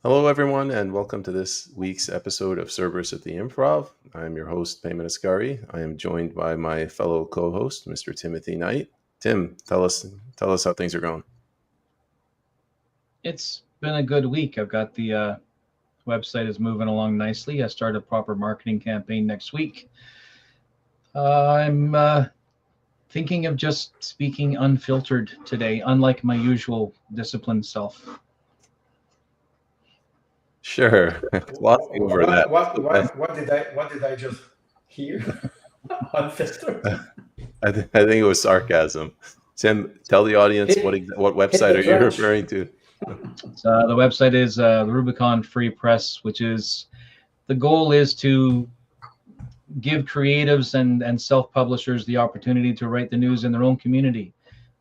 Hello, everyone, and welcome to this week's episode of Cerberus at the Improv. I'm your host, Payman Ascari. I am joined by my fellow co-host, Mr. Timothy Knight. Tim, tell us how things are going. It's been a good week. I've got the website is moving along nicely. I start a proper marketing campaign next week. I'm thinking of just speaking unfiltered today, unlike my usual disciplined self. Sure, glossing over that. What did I just hear? Unfiltered. I think it was sarcasm. Tim, tell the audience what website are you referring to? The website is the Rubicon Free Press, which is the goal is to give creatives and self-publishers the opportunity to write the news in their own community.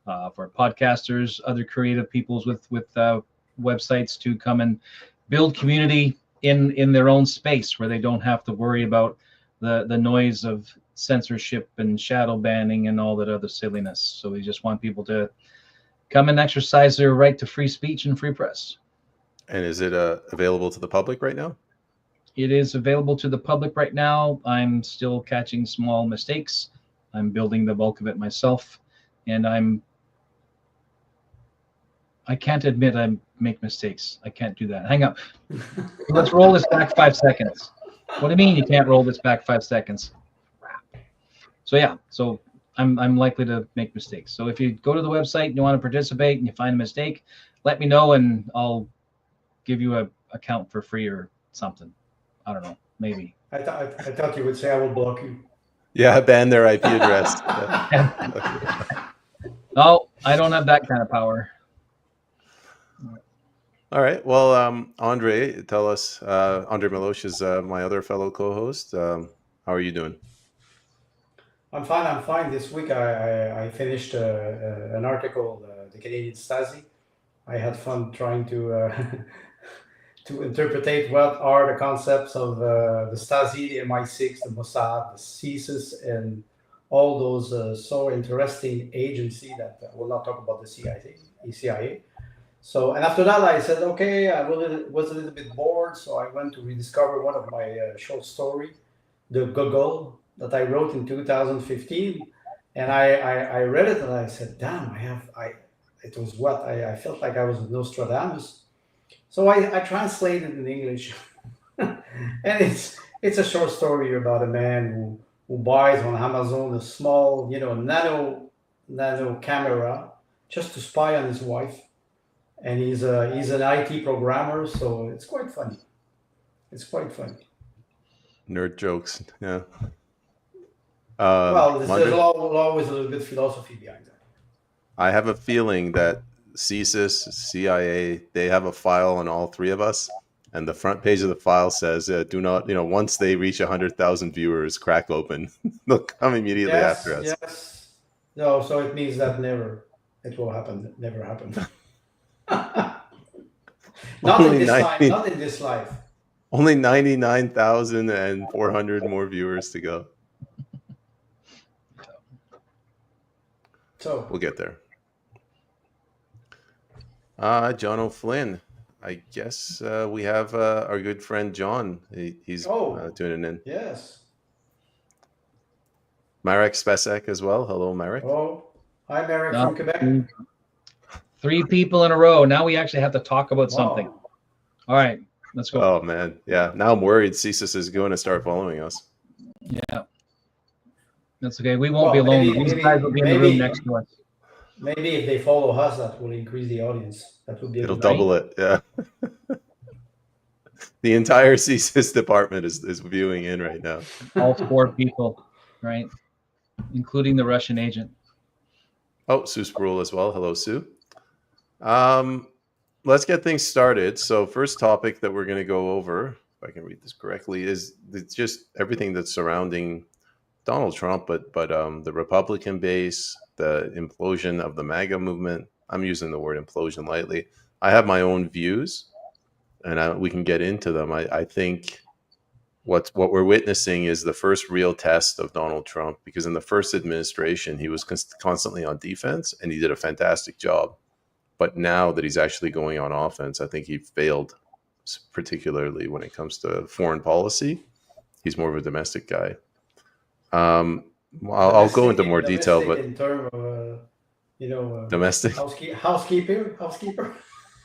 For podcasters, other creative peoples with websites to come and build community in their own space where they don't have to worry about the noise of censorship and shadow banning and all that other silliness. So we just want people to come and exercise their right to free speech and free press. And is it available to the public right now? It is available to the public right now. I'm still catching small mistakes. I'm building the bulk of it myself, and I can't admit I make mistakes. I can't do that. Hang up. Let's roll this back 5 seconds. What do you mean you can't roll this back 5 seconds? So I'm likely to make mistakes. So if you go to the website and you want to participate and you find a mistake, let me know and I'll give you an account for free or something. I don't know, maybe. I thought you would say I will block you. Yeah, ban their IP address. No, I don't have that kind of power. All right. Well, Andre, tell us. Andre Milosh is my other fellow co-host. How are you doing? I'm fine. This week I finished an article, the Canadian Stasi. I had fun trying to to interpret what are the concepts of the Stasi, the MI6, the Mossad, the CSIS, and all those so interesting agency that we'll not talk about the CIA. So, and after that, I said, okay, I was a little bit bored, so I went to rediscover one of my short story, the Gogol, that I wrote in 2015, and I read it and I said, damn, it was what I felt like I was Nostradamus. So I translated in English, and it's a short story about a man who buys on Amazon a small, nano camera just to spy on his wife, and he's an IT programmer, so it's quite funny. Nerd jokes, yeah. Well, there's always a little bit of philosophy behind that. I have a feeling that CSIS, CIA, they have a file on all three of us, and the front page of the file says, "Do not, once they reach 100,000 viewers, crack open." They'll come immediately after us. Yes. No, so it means that it will happen. Never happen. Not in this life. Only 99,400 more viewers to go. So we'll get there. John O'Flynn. I guess we have our good friend John. He's tuning in. Yes. Marek Spesek as well. Hello, Marek. Oh, hi, Marek from Quebec. 3 people in a row. Now we actually have to talk about something. All right, let's go. Oh, man. Yeah. Now I'm worried CSIS is going to start following us. Yeah. That's okay. We won't be alone. These guys will be in the room next to us. Maybe if they follow us, that will increase the audience. That would be. It'll double it. Yeah. The entire CSIS department is viewing in right now. All 4 people, right? Including the Russian agent. Oh, Sue Sproul as well. Hello, Sue. Let's get things started. So first topic that we're going to go over, if I can read this correctly, is just everything that's surrounding Donald Trump, but the Republican base, the implosion of the MAGA movement. I'm using the word implosion lightly. I have my own views, and we can get into them. I think what we're witnessing is the first real test of Donald Trump, because in the first administration, he was constantly on defense, and he did a fantastic job. But now that he's actually going on offense, I think he failed particularly when it comes to foreign policy. He's more of a domestic guy. I'll go into more detail, but in terms of domestic, housekeeper.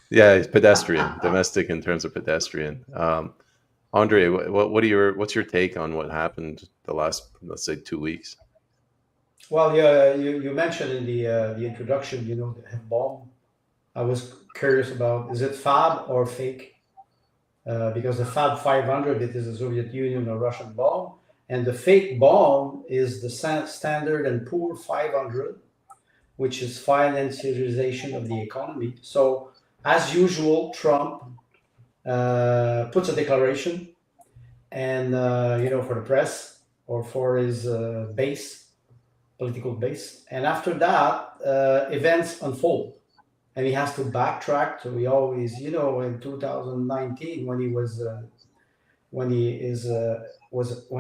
yeah, pedestrian, domestic in terms of pedestrian. Andre, what's your take on what happened the last, let's say, 2 weeks? Well, yeah, you mentioned in the introduction, the bomb. I was curious about, is it fab or fake? Because the Fab 500, it is a Soviet Union or Russian bomb, and the fake bomb is the Standard and Poor 500, which is financialization of the economy. So, as usual, Trump puts a declaration, and for the press or for his political base, and after that, events unfold. And he has to backtrack. So he always, in 2019, when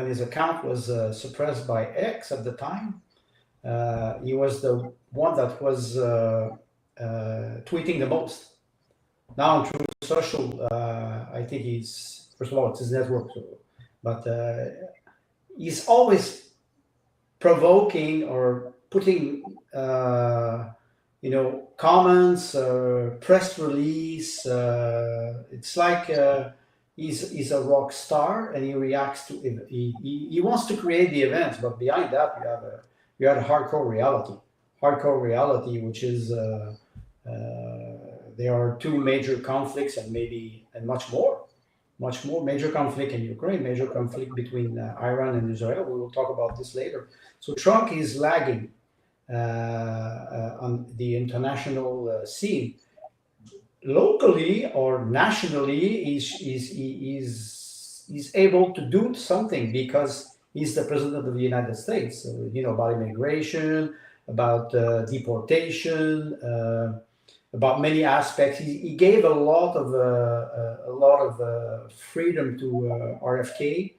his account was suppressed by X at the time, he was the one that was tweeting the most. Now on True Social, I think he's, first of all, it's his network, but he's always provoking or putting comments, press release. It's like he's a rock star, and he reacts to it. He wants to create the events, but behind that you have a hardcore reality, which is there are two major conflicts, and much more major conflict in Ukraine, major conflict between Iran and Israel. We will talk about this later. So Trump is lagging on the international scene. Locally or nationally, he's able to do something because he's the president of the United States. So, about immigration, about deportation, about many aspects. He gave a lot of freedom to RFK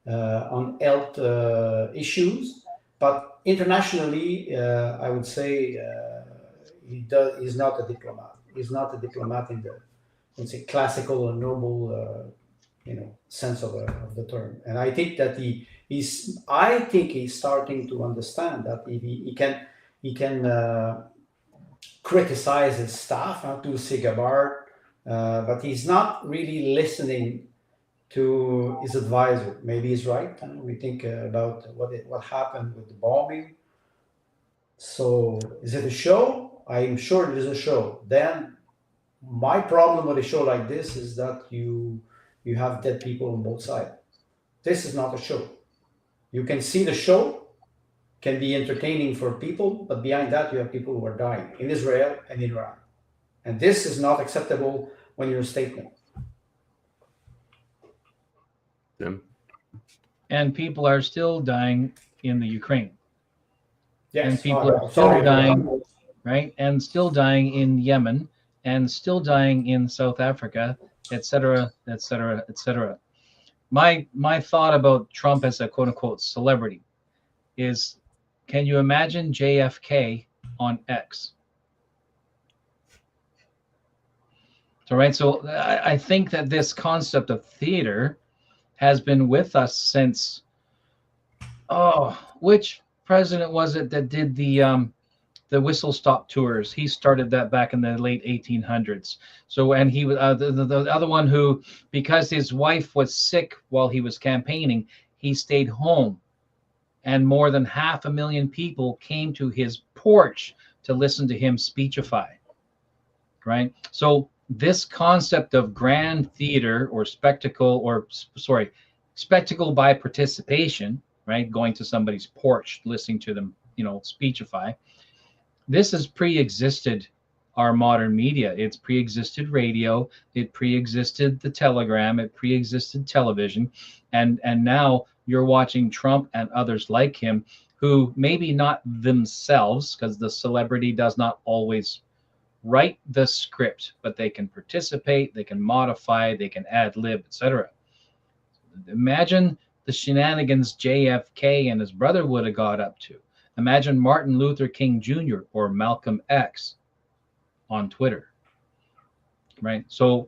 on health issues, but internationally, I would say he's not a diplomat. He's not a diplomat in the, let's say, classical or noble, sense of the term. And I think that he's starting to understand that he can criticize his staff, to Sigabard, but he's not really listening to his advisor. Maybe he's right. We think about what happened with the bombing. So is it a show? I'm sure it is a show. Then my problem with a show like this is that you have dead people on both sides. This is not a show. You can see the show, can be entertaining for people, but behind that you have people who are dying in Israel and in Iran. And this is not acceptable when you're a statement. Tim? And people are still dying in the Ukraine. Yes. And people are still dying, right? And still dying in Yemen, and still dying in South Africa, etc., etc., etc. My thought about Trump as a quote unquote celebrity is, can you imagine JFK on X? So, right. So I think that this concept of theater has been with us since, which president was it that did the whistle stop tours? He started that back in the late 1800s. So, and he was the other one who, because his wife was sick while he was campaigning, he stayed home, and more than 500,000 people came to his porch to listen to him speechify. Right. So this concept of grand theater or spectacle, spectacle by participation, right? Going to somebody's porch, listening to them, speechify. This has pre-existed our modern media. It's pre-existed radio. It pre-existed the telegram. It pre-existed television. And now you're watching Trump and others like him who maybe not themselves, because the celebrity does not always write the script, but they can participate, they can modify, they can ad lib, etc. Imagine the shenanigans JFK and his brother would have got up to. Imagine Martin Luther King Jr. or Malcolm X on Twitter, right? So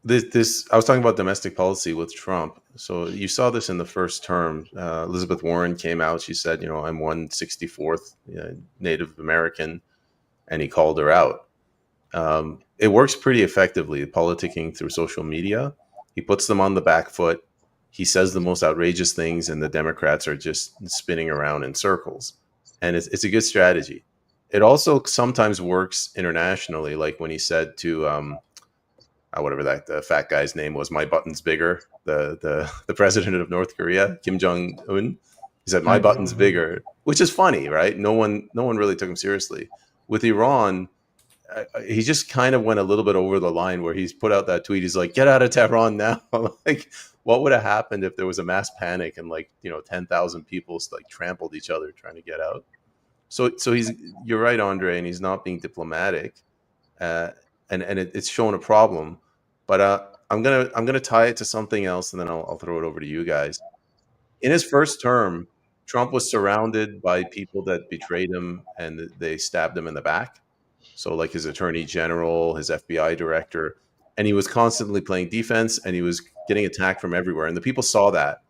this I was talking about domestic policy with Trump. So you saw this in the first term. Elizabeth Warren came out. She said, I'm 164th Native American, and he called her out. It works pretty effectively, politicking through social media. He puts them on the back foot. He says the most outrageous things, and the Democrats are just spinning around in circles. And it's a good strategy. It also sometimes works internationally, like when he said to whatever that the fat guy's name was, "My button's bigger." The president of North Korea, Kim Jong-un, he said, "My button's bigger," which is funny, right? No one really took him seriously. With Iran, he just kind of went a little bit over the line where he's put out that tweet. He's like, "Get out of Tehran now!" Like, what would have happened if there was a mass panic and 10,000 people trampled each other trying to get out? So you're right, Andre, and he's not being diplomatic. And it's shown a problem, but I'm gonna tie it to something else, and then I'll throw it over to you guys. In his first term, Trump was surrounded by people that betrayed him, and they stabbed him in the back. So like his attorney general, his FBI director, and he was constantly playing defense, and he was getting attacked from everywhere. And the people saw that,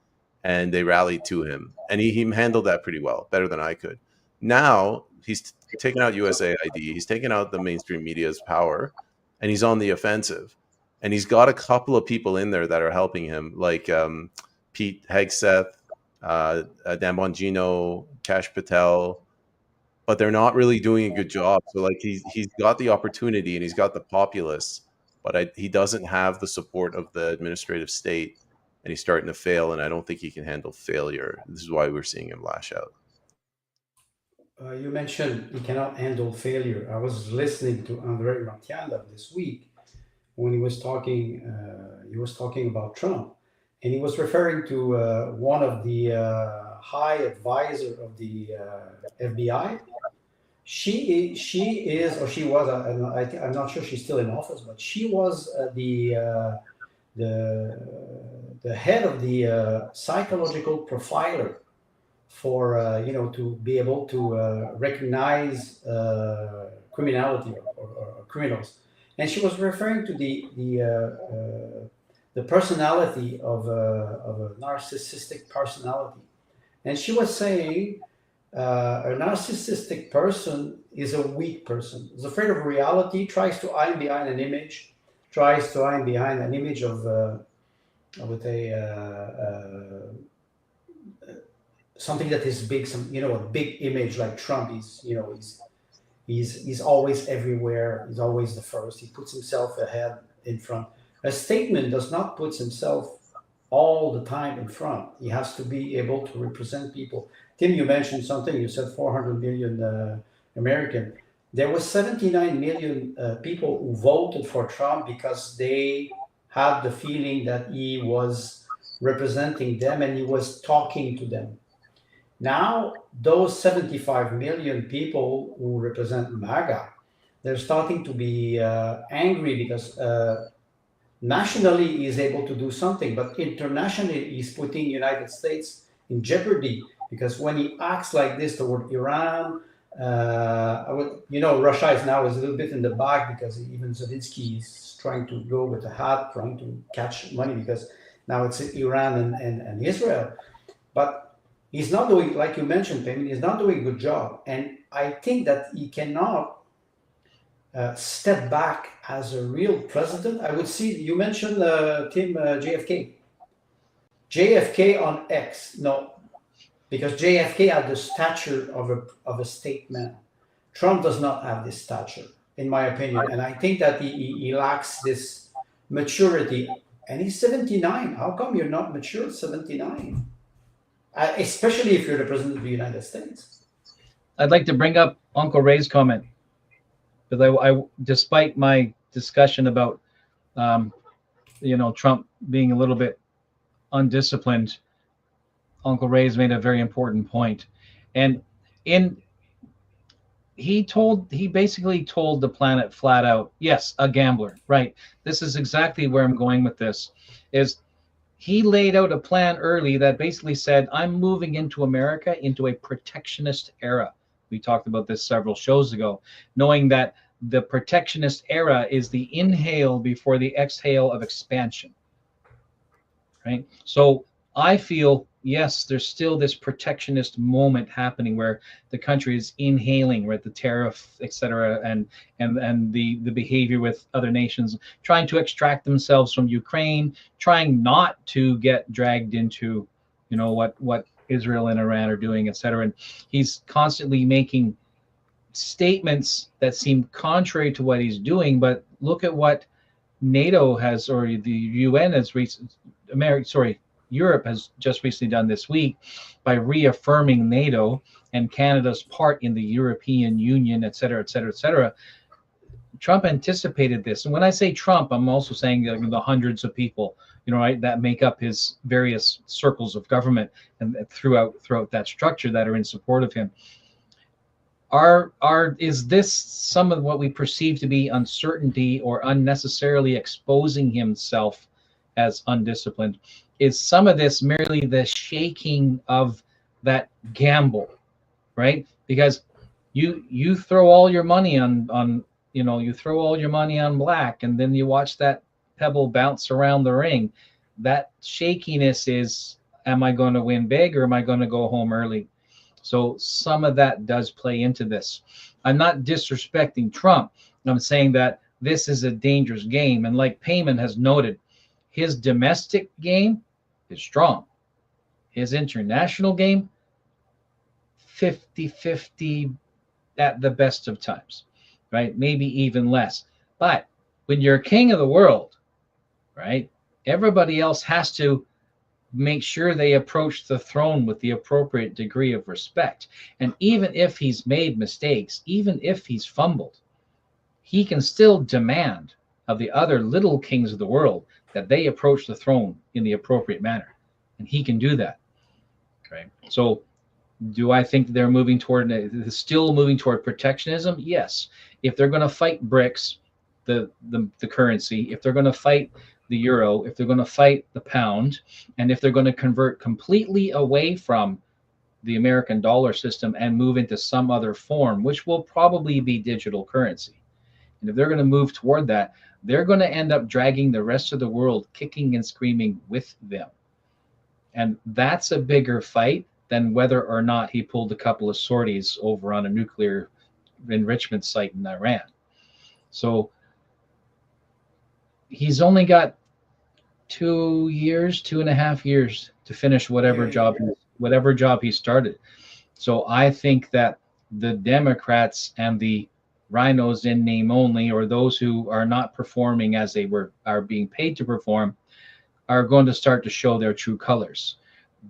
and they rallied to him, and he handled that pretty well, better than I could. Now he's taken out USAID, he's taken out the mainstream media's power, and he's on the offensive. And he's got a couple of people in there that are helping him, like Pete Hegseth, Dan Bongino, Kash Patel, but they're not really doing a good job. So he's got the opportunity and he's got the populace, but he doesn't have the support of the administrative state, and he's starting to fail. And I don't think he can handle failure. This is why we're seeing him lash out. You mentioned he cannot handle failure. I was listening to Andrei Martianov this week when he was talking about Trump, and he was referring to one of the high advisor of the FBI. She is, or she was, I'm not sure she's still in office, but she was the head of the psychological profiler for to be able to recognize criminality or criminals, and she was referring to the personality of a narcissistic personality, and she was saying a narcissistic person is a weak person, is afraid of reality, tries to hide behind an image, of I would say something that is big, a big image like Trump is, he's always everywhere. He's always the first. He puts himself ahead in front. A statement does not put himself all the time in front. He has to be able to represent people. Tim, you mentioned something. You said 400 million American. There was 79 million people who voted for Trump because they had the feeling that he was representing them and he was talking to them. Now, those 75 million people who represent MAGA, they're starting to be angry because nationally he's able to do something, but internationally he's putting United States in jeopardy, because when he acts like this toward Iran, Russia is now a little bit in the back, because even Zelensky is trying to go with a hat, trying to catch money, because now it's Iran and Israel. But he's not doing, like you mentioned, Payman, he's not doing a good job. And I think that he cannot step back as a real president. I would see, you mentioned, Tim, JFK. JFK on X, no, because JFK had the stature of a statesman. Trump does not have this stature, in my opinion. And I think that he lacks this maturity. And he's 79. How come you're not mature at 79? Especially if you're the president of the United States. I'd like to bring up Uncle Ray's comment, because I despite my discussion about Trump being a little bit undisciplined, Uncle Ray's made a very important point. And he basically told the planet flat out, yes, a gambler, right? This is exactly where I'm going with this, is he laid out a plan early that basically said, I'm moving into America into a protectionist era. We talked about this several shows ago, knowing that the protectionist era is the inhale before the exhale of expansion, right? So I feel, yes, there's still this protectionist moment happening where the country is inhaling, right, the tariff, etc., and the behavior with other nations, trying to extract themselves from Ukraine, trying not to get dragged into, what Israel and Iran are doing, etc. And he's constantly making statements that seem contrary to what he's doing. But look at what NATO has, or the UN has Europe has just recently done this week by reaffirming NATO and Canada's part in the European Union, et cetera, et cetera, et cetera. Trump anticipated this. And when I say Trump, I'm also saying the hundreds of people, right, that make up his various circles of government and throughout that structure that are in support of him. Is this some of what we perceive to be uncertainty or unnecessarily exposing himself as undisciplined? Is some of this merely the shaking of that gamble, right? Because you throw all your money on you throw all your money on black, and then you watch that pebble bounce around the ring. That shakiness is, am I going to win big or am I going to go home early? So some of that does play into this. I'm not disrespecting Trump. I'm saying that this is a dangerous game. And like Payman has noted, his domestic game is strong. His international game, 50-50 at the best of times, right? Maybe even less. But when you're king of the world, right, everybody else has to make sure they approach the throne with the appropriate degree of respect. And even if he's made mistakes, even if he's fumbled, he can still demand of the other little kings of the world that they approach the throne in the appropriate manner. And he can do that. Right? So do I think they're still moving toward protectionism? Yes. If they're going to fight BRICS, the currency, if they're going to fight the euro, if they're going to fight the pound, and if they're going to convert completely away from the American dollar system and move into some other form, which will probably be digital currency. And if they're going to move toward that, they're going to end up dragging the rest of the world kicking and screaming with them. And that's a bigger fight than whether or not he pulled a couple of sorties over on a nuclear enrichment site in Iran. So he's only got 2.5 years to finish whatever job he started. So I think that the Democrats and the rhinos in name only, or those who are not performing as they are being paid to perform, are going to start to show their true colors.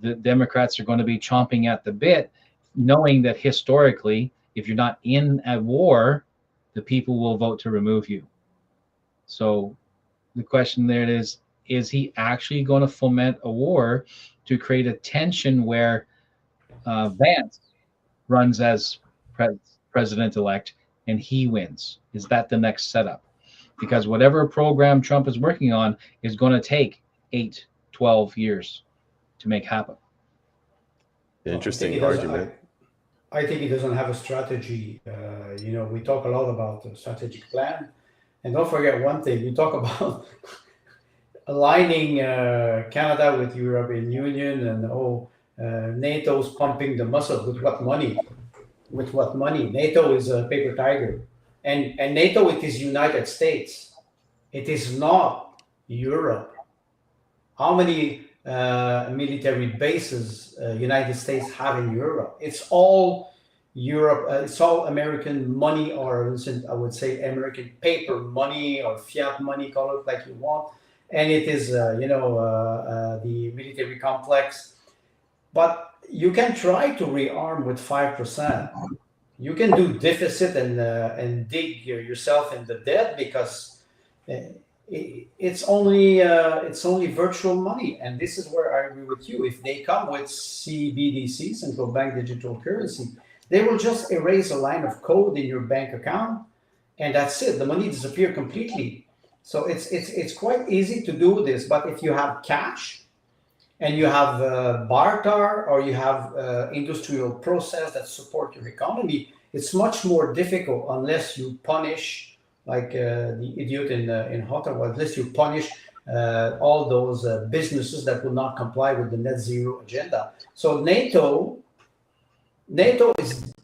The Democrats are going to be chomping at the bit, knowing that historically, if you're not in a war, the people will vote to remove you. So the question there is he actually going to foment a war to create a tension where Vance runs as president-elect and he wins? Is that the next setup? Because whatever program Trump is working on is going to take 8-12 years to make happen. Interesting argument. I think he doesn't have a strategy. We talk a lot about the strategic plan. And don't forget one thing, we talk about aligning Canada with European Union and NATO's pumping the muscle. With what money? With what money? NATO is a paper tiger. And NATO, it is United States. It is not Europe. How many military bases United States have in Europe? It's all Europe. It's all American money, or I would say American paper money or fiat money, call it like you want. And it is, the military complex. But you can try to rearm with 5%. You can do deficit and dig yourself in the debt, because it's only virtual money. And this is where I agree with you. If they come with CBDCs, central bank digital currency, they will just erase a line of code in your bank account, and that's it. The money disappears completely. So it's quite easy to do this. But if you have cash and you have barter, or you have industrial process that support your economy, It's much more difficult unless you punish, like the idiot in Ottawa, unless you punish all those businesses that will not comply with the net zero agenda. So NATO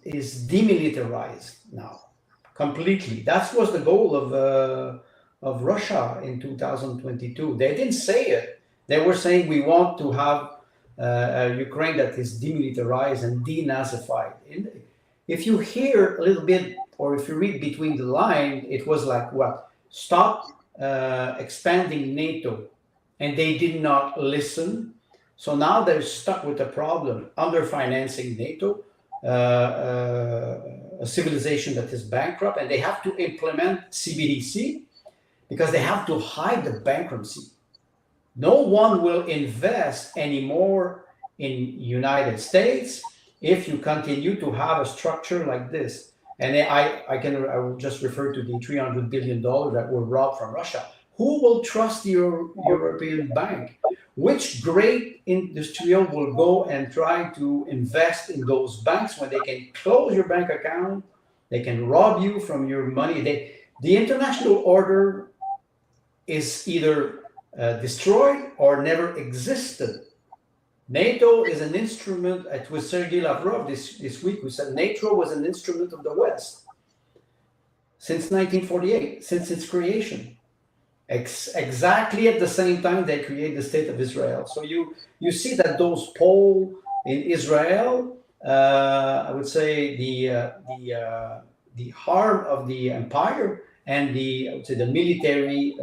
is demilitarized now completely. That was the goal of Russia in 2022. They didn't say it. They were saying we want to have Ukraine that is demilitarized and denazified. If you hear a little bit, or if you read between the lines, it was like, what? Stop expanding NATO. And they did not listen. So now they're stuck with a problem, underfinancing NATO, a civilization that is bankrupt, and they have to implement CBDC because they have to hide the bankruptcy. No one will invest anymore in United States if you continue to have a structure like this. And I will just refer to the $300 billion that were robbed from Russia. Who will trust your European bank? Which great industrial will go and try to invest in those banks when they can close your bank account, they can rob you from your money? The international order is either destroyed or never existed. NATO is an instrument. It was Sergei Lavrov this week who said NATO was an instrument of the West since 1948, since its creation. Exactly at the same time they create the state of Israel. So you see that those Poles in Israel, I would say the harm of the empire and I would say the military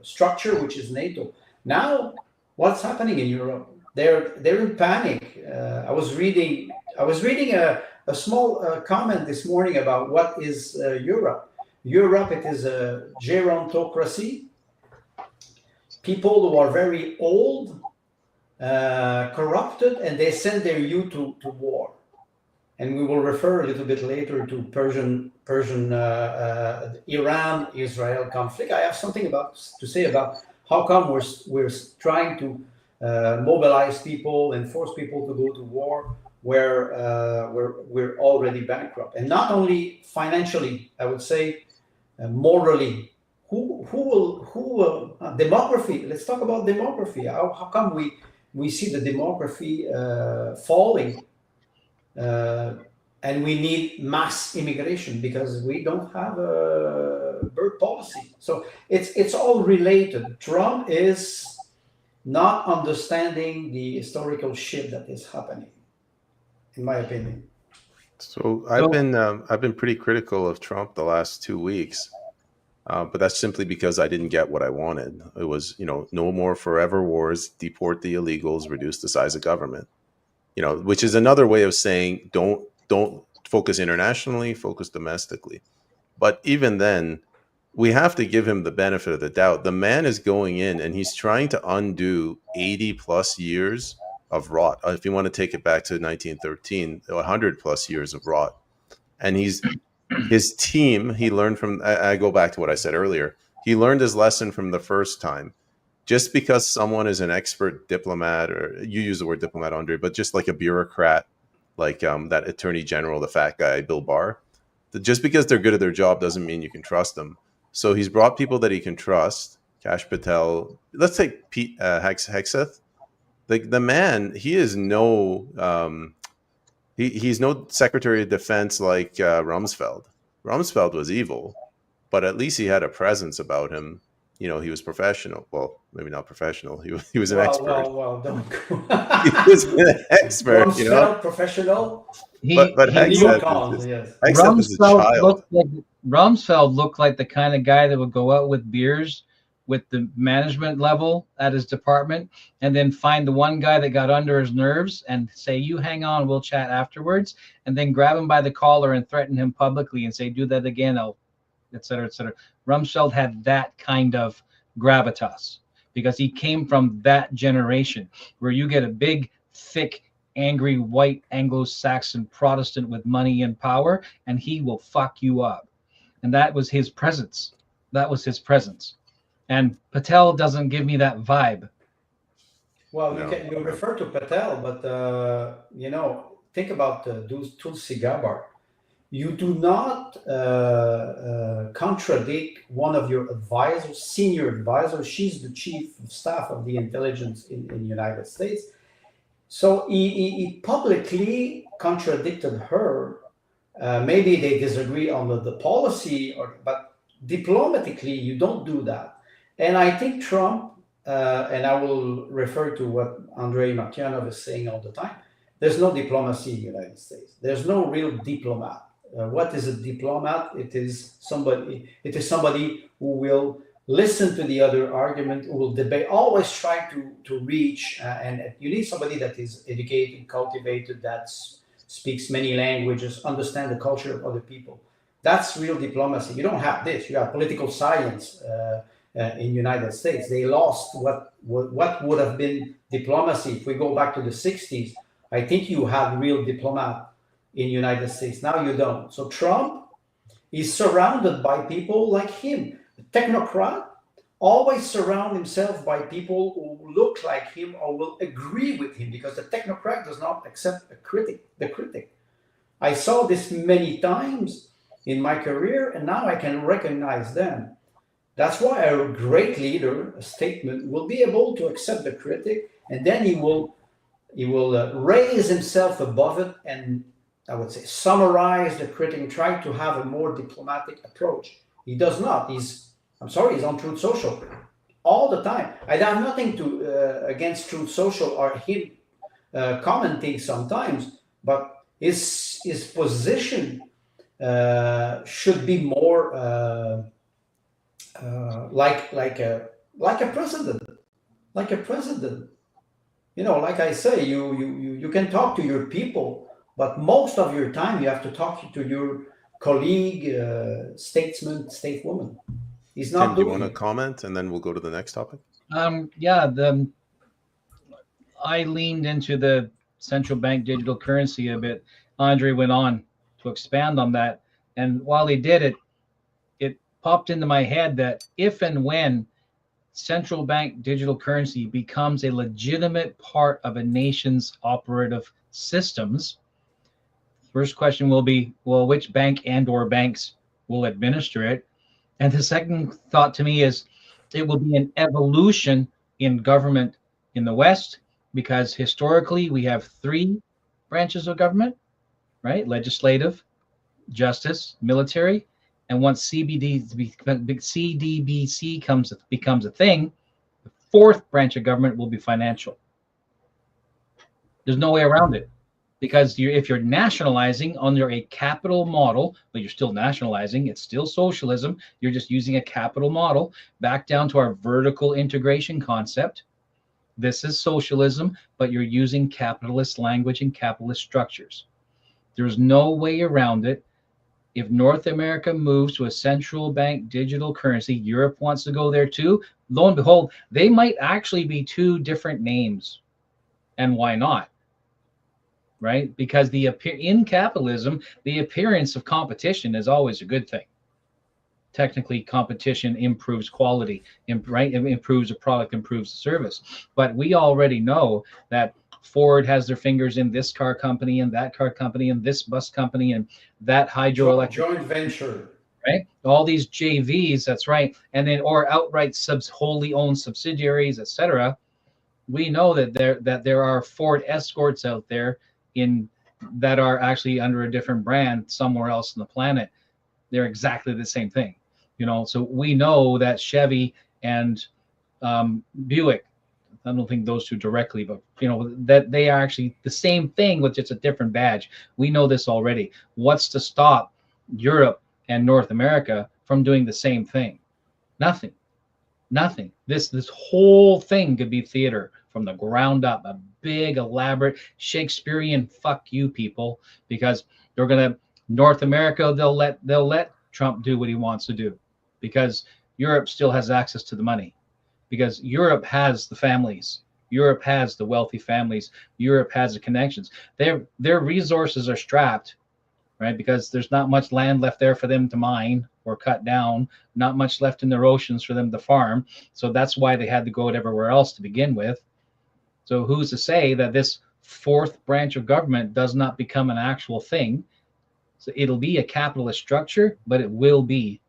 structure, which is NATO. Now, what's happening in Europe? They're in panic. I was reading a small comment this morning about what is Europe. Europe, it is a gerontocracy. People who are very old, corrupted, and they send their youth to war. And we will refer a little bit later to Persian Iran-Israel conflict. I have something to say about how come we're trying to mobilize people and force people to go to war where we're already bankrupt, and not only financially. I would say morally. Who will demography? Let's talk about demography. How come we see the demography falling? And we need mass immigration because we don't have a birth policy. So it's all related. Trump is not understanding the historical shift that is happening, in my opinion. So I've been pretty critical of Trump the last 2 weeks, but that's simply because I didn't get what I wanted. It was, no more forever wars, deport the illegals, reduce the size of government. Which is another way of saying don't focus internationally, focus domestically. But even then, we have to give him the benefit of the doubt. The man is going in and he's trying to undo 80 plus years of rot. If you want to take it back to 1913, 100 plus years of rot. And his team, he learned from, I go back to what I said earlier, he learned his lesson from the first time. Just because someone is an expert diplomat, or you use the word diplomat, Andre, but just like a bureaucrat, like that attorney general, the fat guy, Bill Barr, just because they're good at their job doesn't mean you can trust them. So he's brought people that he can trust. Kash Patel, let's take Pete Hegseth. The man, he is no, he's no Secretary of Defense like Rumsfeld. Rumsfeld was evil, but at least he had a presence about him. He was professional. Well, maybe not professional. He was an expert. Well, don't go. He was an expert, professional. But Hegseth is a child. Rumsfeld looked like the kind of guy that would go out with beers with the management level at his department and then find the one guy that got under his nerves and say, you hang on, we'll chat afterwards, and then grab him by the collar and threaten him publicly and say, do that again, et cetera, et cetera. Rumsfeld had that kind of gravitas because he came from that generation where you get a big, thick, angry, white Anglo-Saxon Protestant with money and power, and he will fuck you up. And that was his presence. And Patel doesn't give me that vibe. Well, you refer to Patel, but think about Tulsi Gabbard. You do not contradict one of your advisors, senior advisors. She's the chief of staff of the intelligence in the United States. So he publicly contradicted her. Maybe they disagree on the policy, but diplomatically, you don't do that. And I think Trump, and I will refer to what Andrei Martyanov is saying all the time, there's no diplomacy in the United States. There's no real diplomat. What is a diplomat? It is somebody who will listen to the other argument, who will debate, always try to reach, and you need somebody that is educated, cultivated, that speaks many languages, understand the culture of other people. That's real diplomacy. You don't have this. You have political science in the United States. They lost what would have been diplomacy. If we go back to the 60s, I think you had real diplomat in the United States. Now you don't. So Trump is surrounded by people like him. The technocrat always surround himself by people who look like him or will agree with him, because the technocrat does not accept the critic. I saw this many times in my career, and now I can recognize them. That's why a great leader, a statesman, will be able to accept the critic, and then he will raise himself above it, and I would say summarize the critic and try to have a more diplomatic approach. He does not. He's on Truth Social all the time. I have nothing against Truth Social or him commenting sometimes, but his position should be more like a president, like a president. You know, like I say, you can talk to your people, but most of your time you have to talk to your colleague, statesman, stateswoman. He's not. Tim, do you want to comment, and then we'll go to the next topic? I leaned into the central bank digital currency a bit. Andre went on to expand on that, and while he did it, it popped into my head that if and when central bank digital currency becomes a legitimate part of a nation's operative systems, first question will be, well, which bank and or banks will administer it? And the second thought to me is it will be an evolution in government in the West, because historically we have three branches of government, right? Legislative, justice, military. And once CBDC becomes a thing, the fourth branch of government will be financial. There's no way around it, because if you're nationalizing under a capital model, but you're still nationalizing, it's still socialism. You're just using a capital model. Back down to our vertical integration concept. This is socialism, but you're using capitalist language and capitalist structures. There's no way around it. If North America moves to a central bank digital currency, Europe wants to go there too. Lo and behold, they might actually be two different names. And why not? Right? Because in capitalism, the appearance of competition is always a good thing. Technically, competition improves quality, right? It improves the product, improves the service. But we already know that Ford has their fingers in this car company and that car company and this bus company and that hydroelectric joint venture, right? All these JVs, that's right, and then or outright wholly owned subsidiaries, etc. We know that there are Ford Escorts out there that are actually under a different brand somewhere else on the planet. They're exactly the same thing, you know. So we know that Chevy and Buick, I don't think those two directly, but you know that they are actually the same thing with just a different badge. We know this already. What's to stop Europe and North America from doing the same thing? Nothing. This whole thing could be theater from the ground up, a big elaborate Shakespearean fuck you people, because they're gonna North America, they'll let Trump do what he wants to do, because Europe still has access to the money, because Europe has the families, Europe has the wealthy families, Europe has the connections. Their resources are strapped, right? Because there's not much land left there for them to mine or cut down, not much left in their oceans for them to farm. So that's why they had to go everywhere else to begin with. So who's to say that this fourth branch of government does not become an actual thing. So it'll be a capitalist structure, but it will be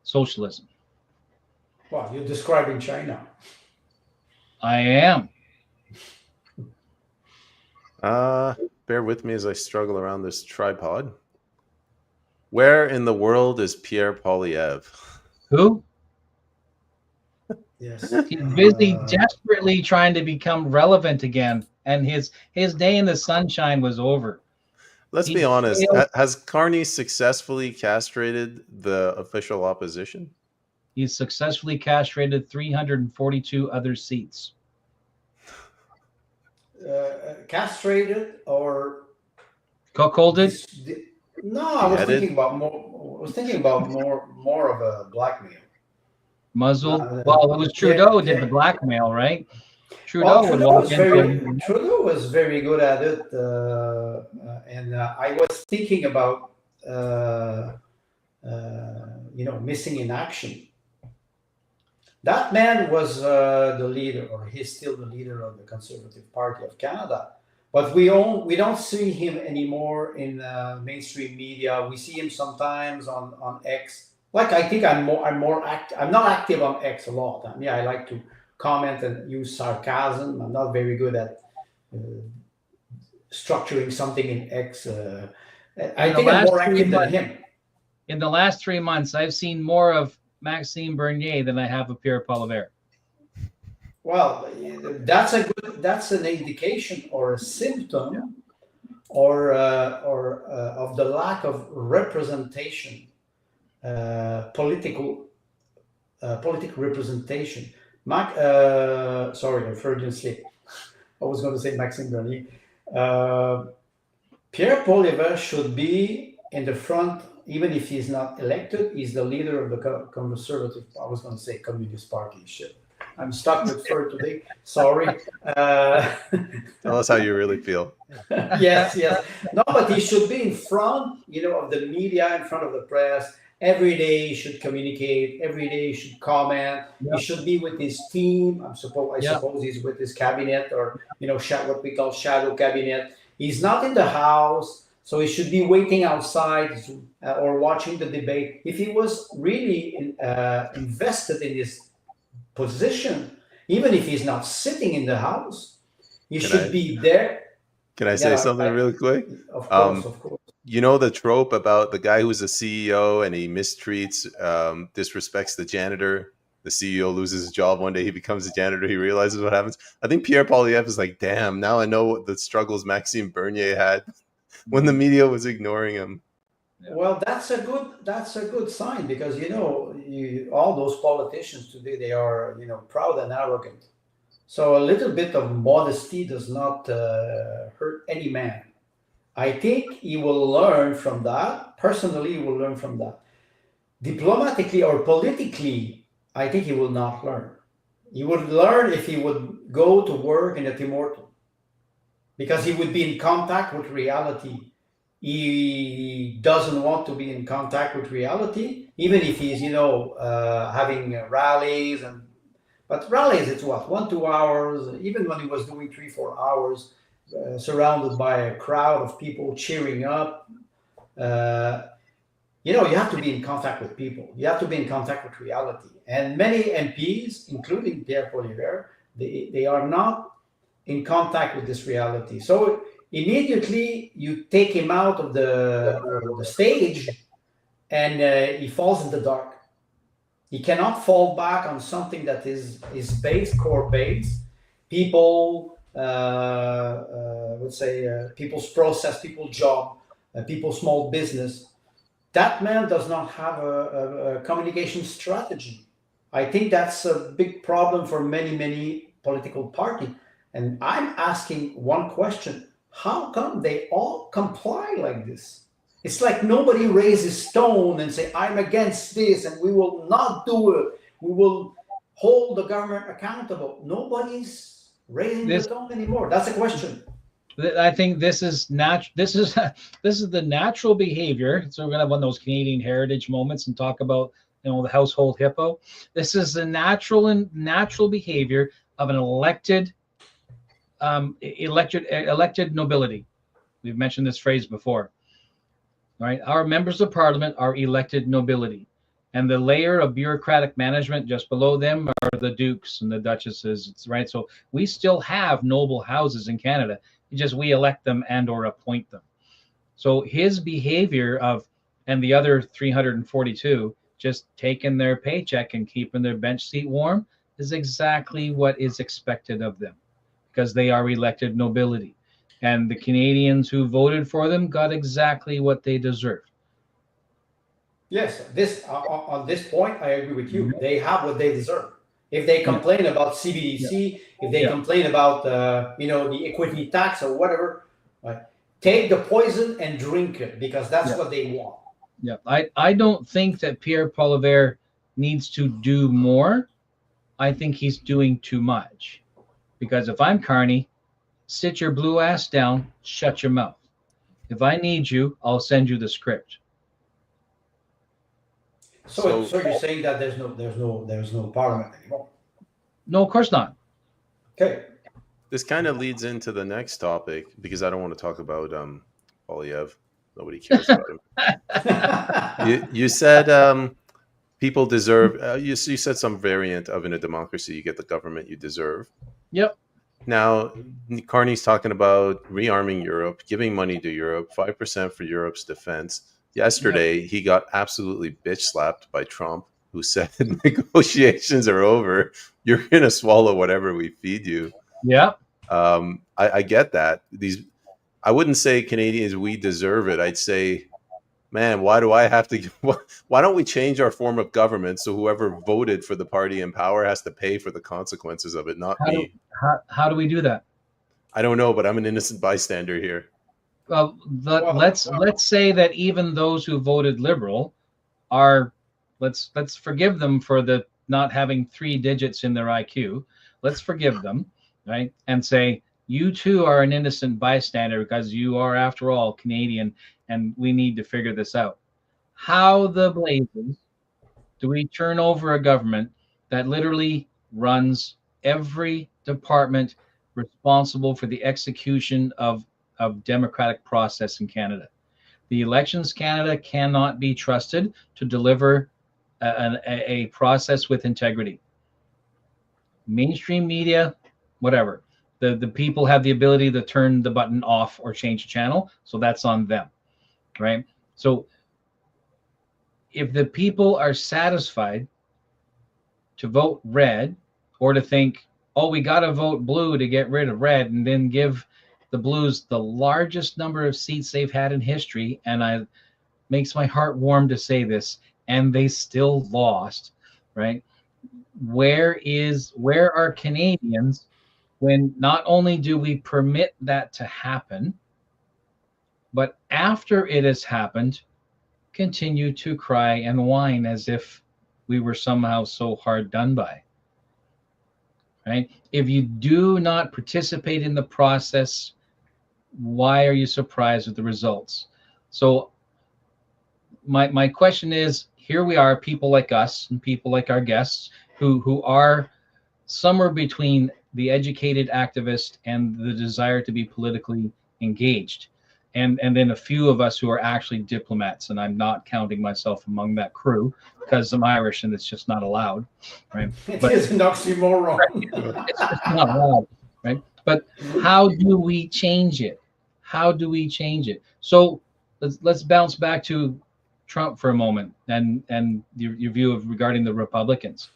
socialism. Well, you're describing China. I am. Bear with me as I struggle around this tripod. Where in the world is Pierre Poilievre? Who? Yes. He's busy desperately trying to become relevant again, and his day in the sunshine was over. Let's be honest. Has Carney successfully castrated the official opposition? He's successfully castrated 342 other seats. Castrated or cuckolded? No, I was thinking about more. I was thinking about more of a blackmail. Muzzled. Well, it was Trudeau did the blackmail, right? Trudeau was very good at it, and I was thinking about missing in action. That man was the leader, or he's still the leader of the Conservative Party of Canada. But we don't see him anymore in mainstream media. We see him sometimes on X. Like, I think I'm not active on X a lot. I mean, I like to comment and use sarcasm. I'm not very good at structuring something in X. I think I'm more active than him. In the last 3 months, I've seen more of Maxime Bernier than I have of Pierre Poilievre. Well, that's an indication or a symptom, or of the lack of representation, political representation. Sorry, I further slip. I was going to say Maxime Bernier. Pierre Poilievre should be in the front, even if he's not elected. He's the leader of the Conservative. I was going to say Communist Party. Shit. I'm stuck with fur today. Sorry. Tell us how you really feel. Yes. No, but he should be in front, of the media, in front of the press. Every day he should communicate. Every day he should comment. Yep. He should be with his team. I suppose he's with his cabinet, or what we call shadow cabinet. He's not in the house, so he should be waiting outside or watching the debate. If he was really invested in his position, even if he's not sitting in the house, he should be there. Can I say something really quick? Of course. You know the trope about the guy who's a CEO and he mistreats, disrespects the janitor. The CEO loses his job one day. He becomes a janitor. He realizes what happens. I think Pierre Poilievre is like, damn, now I know what the struggles Maxime Bernier had when the media was ignoring him. Yeah. Well, that's a good sign, because all those politicians today, they are proud and arrogant. So a little bit of modesty does not hurt any man. I think he will learn from that. Personally, he will learn from that. Diplomatically or politically, I think he will not learn. He would learn if he would go to work in a Tim Hortons, because he would be in contact with reality. He doesn't want to be in contact with reality, even if he's, having rallies. But rallies, it's what, 1-2 hours. Even when he was doing 3-4 hours, surrounded by a crowd of people cheering up. You have to be in contact with people. You have to be in contact with reality. And many MPs, including Pierre Poilievre, they are not in contact with this reality. So immediately you take him out of the stage, and he falls in the dark. He cannot fall back on something that is core base. People, let's say, people's process, people's job, people's small business. That man does not have a communication strategy. I think that's a big problem for many political parties. And I'm asking one question: how come they all comply like this? It's like nobody raises stone and say, I'm against this and we will not do it. We will hold the government accountable. Nobody's raising the stone anymore. That's a question. I think this is this is the natural behavior. So we're gonna have one of those Canadian heritage moments and talk about the household hippo. This is the natural behavior of an elected elected nobility. We've mentioned this phrase before. Right? Our members of parliament are elected nobility. And the layer of bureaucratic management just below them are the dukes and the duchesses, right? So we still have noble houses in Canada. It's just we elect them and or appoint them. So his behavior of, and the other 342, just taking their paycheck and keeping their bench seat warm is exactly what is expected of them because they are elected nobility. And the Canadians who voted for them got exactly what they deserved. Yes, this on this point, I agree with you. Yeah. They have what they deserve. If they complain about CBDC, if they complain about the equity tax or whatever, right, take the poison and drink it because that's what they want. Yeah, I don't think that Pierre Poilievre needs to do more. I think he's doing too much. Because if I'm Carney, sit your blue ass down, shut your mouth. If I need you, I'll send you the script. So you're saying that there's no parliament anymore? No, of course not. Okay. This kind of leads into the next topic because I don't want to talk about Poilievre. Nobody cares about him. You said people deserve. You said some variant of in a democracy, you get the government you deserve. Yep. Now, Carney's talking about rearming Europe, giving money to Europe, 5% for Europe's defense. Yesterday, he got absolutely bitch slapped by Trump, who said negotiations are over. You're going to swallow whatever we feed you. Yeah. I get that. I wouldn't say Canadians, we deserve it. I'd say, man, why do I have to? Why don't we change our form of government so whoever voted for the party in power has to pay for the consequences of it, not me? How do we do that? I don't know, but I'm an innocent bystander here. Well, let's say that even those who voted Liberal are, let's forgive them for the not having 3 digits in their IQ. Let's forgive them, right? And say, you too are an innocent bystander because you are, after all, Canadian, and we need to figure this out. How the blazes do we turn over a government that literally runs every department responsible for the execution of democratic process in Canada? The Elections Canada cannot be trusted to deliver a process with integrity. Mainstream media, whatever. The people have the ability to turn the button off or change the channel, so that's on them, right? So if the people are satisfied to vote red or to think, oh, we got to vote blue to get rid of red and then give the Blues the largest number of seats they've had in history, and it makes my heart warm to say this, and they still lost, right? Where are Canadians when not only do we permit that to happen, but after it has happened, continue to cry and whine as if we were somehow so hard done by, right? If you do not participate in the process, why are you surprised with the results? So my question is, here we are, people like us and people like our guests who are somewhere between the educated activist and the desire to be politically engaged. And then a few of us who are actually diplomats, and I'm not counting myself among that crew because I'm Irish and it's just not allowed, right? It is an oxymoron. It's just not allowed, right? But how do we change it? How do we change it? So let's bounce back to Trump for a moment and your view of regarding the Republicans.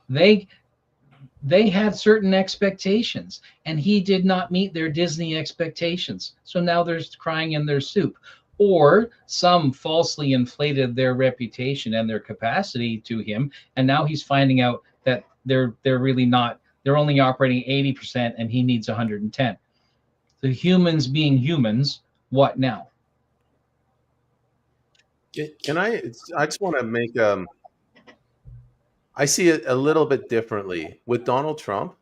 They had certain expectations and he did not meet their Disney expectations. So now they're crying in their soup. Or some falsely inflated their reputation and their capacity to him, and now he's finding out that they're really not. They're only operating 80% and he needs 110. The humans being humans, what now? Can I just want to make I see it a little bit differently. With Donald Trump,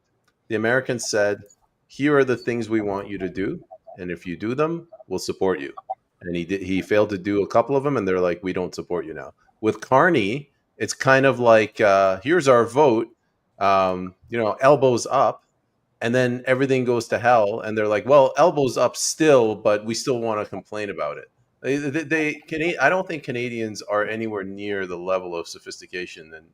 the Americans said, here are the things we want you to do, and if you do them, we'll support you. And he failed to do a couple of them, and they're like, we don't support you now. With Carney, it's kind of like, here's our vote, elbows up, and then everything goes to hell, and they're like, well, elbows up still, but we still want to complain about it. I don't think Canadians are anywhere near the level of sophistication, and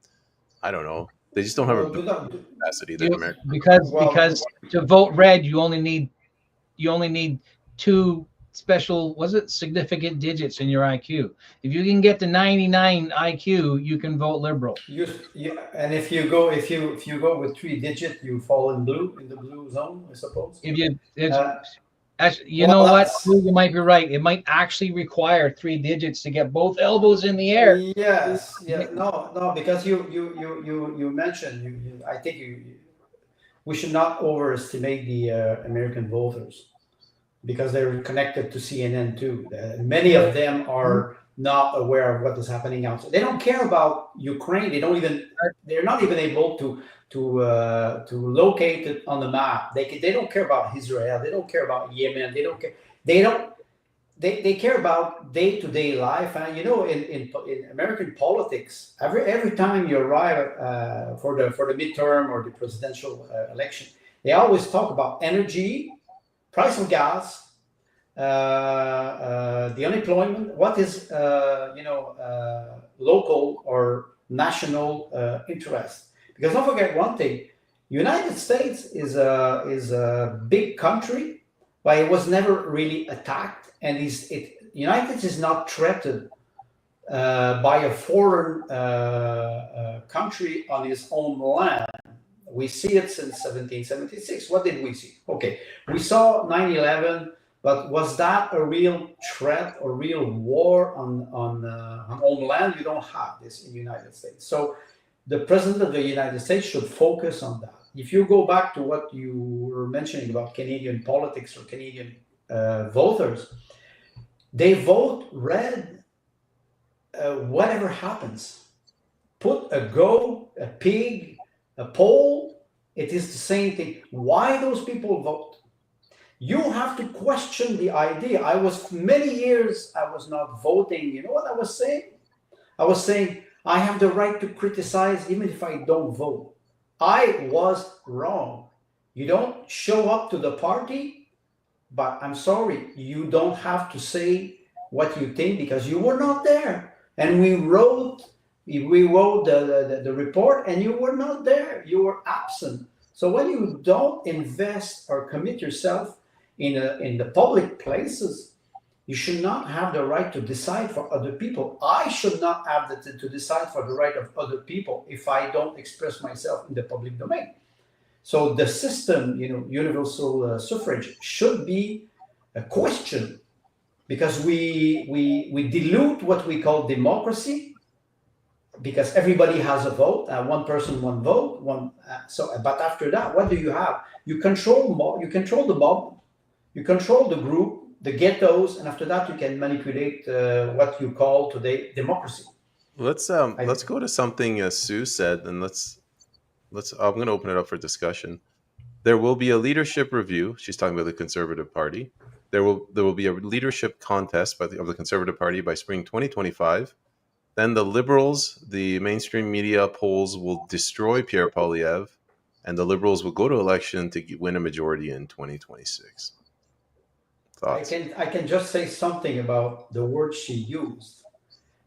I don't know, they just don't have a Well, do not. capacity that America. Because to vote red, you only need 2 special, was it significant digits in your IQ. If you can get to 99 IQ, you can vote Liberal. And if you go with 3 digit, you fall in the blue zone, I suppose. Actually, you know what? You might be right. It might actually require 3 digits to get both elbows in the air. Yes. Yeah. No. Because you mentioned I think we should not overestimate the American voters, because they're connected to CNN too. Many of them are not aware of what is happening outside. They don't care about Ukraine. They're not even able to locate it on the map. They don't care about Israel. They don't care about Yemen. They don't care. They care about day-to-day life. And in American politics, every time you arrive for the midterm or the presidential election, they always talk about energy, price of gas, the unemployment, what is local or national interest. Because don't forget one thing: United States is a big country, but it was never really attacked, and United States is not threatened by a foreign country on its own land. We see it since 1776. What did we see? Okay, we saw 9/11, but was that a real threat or real war on homeland? You don't have this in the United States. So the president of the United States should focus on that. If you go back to what you were mentioning about Canadian politics or Canadian voters, they vote red whatever happens. Put a goat, a pig, a pole, it is the same thing. Why those people vote? You have to question the idea. Many years I was not voting. You know what I was saying? I was saying I have the right to criticize even if I don't vote. I was wrong. You don't show up to the party, but I'm sorry, you don't have to say what you think because you were not there. And we wrote the report and you were not there. You were absent. So when you don't invest or commit yourself in the public places, you should not have the right to decide for other people. I should not have to decide for the right of other people if I don't express myself in the public domain. So the system, universal suffrage should be a question, because we dilute what we call democracy, because everybody has a vote, one person, one vote, but after that, what do you have? You control the mob, you control the group, the ghettos, and after that you can manipulate what you call today democracy. Let's go to something Sue said, and let's I'm going to open it up for discussion. There will be a leadership review. She's talking about the Conservative Party. There will be a leadership contest of the Conservative Party by spring 2025. Then the Liberals, the mainstream media polls will destroy Pierre Poilievre, and the Liberals will go to election to win a majority in 2026. Thoughts? I can just say something about the word she used.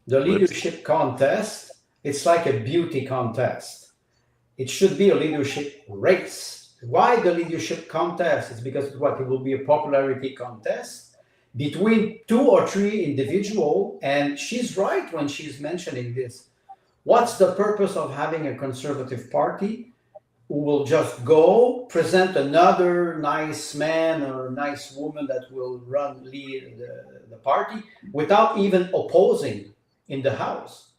The leadership contest, it's like a beauty contest. It should be a leadership race. Why the leadership contest? It's because it will be a popularity contest between 2 or 3 individuals. And she's right when she's mentioning this. What's the purpose of having a Conservative Party who will just go present another nice man or nice woman that will lead the party without even opposing in the House?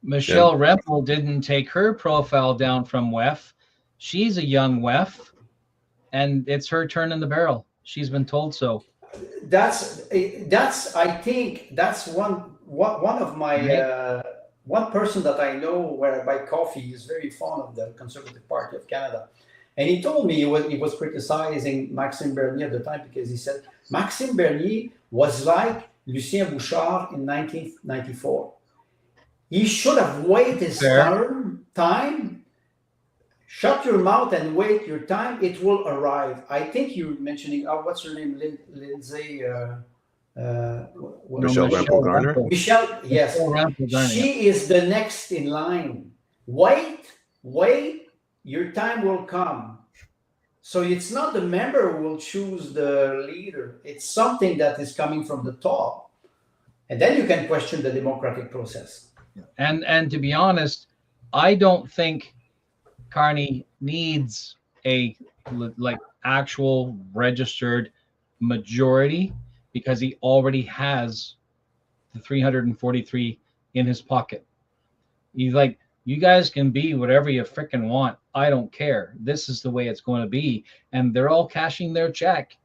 Michelle Rempel didn't take her profile down from WEF. She's a young WEF, and it's her turn in the barrel. She's been told so. That's I think that's one of my one person that I know where I buy coffee is very fond of the Conservative Party of Canada, and he told me he was criticizing Maxime Bernier at the time because he said Maxime Bernier was like Lucien Bouchard in 1994. He should have waited his time, shut your mouth and wait your time. It will arrive. I think you're mentioning, what's her name? Lindsay. Michelle Rempel Garner. Michelle, yes. She is the next in line. Wait, your time will come. So it's not the member who will choose the leader. It's something that is coming from the top. And then you can question the democratic process. And to be honest, I don't think Carney needs a actual registered majority, because he already has the 343 in his pocket. He's like, you guys can be whatever you freaking want. I don't care. This is the way it's going to be. And they're all cashing their check.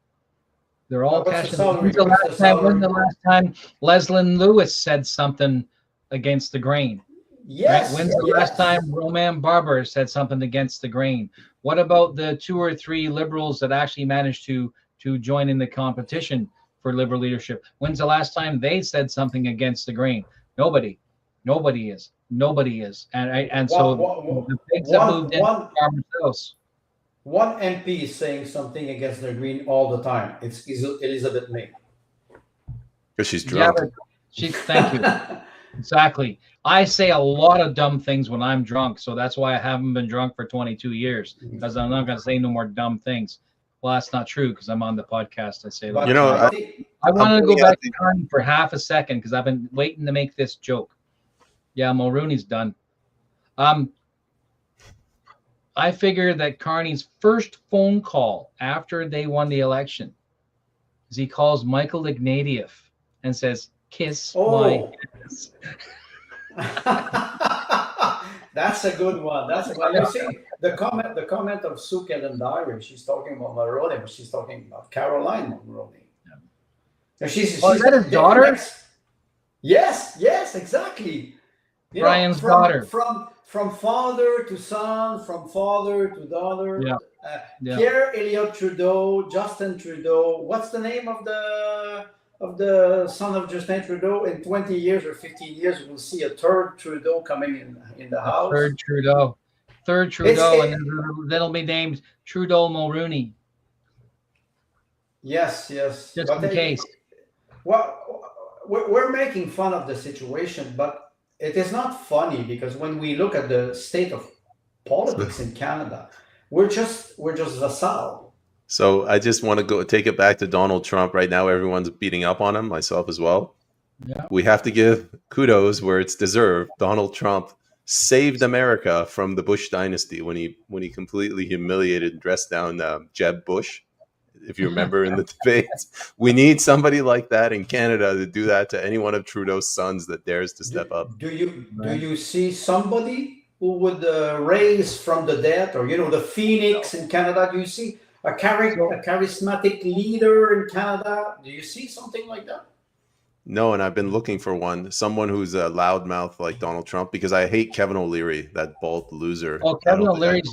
They're all cashing. When's the last time Leslyn Lewis said something against the grain? Yes. Right? When's the last time Roman Barber said something against the grain? What about the 2 or 3 liberals that actually managed to join in the competition for liberal leadership? When's the last time they said something against the grain? Nobody is. And so the pigs have moved in farmers' house. One MP is saying something against the green all the time. It's Elizabeth May. Because she's drunk. Yeah, thank you. Exactly. I say a lot of dumb things when I'm drunk, so that's why I haven't been drunk for 22 years, because I'm not going to say no more dumb things. Well, that's not true, because I'm on the podcast. I say, you know, I wanted to go back to Carney for half a second, because I've been waiting to make this joke. Yeah, Mulrooney's done. I figure that Carney's first phone call after they won the election is he calls Michael Ignatieff and says, "Kiss my ass." That's a good one. That's a good one. You see, the comment of Sue Kellen Diary, she's talking about Mulroney, but she's talking about Caroline Mulroney. Yeah. She's is that his daughter? Yes, exactly. Brian's daughter. From father to son, from father to daughter. Yeah. Pierre Elliott Trudeau, Justin Trudeau. What's the name of the son of Justin Trudeau? In 20 years or 15 years, we'll see a third Trudeau coming in the house. Third Trudeau, and then it'll be named Trudeau Mulrooney. Yes. Just in case. Well, we're making fun of the situation, but it is not funny, because when we look at the state of politics in Canada, we're just vassal. So I just want to take it back to Donald Trump. Right now, everyone's beating up on him, myself as well. Yeah. We have to give kudos where it's deserved. Donald Trump saved America from the Bush dynasty when he completely humiliated and dressed down Jeb Bush. If you remember in the debates, we need somebody like that in Canada to do that to any one of Trudeau's sons that dares to step up. Do you see somebody who would raise from the dead, or the phoenix in Canada? Do you see a charismatic leader in Canada? Do you see something like that? No, and I've been looking for someone who's a loudmouth like Donald Trump, because I hate Kevin O'Leary, that bald loser. Oh, Kevin O'Leary.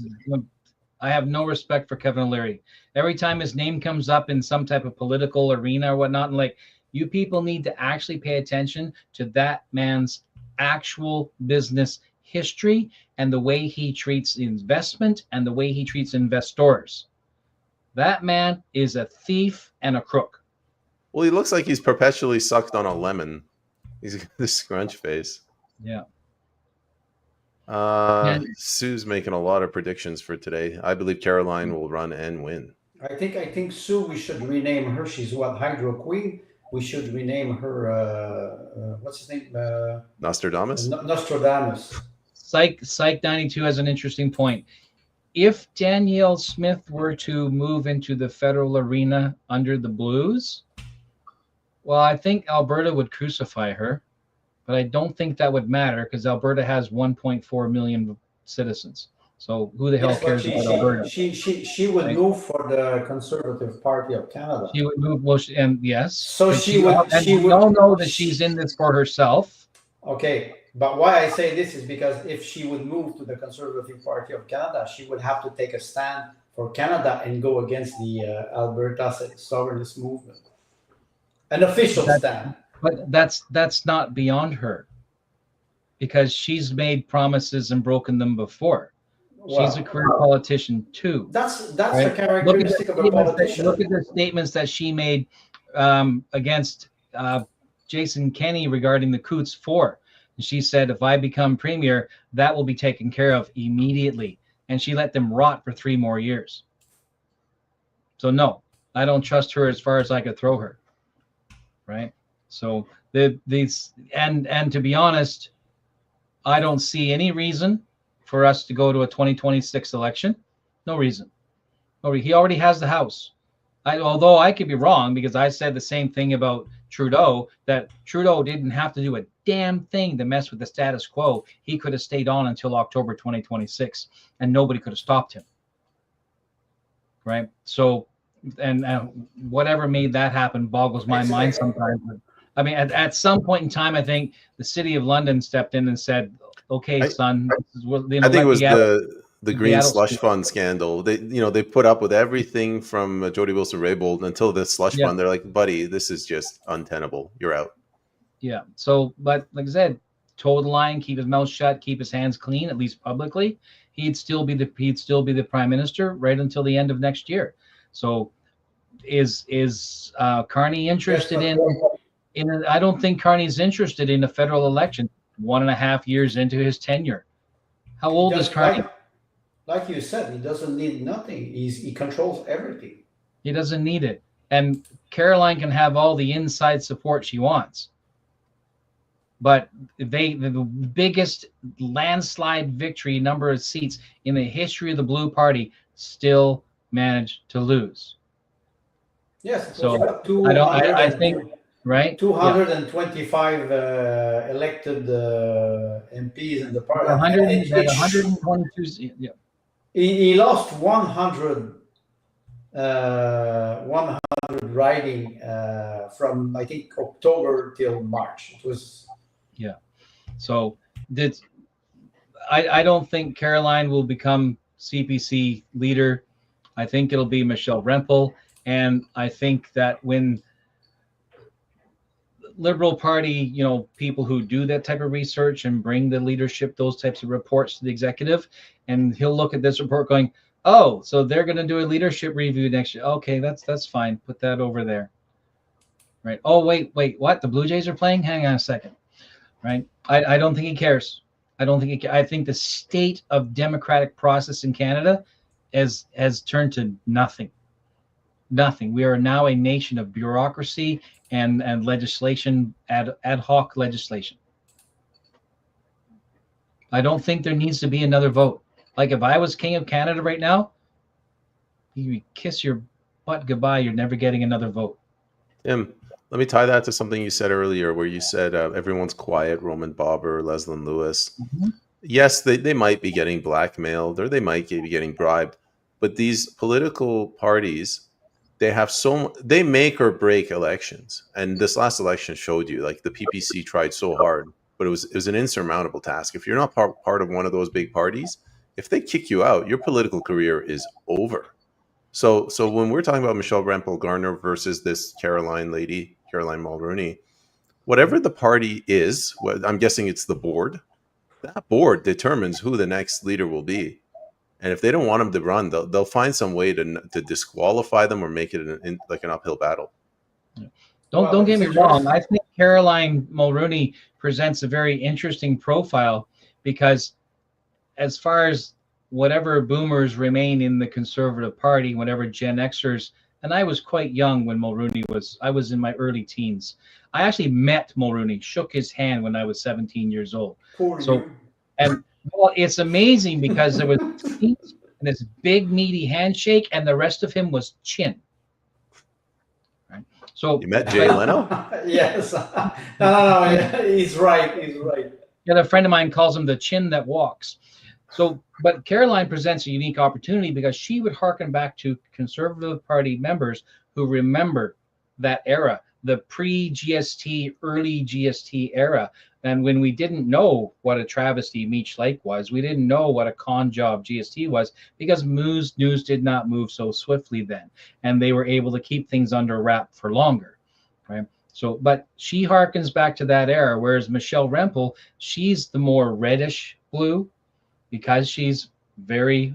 I have no respect for Kevin O'Leary. Every time his name comes up in some type of political arena or whatnot, and you people need to actually pay attention to that man's actual business history and the way he treats investment and the way he treats investors. That man is a thief and a crook. Well, he looks like he's perpetually sucked on a lemon. He's got this scrunch face. Yeah. Sue's making a lot of predictions for today. I believe Caroline will run and win. I think Sue, we should rename her. She's Hydro Queen. We should rename her. What's his name? Nostradamus. Nostradamus. Psych 92 has an interesting point. If Danielle Smith were to move into the federal arena under the Blues, well, I think Alberta would crucify her. But I don't think that would matter, because Alberta has 1.4 million citizens. So who the hell cares about Alberta? She would move for the Conservative Party of Canada. She would move, and yes. So she would. We all know that she's in this for herself. Okay, but why I say this is because if she would move to the Conservative Party of Canada, she would have to take a stand for Canada and go against the Alberta sovereignist movement, an official stand. But that's not beyond her, because she's made promises and broken them before. She's a career politician too. That's right? the characteristic of a politician. Look at the statements that she made against Jason Kenney regarding the Coots 4. And she said, if I become premier, that will be taken care of immediately. And she let them rot for 3 more years. So no, I don't trust her as far as I could throw her. Right? So these and to be honest, I don't see any reason for us to go to a 2026 election. No reason. He already has the House. Although I could be wrong, because I said the same thing about Trudeau, that Trudeau didn't have to do a damn thing to mess with the status quo. He could have stayed on until October 2026, and nobody could have stopped him. Right? So, and whatever made that happen boggles my mind sometimes. I mean, at some point in time, I think the City of London stepped in and said, "Okay, son." I think it was the green slush fund scandal. They put up with everything from Jody Wilson-Raybould until the slush fund. They're like, buddy, this is just untenable. You're out. Yeah. So, but like I said, toe the line, keep his mouth shut, keep his hands clean, at least publicly. He'd still be the prime minister right until the end of next year. So, is Carney interested in? I don't think Carney's interested in a federal election 1.5 years into his tenure. How old is Carney? Like you said, he doesn't need nothing. He controls everything. He doesn't need it. And Caroline can have all the inside support she wants. But the biggest landslide victory number of seats in the history of the Blue Party still managed to lose. Yes. So I think, right? 225 elected MPs in the party. 122. Yeah. He lost 100 riding from, I think, October till March. It was. Yeah. So I don't think Caroline will become CPC leader. I think it'll be Michelle Rempel. And I think that when Liberal Party, people who do that type of research and bring the leadership, those types of reports to the executive, and he'll look at this report going, oh, so they're going to do a leadership review next year. Okay, that's fine. Put that over there. Right. Oh, wait, what? The Blue Jays are playing? Hang on a second. Right. I don't think he cares. I think the state of democratic process in Canada has turned to nothing. Nothing. We are now a nation of bureaucracy and legislation, ad hoc legislation. I don't think there needs to be another vote. Like if I was king of Canada right now, you kiss your butt goodbye. You're never getting another vote. Let me tie that to something you said earlier, where you said everyone's quiet, Roman Bobber, Leslyn Lewis. Mm-hmm. Yes, they might be getting blackmailed or they might be getting bribed, but these political parties, they make or break elections. And this last election showed you, like, the PPC tried so hard, but it was an insurmountable task. If you're not part of one of those big parties, if they kick you out, your political career is over. So when we're talking about Michelle Rempel Garner versus this Caroline Mulroney, whatever the party is, I'm guessing it's the board. That board determines who the next leader will be. And if they don't want them to run, they'll find some way to disqualify them or make it like an uphill battle. Don't get me wrong. I think Caroline Mulroney presents a very interesting profile because as far as whatever boomers remain in the Conservative Party, whatever Gen Xers, and I was quite young when Mulroney I was in my early teens. I actually met Mulroney, shook his hand when I was 17 years old. And well, it's amazing because there was this big meaty handshake and the rest of him was chin. Right? So you met Jay Leno? Yes. No. He's right. Yeah, a friend of mine calls him the chin that walks. So, but Caroline presents a unique opportunity because she would hearken back to Conservative Party members who remember that era, the pre-GST, early GST era. And when we didn't know what a travesty Meech Lake was, we didn't know what a con job GST was because news did not move so swiftly then. And they were able to keep things under wrap for longer, right? So, but she harkens back to that era, whereas Michelle Rempel, she's the more reddish blue, because she's very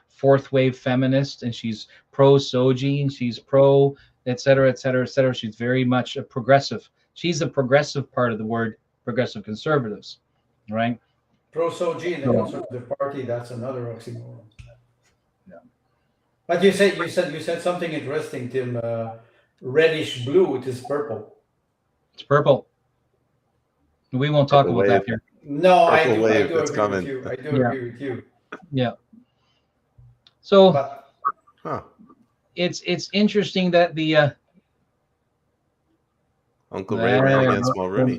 fourth wave feminist, and she's pro Soji, and she's pro et cetera, et cetera, et cetera. She's very much a progressive. She's the progressive part of the word progressive conservatives, right? Pro-Soji in the Conservative Party, that's another oxymoron. Yeah. But you said something interesting, Tim. Reddish blue, it is purple. It's purple. We won't talk about that here. No, I do wave agree that's with coming. you. I do agree with you. Yeah. So But, it's interesting that the Uncle Ray ran against Mulrooney.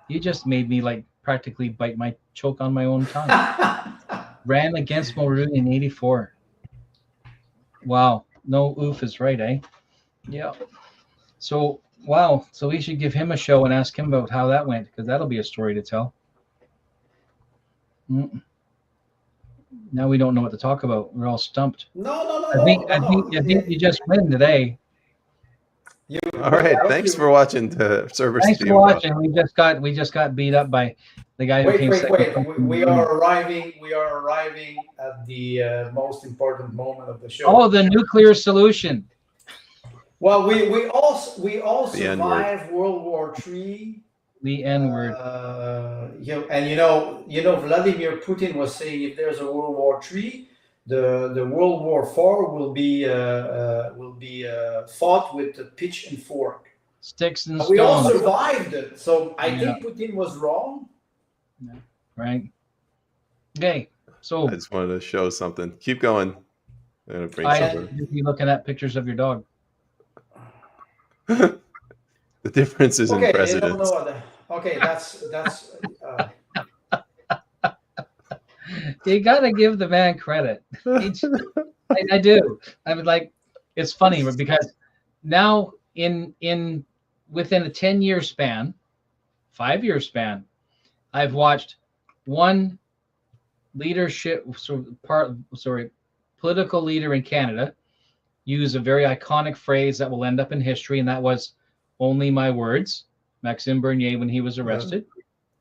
You just made me like practically bite my choke on my own tongue. Ran against Mulrooney in '84. Wow. No oof is right, eh? Yeah. So wow. So we should give him a show and ask him about how that went, because that'll be a story to tell. Now we don't know what to talk about. We're all stumped. No. I think you just win today. All right. Thanks for watching the Cerberus. Thanks for watching. We just got beat up by the guy who came Wait. We are arriving at the most important moment of the show. Oh, the nuclear solution. Well, we all survived World War III. The N-word. And Vladimir Putin was saying if there's a World War III, the World War IV will be fought with a pitch and fork. Sticks and stones. We all survived it, so I think Putin was wrong. Yeah. Right. Okay. So I just wanted to show something. Keep going. I'm gonna bring something. You'll be looking at pictures of your dog. The difference is in presidents. Okay, that's. You gotta give the man credit. I do. I would like. It's funny because now within a 10-year span, 5-year span, I've watched one political leader in Canada use a very iconic phrase that will end up in history, and that was "only my words." Maxime Bernier, when he was arrested,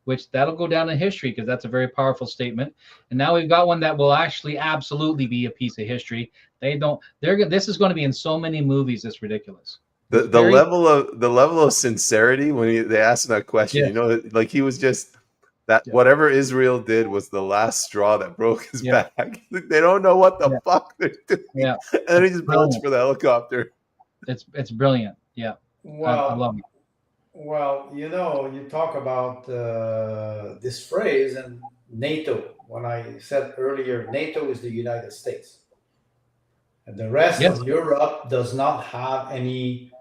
which that'll go down in history because that's a very powerful statement. And now we've got one that will actually absolutely be a piece of history. This is going to be in so many movies. It's ridiculous. The level of sincerity when they asked that question, like he was just whatever Israel did was the last straw that broke his back. They don't know what the fuck they're doing. Yeah. And then he just bolts for the helicopter. It's brilliant. Yeah. Wow. I love it. Well, you talk about this phrase and NATO. When I said earlier, NATO is the United States. And the rest of Europe does not have any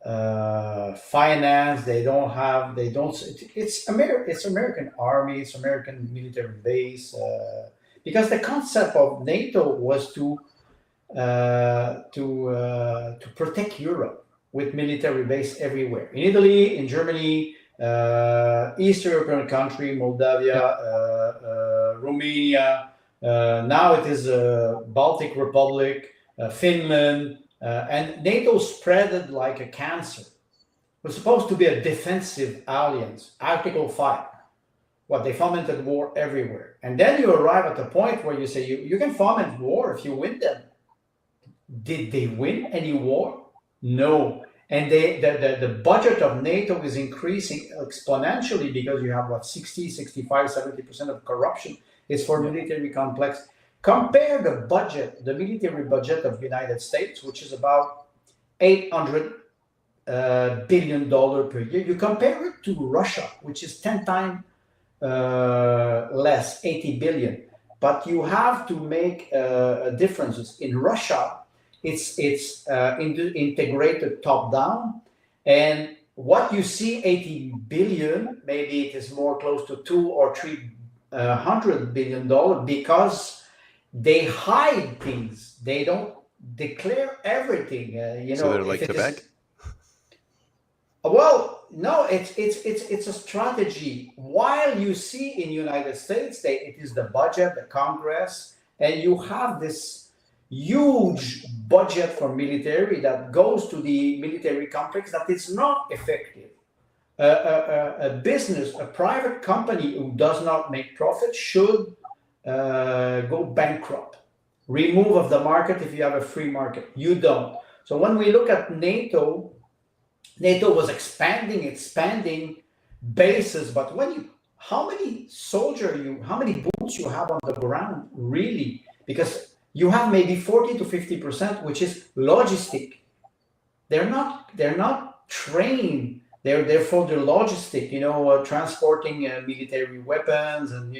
finance. It's American army, it's American military base. Because the concept of NATO was to protect Europe with military base everywhere. In Italy, in Germany, East European country, Moldavia, Romania. Now it is Baltic Republic, Finland, and NATO spread it like a cancer. It was supposed to be a defensive alliance, Article 5. They fomented war everywhere. And then you arrive at the point where you say, you can foment war if you win them. Did they win any war? No. And the budget of NATO is increasing exponentially because you have 60, 65, 70% of corruption is for military complex. Compare the military budget of the United States, which is about $800 billion per year. You compare it to Russia, which is 10 times less, 80 billion. But you have to make differences. In Russia, it's integrated top down, and what you see 80 billion, maybe it is more close to $200 or $300 billion because they hide things. They don't declare everything. So they're like Quebec. Well, no, it's a strategy. While you see in United States, it is the budget, the Congress, and you have this huge budget for military that goes to the military complex that is not effective. A business, a private company who does not make profit should go bankrupt. Remove of the market if you have a free market. You don't. So when we look at NATO, NATO was expanding bases, but how many how many boots you have on the ground, really? Because you have maybe 40 to 50%, which is logistic. They're not trained. They're there for the logistic, transporting military weapons and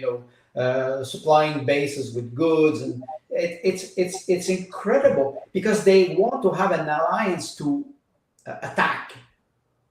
supplying bases with goods, and it's incredible because they want to have an alliance to attack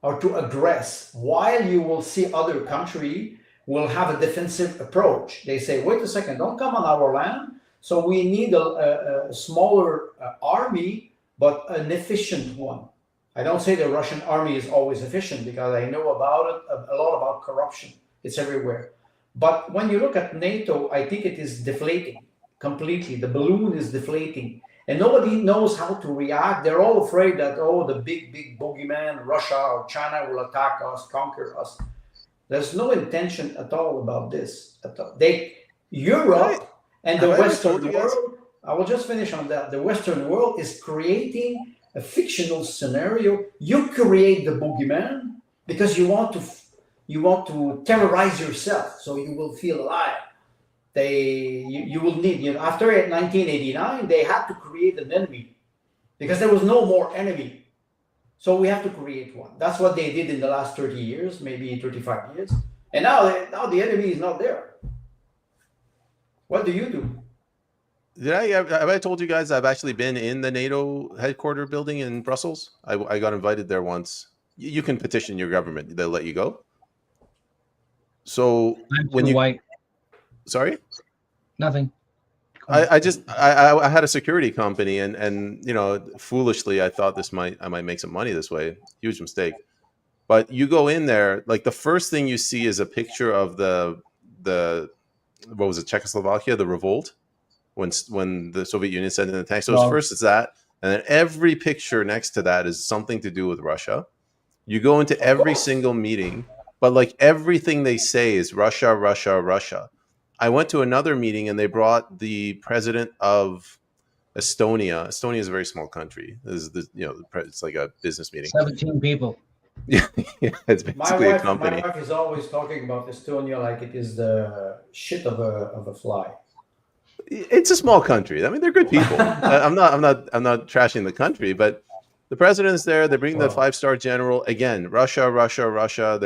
or to aggress, while you will see other country will have a defensive approach. They say, wait a second, don't come on our land. So we need a smaller army, but an efficient one. I don't say the Russian army is always efficient because I know about it, a lot about corruption. It's everywhere. But when you look at NATO, I think it is deflating completely. The balloon is deflating. And nobody knows how to react. They're all afraid that, the big boogeyman, Russia or China, will attack us, conquer us. There's no intention at all about this. Europe and the Western world, I will just finish on that. The Western world is creating a fictional scenario. You create the boogeyman because you want to terrorize yourself, so you will feel alive. You will need, after 1989, they had to create an enemy because there was no more enemy. So we have to create one. That's what they did in the last 30 years, maybe 35 years. And now the enemy is not there. What do you do? Have I told you guys I've actually been in the NATO headquarters building in Brussels? I got invited there once. You can petition your government; they'll let you go. So when you white, sorry, nothing. I had a security company, and foolishly I thought I might make some money this way. Huge mistake. But you go in there, like the first thing you see is a picture of the what was it, Czechoslovakia, the revolt. When the Soviet Union sent in the tanks. So first it's that, and then every picture next to that is something to do with Russia. You go into every single meeting, but like everything they say is Russia, Russia, Russia. I went to another meeting and they brought the president of Estonia. Estonia is a very small country. It's like a business meeting. 17 people. Yeah, it's basically a company. My wife is always talking about Estonia like it is the shit of a fly. It's a small country. I mean, they're good people. I'm not trashing the country, but the president's there. They bring the 5-star general again. Russia, Russia, Russia.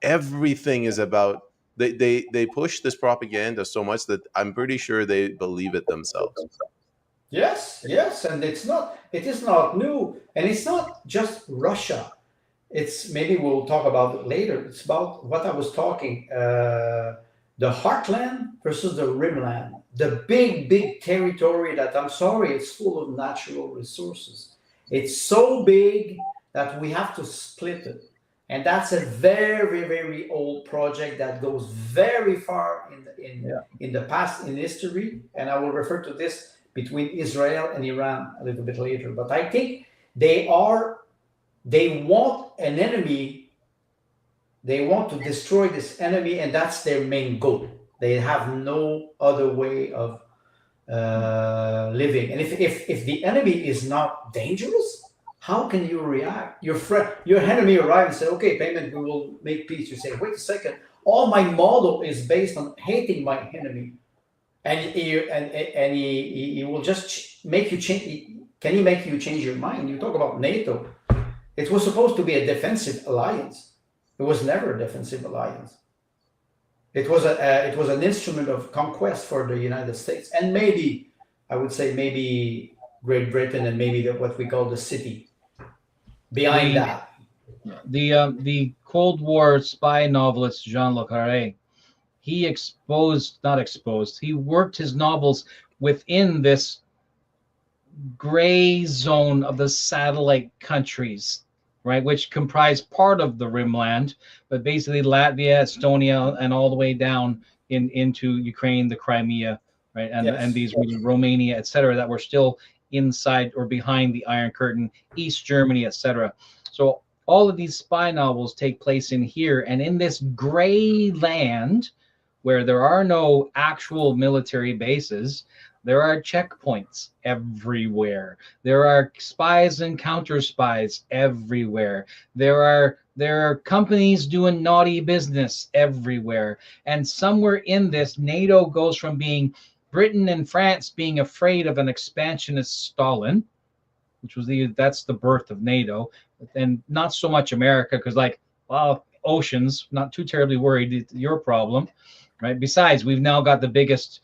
Everything is about. They push this propaganda so much that I'm pretty sure they believe it themselves. Yes, and it is not new, and it's not just Russia. It's maybe we'll talk about it later. It's about what I was talking. The heartland versus the rimland. The big territory that, I'm sorry, it's full of natural resources. It's so big that we have to split it. And that's a very, very old project that goes very far in the past, in history. And I will refer to this between Israel and Iran a little bit later. But I think they want an enemy. They want to destroy this enemy, and that's their main goal. They have no other way of living. And if the enemy is not dangerous, how can you react? Your enemy arrives and say, okay, payment, we will make peace. You say, wait a second, all my model is based on hating my enemy. And he will just make you change. Can he make you change your mind? You talk about NATO. It was supposed to be a defensive alliance. It was never a defensive alliance. It was an instrument of conquest for the United States, and maybe Great Britain, and maybe what we call the city behind that. The Cold War spy novelist Jean Le Carré, he he worked his novels within this gray zone of the satellite countries, right, which comprise part of the rimland, but basically Latvia, Estonia, and all the way down into Ukraine, the Crimea, right, and these Romania, etc., that were still inside or behind the Iron Curtain, East Germany, etc. So all of these spy novels take place in here, and in this gray land where there are no actual military bases. There are checkpoints everywhere. There are spies and counter spies everywhere. There are companies doing naughty business everywhere. And somewhere in this, NATO goes from being Britain and France being afraid of an expansionist Stalin, which was that's the birth of NATO, and not so much America, because like, well, oceans, not too terribly worried. It's your problem, right? Besides, we've now got the biggest,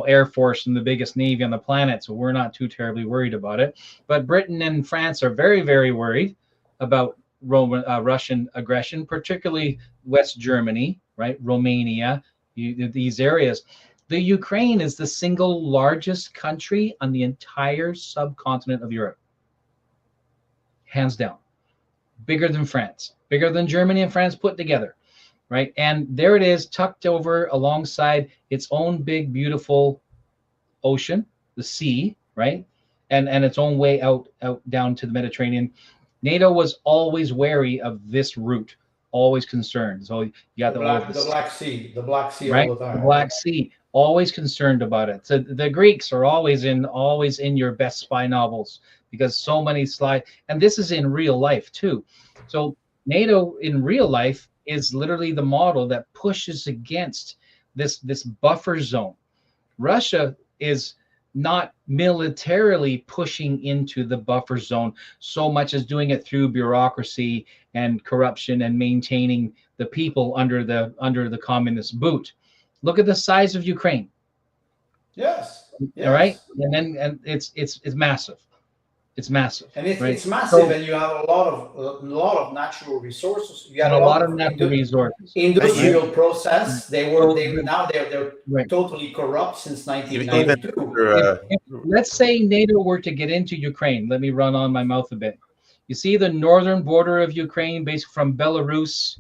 air force and the biggest navy on the planet, so we're not too terribly worried about it. But Britain and France are very, very worried about Russian aggression, particularly West Germany, right? Romania, these areas. The Ukraine is the single largest country on the entire subcontinent of Europe, hands down. Bigger than France, bigger than Germany and France put together. Right. And there it is, tucked over alongside its own big, beautiful ocean, the sea, right? And its own way out down to the Mediterranean. NATO was always wary of this route, always concerned. So you got the Black Sea, right? all the time. The Black Sea, always concerned about it. So the Greeks are always in your best spy novels, because so many slide, and this is in real life too. So NATO in real life is literally the model that pushes against this buffer zone. Russia is not militarily pushing into the buffer zone so much as doing it through bureaucracy and corruption and maintaining the people under the communist boot. Look at the size of Ukraine. Yes. All right, and it's massive. It's massive, and it's, right? it's massive, and you have a lot of natural resources. You have a lot of natural resources. Industrial process. They're right. Totally corrupt since 1992. Let's say NATO were to get into Ukraine. Let me run on my mouth a bit. You see the northern border of Ukraine, basically from Belarus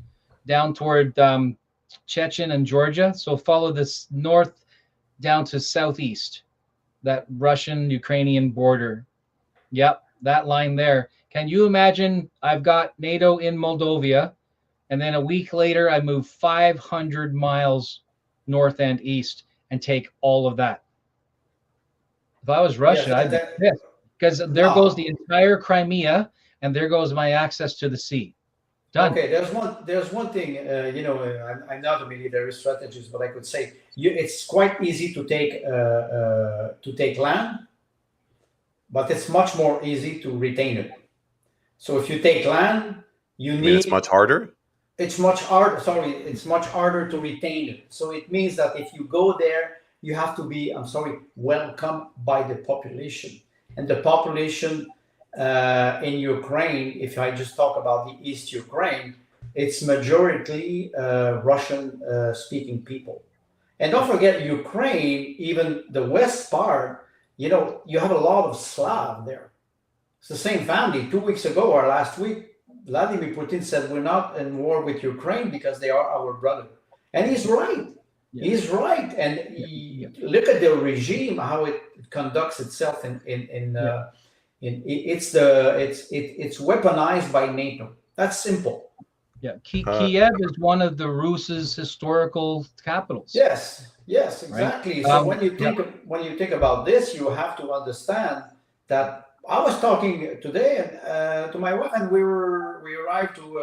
down toward Chechen and Georgia. So follow this north down to southeast, that Russian-Ukrainian border. Yep, that line there. Can you imagine? I've got NATO in Moldova, and then a week later, I move 500 miles north and east and take all of that. If I was Russia, I'd be pissed, because there goes the entire Crimea, and there goes my access to the sea. Done. Okay, there's one thing. I'm not a military strategist, but I could say it's quite easy to take land. But it's much more easy to retain it. So if you take land, it's much harder? It's much harder. Sorry, it's much harder to retain it. So it means that if you go there, you have to be, welcomed by the population. And the population in Ukraine, if I just talk about the East Ukraine, it's majority Russian-speaking people. And don't forget, Ukraine, even the west part, you have a lot of Slav there. It's the same family. 2 weeks ago or last week, Vladimir Putin said we're not in war with Ukraine because they are our brother. And he's right. Yeah. He's right. And look at the regime, how it conducts itself it's weaponized by NATO. That's simple. Yeah. Kiev is one of the Rus's historical capitals. Yes, exactly. Right? So when you think about this, you have to understand that I was talking today to my wife, and we arrived to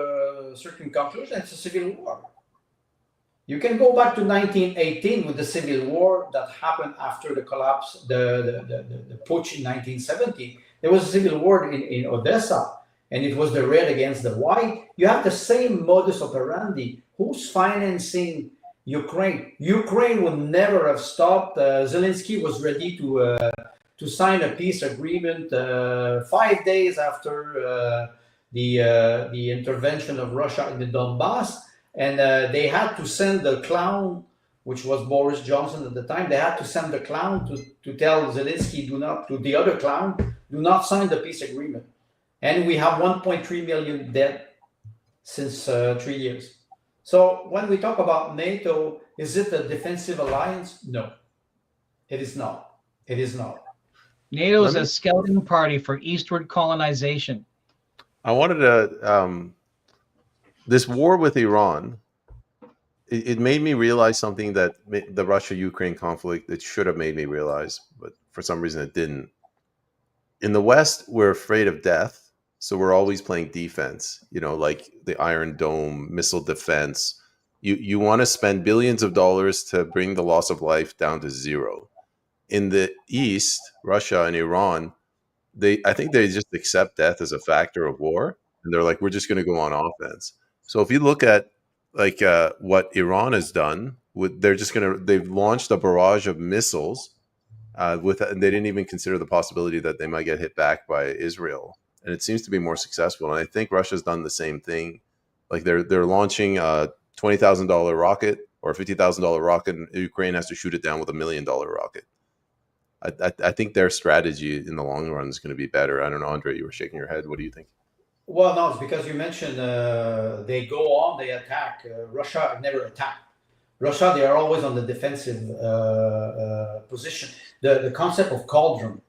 a certain conclusion. It's a civil war. You can go back to 1918 with the civil war that happened after the collapse, the putsch in 1970. There was a civil war in Odessa, and it was the red against the white. You have the same modus operandi. Who's financing Ukraine? Ukraine would never have stopped. Zelensky was ready to sign a peace agreement 5 days after the intervention of Russia in the Donbass, and they had to send the clown, which was Boris Johnson at the time. They had to send the clown to tell Zelensky, do not sign the peace agreement. And we have 1.3 million dead since 3 years. So when we talk about NATO, is it a defensive alliance? No, it is not. It is not. NATO is a scouting party for eastward colonization. I wanted to, this war with Iran it made me realize something that the Russia-Ukraine conflict, it should have made me realize, but for some reason it didn't. In the West, we're afraid of death, so we're always playing defense. Like the Iron Dome, missile defense. You want to spend billions of dollars to bring the loss of life down to zero. In the East, Russia and Iran, I think they just accept death as a factor of war, and they're like, we're just going to go on offense. So if you look at like what Iran has done, they've launched a barrage of missiles and they didn't even consider the possibility that they might get hit back by Israel, and it seems to be more successful. And I think Russia's done the same thing. Like they're launching a $20,000 rocket or a $50,000 rocket, and Ukraine has to shoot it down with $1 million rocket. I think their strategy in the long run is going to be better. I don't know, Andre, you were shaking your head. What do you think? Well, no, it's because you mentioned they go on, they attack. Russia never attacked. Russia, they are always on the defensive position. The concept of cauldron,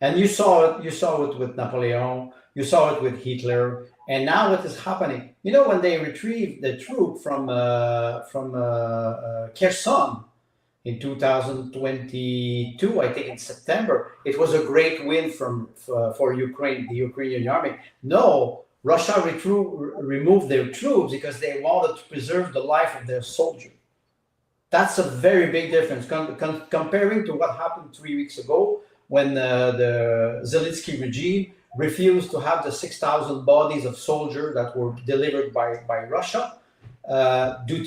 and you saw it with Napoleon, you saw it with Hitler, and now what is happening? When they retrieved the troop from Kherson in 2022, I think in September, it was a great win for Ukraine, the Ukrainian army. No, Russia removed their troops because they wanted to preserve the life of their soldiers. That's a very big difference comparing to what happened 3 weeks ago when the Zelensky regime refused to have the 6,000 bodies of soldiers that were delivered by Russia. Did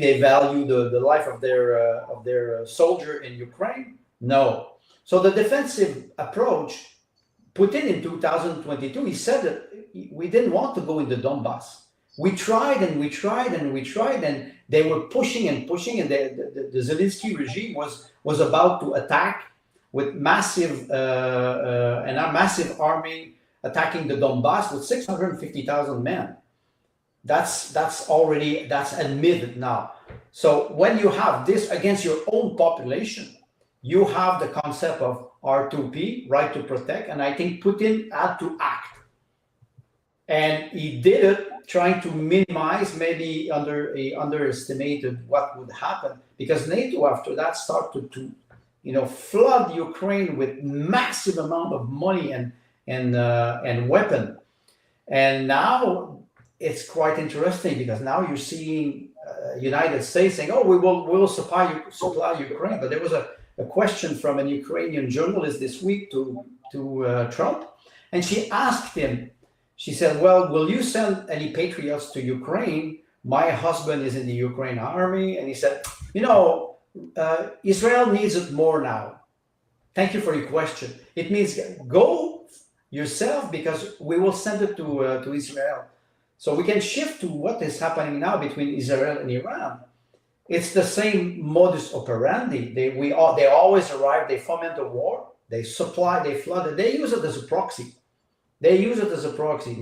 they value the life of their soldier in Ukraine? No. So the defensive approach, Putin in 2022, he said that we didn't want to go in the Donbass. We tried and we tried and we tried, and they were pushing and pushing, and the Zelensky regime was about to attack with massive army attacking the Donbass with 650,000 men. That's admitted now. So when you have this against your own population, you have the concept of R2P, right to protect, and I think Putin had to act. And he did it trying to minimize, maybe he underestimated what would happen, because NATO after that started to flood Ukraine with massive amount of money and weapon. And now it's quite interesting because now you're seeing United States saying, "Oh, we will supply Ukraine." But there was a question from an Ukrainian journalist this week to Trump, and she asked him. She said, "Well, will you send any patriots to Ukraine? My husband is in the Ukraine army." And he said, Israel needs it more now. Thank you for your question. It means go yourself because we will send it to Israel. So we can shift to what is happening now between Israel and Iran. It's the same modus operandi. They always arrive, they foment a war, they supply, they flood it, they use it as a proxy.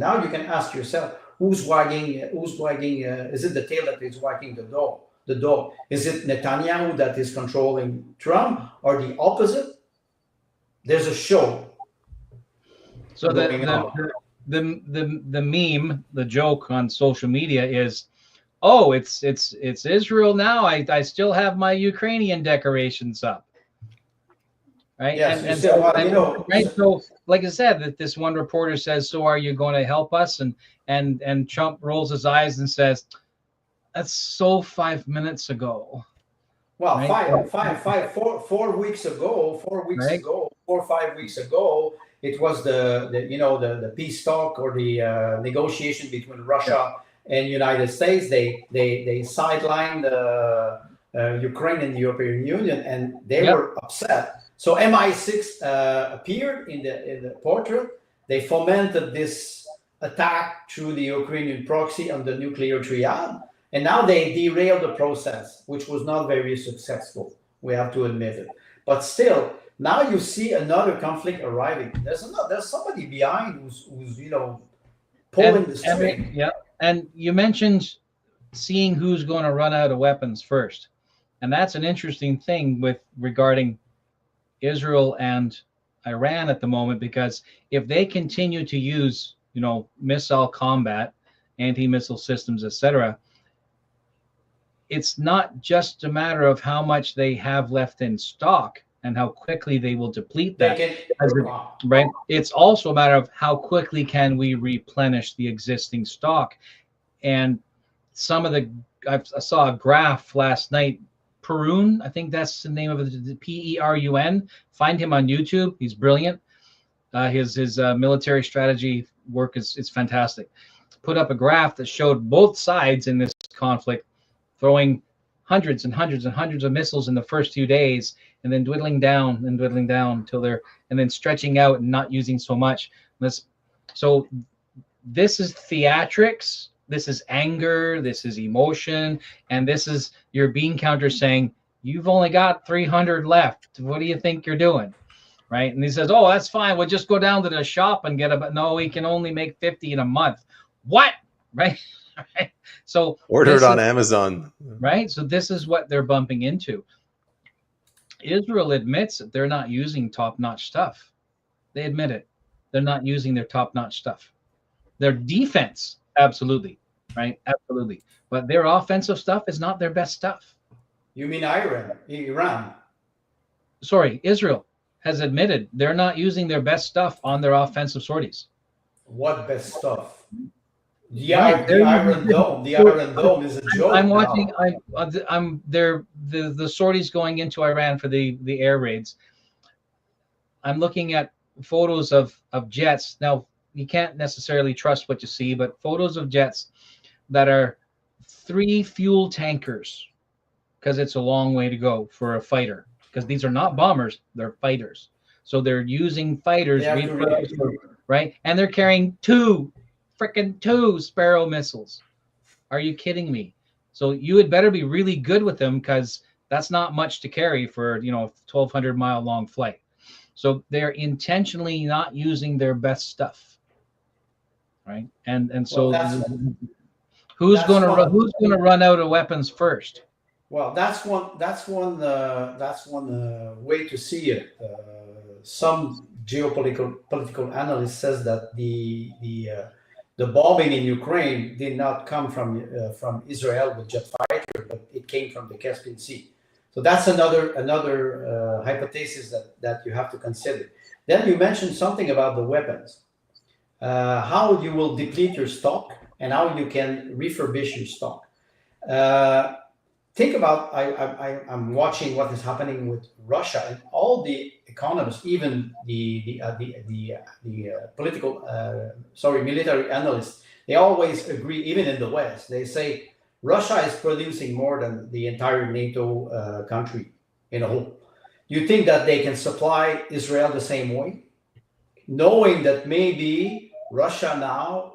Now you can ask yourself, who's wagging? Is it the tail that is wagging the dog? Is it Netanyahu that is controlling Trump, or the opposite? There's a show. So the meme, the joke on social media is, oh, it's Israel now. I still have my Ukrainian decorations up. Right. Yes, right. So, like I said, that this one reporter says, "So are you going to help us?" And Trump rolls his eyes and says, "That's so 5 minutes ago." Well, right? 4 weeks ago, 4 or 5 weeks ago, it was the peace talk or the negotiation between Russia and United States. They sidelined Ukraine and the European Union, and they were upset. So MI6 appeared in the portrait. They fomented this attack through the Ukrainian proxy on the nuclear triad, and now they derailed the process, which was not very successful. We have to admit it. But still, now you see another conflict arriving. There's somebody behind who's pulling the string. And you mentioned seeing who's going to run out of weapons first, and that's an interesting thing regarding Israel and Iran at the moment, because if they continue to use, missile combat, anti-missile systems, etc., it's not just a matter of how much they have left in stock and how quickly they will deplete that. Right? It's also a matter of how quickly can we replenish the existing stock. And some of I saw a graph last night. Perun, I think that's the name of it, Perun. Find him on YouTube. He's brilliant. His military strategy work is fantastic. Put up a graph that showed both sides in this conflict throwing hundreds and hundreds and hundreds of missiles in the first few days, and then dwindling down until they're, and then stretching out and not using so much. So this is theatrics, this is anger, this is emotion, and this is your bean counter saying, you've only got 300 left. What do you think you're doing? Right? And he says, oh, that's fine. We'll just go down to the shop and get a, no, we can only make 50 in a month. What? Right? Right? So order it on Amazon. Right? So this is what they're bumping into. Israel admits that they're not using top-notch stuff. They admit it. They're not using their top-notch stuff. Their defense, absolutely, right? Absolutely. But their offensive stuff is not their best stuff. You mean Iran? Sorry, Israel has admitted they're not using their best stuff on their offensive sorties. What best stuff? The Iron Dome. The Iron Dome is a joke. I'm watching. I'm there. The sorties going into Iran for the air raids. I'm looking at photos of jets. Now you can't necessarily trust what you see, but photos of jets that are 3 fuel tankers, because it's a long way to go for a fighter. Because these are not bombers; they're fighters. So they're using fighters, right? And they're carrying 2 Sparrow missiles. Are you kidding me? So you had better be really good with them, because that's not much to carry for, 1,200 mile long flight. So they're intentionally not using their best stuff, right? And so who's going to run out of weapons first? Well, that's one way to see it. Some political analyst says that the bombing in Ukraine did not come from Israel with jet fighter, but it came from the Caspian Sea. So that's another hypothesis that you have to consider. Then you mentioned something about the weapons, how you will deplete your stock and how you can refurbish your stock. Think about, I'm watching what is happening with Russia, and all the economists, even the military analysts, they always agree, even in the West, they say Russia is producing more than the entire NATO country in a whole. You think that they can supply Israel the same way? Knowing that maybe Russia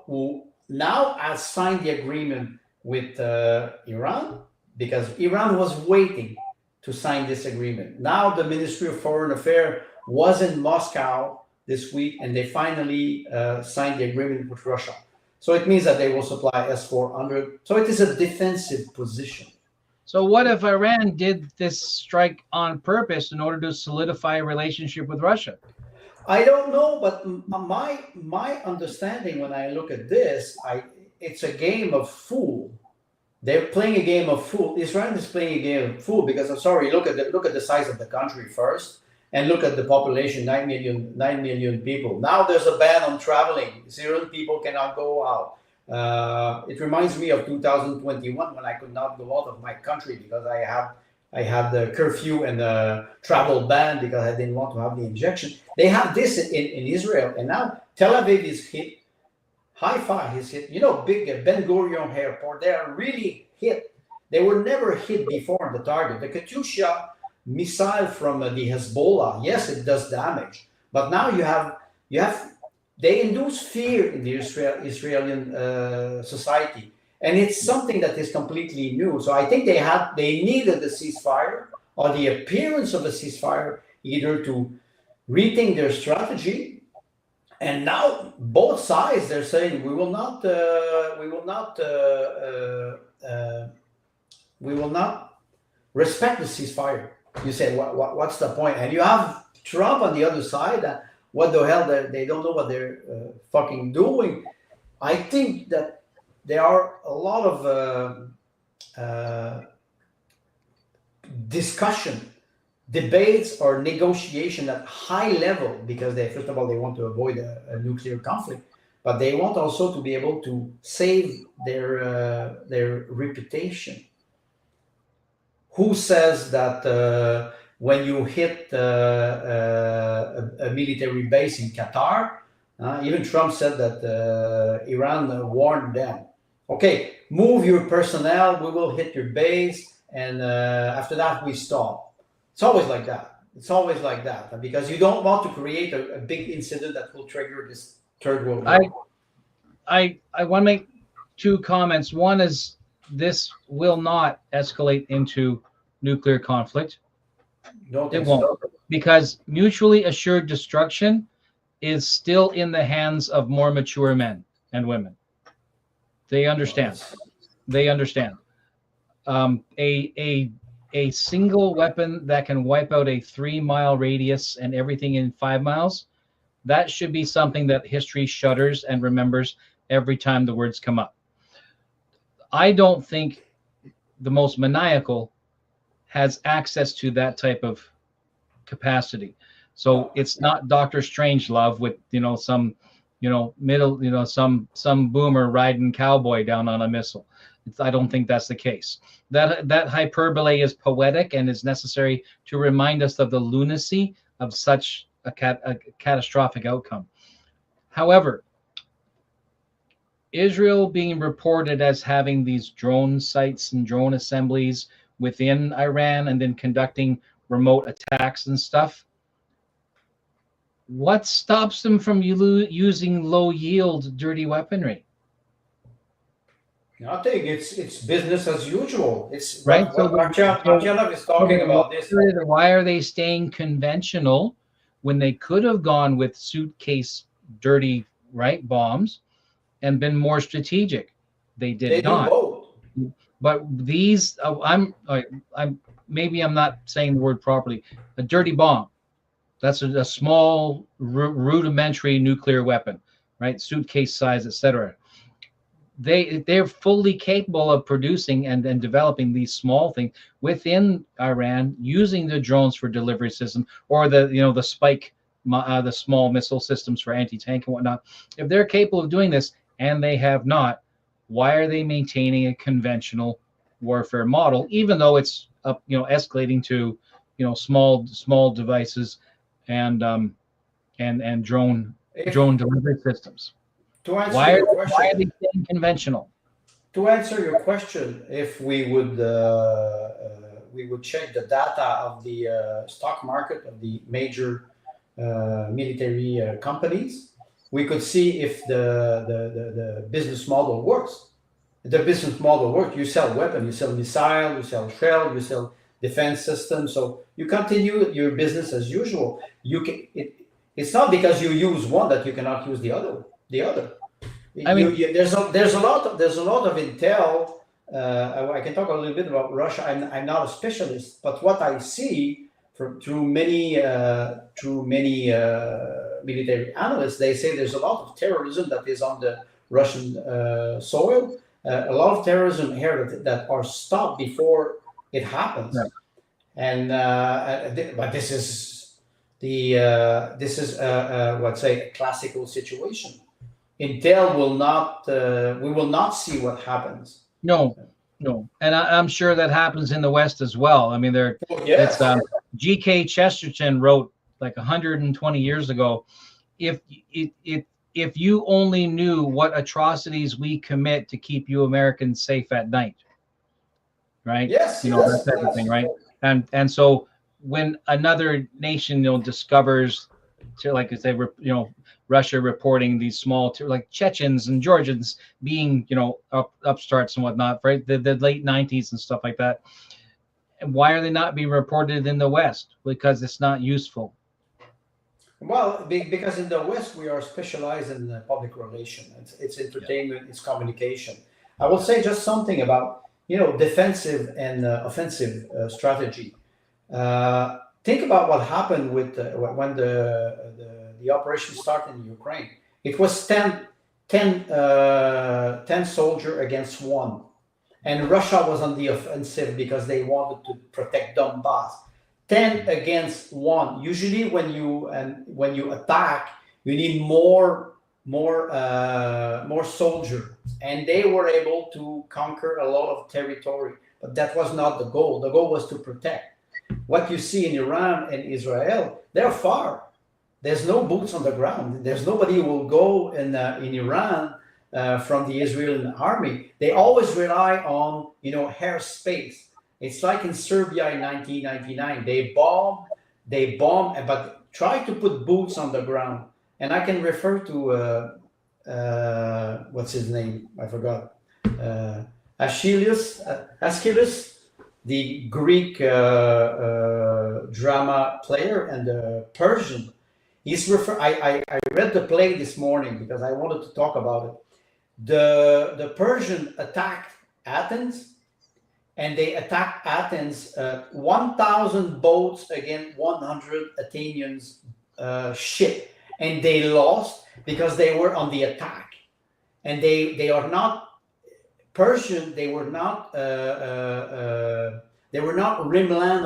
who now has signed the agreement with Iran, because Iran was waiting to sign this agreement. Now the Ministry of Foreign Affairs was in Moscow this week, and they finally signed the agreement with Russia. So it means that they will supply S-400. So it is a defensive position. So what if Iran did this strike on purpose in order to solidify a relationship with Russia? I don't know, but my understanding when I look at this, it's a game of fool. They're playing a game of fool. Israel is playing a game of fool because, I'm sorry, look at the size of the country first, and look at the population, 9 million people. Now there's a ban on traveling. Syrian people cannot go out. It reminds me of 2021 when I could not go out of my country because I had the curfew and the travel ban because I didn't want to have the injection. They have this in Israel, and now Tel Aviv is hit. Haifa is hit. Big Ben Gurion airport, they are really hit. They were never hit before on the target. The Katyusha missile from the Hezbollah, yes, it does damage. But now they induce fear in the Israeli society. And it's something that is completely new. So I think they needed a ceasefire or the appearance of a ceasefire, either to rethink their strategy. And now both sides, they're saying we will not respect the ceasefire. You say what's the point? And you have Trump on the other side. What the hell? They don't know what they're fucking doing. I think that there are a lot of discussion, debates, or negotiation at high level, because they, first of all, they want to avoid a nuclear conflict, but they want also to be able to save their reputation. Who says that when you hit a military base in Qatar, even Trump said that Iran warned them, okay, move your personnel, we will hit your base, and after that we stop. It's always like that. It's always like that, because you don't want to create a big incident that will trigger this third world war. I want to make two comments. One is, this will not escalate into nuclear conflict. It won't, because mutually assured destruction is still in the hands of more mature men and women. They understand. They understand. A single weapon that can wipe out a 3-mile radius and everything in 5 miles, that should be something that history shudders and remembers every time the words come up. I don't think the most maniacal has access to that type of capacity. So it's not Dr. Strangelove with, some, some boomer riding cowboy down on a missile. I don't think that's the case. That hyperbole is poetic and is necessary to remind us of the lunacy of such a catastrophic outcome. However, Israel being reported as having these drone sites and drone assemblies within Iran and then conducting remote attacks and stuff, what stops them from using low-yield, dirty weaponry? I think it's business as usual. It's right. What Marcellus is talking about this. Why are they staying conventional when they could have gone with suitcase dirty bombs and been more strategic? They did not. Do both. But these, I'm maybe I'm not saying the word properly. A dirty bomb, that's a small rudimentary nuclear weapon, right? Suitcase size, etc. They're fully capable of producing and developing these small things within Iran, using the drones for delivery system, or the spike, the small missile systems for anti-tank and whatnot. If they're capable of doing this, and they have not, why are they maintaining a conventional warfare model, even though it's escalating to small devices and drone delivery systems? Why are they staying conventional? To answer your question, if we would check the data of the stock market of the major military companies, we could see if the business model works. The business model works. You sell weapons, you sell missile, you sell shell, you sell defense systems. So you continue your business as usual. It's not because you use one that you cannot use the other. There's a lot of intel. I can talk a little bit about Russia. I'm not a specialist, but what I see through many military analysts, they say there's a lot of terrorism that is on the Russian soil. A lot of terrorism here that are stopped before it happens. Yeah. And but this is a classical situation. Intel will not. We will not see what happens. No, and I'm sure that happens in the West as well. I mean, G.K. Chesterton wrote like 120 years ago, if you only knew what atrocities we commit to keep you Americans safe at night, right? Yes, that type of thing, right? And so when another nation discovers, like I say, Russia reporting these small, like Chechens and Georgians being, upstarts and whatnot, right? The late 90s and stuff like that. And why are they not being reported in the West? Because it's not useful. Well, because in the West, we are specialized in public relations. It's entertainment, it's communication. I will say just something about, defensive and offensive strategy. Think about what happened with when the operation started in Ukraine. It was 10 soldiers against 1. and Russia was on the offensive because they wanted to protect Donbass. 10 against 1. Usually, when you attack, you need more soldiers, and they were able to conquer a lot of territory. But that was not the goal. The goal was to protect. What you see in Iran and Israel, they're far. There's no boots on the ground. There's nobody who will go in Iran from the Israeli army. They always rely on airspace. It's like in Serbia in 1999. They bomb, but try to put boots on the ground. And I can refer to what's his name? I forgot. Aeschylus, the Greek drama player and the Persian. I read the play this morning because I wanted to talk about it. The Persian attacked Athens, and they attacked Athens 1,000 boats against 100 Athenians ship, and they lost because they were on the attack, and they are not Persian. They were not rimland,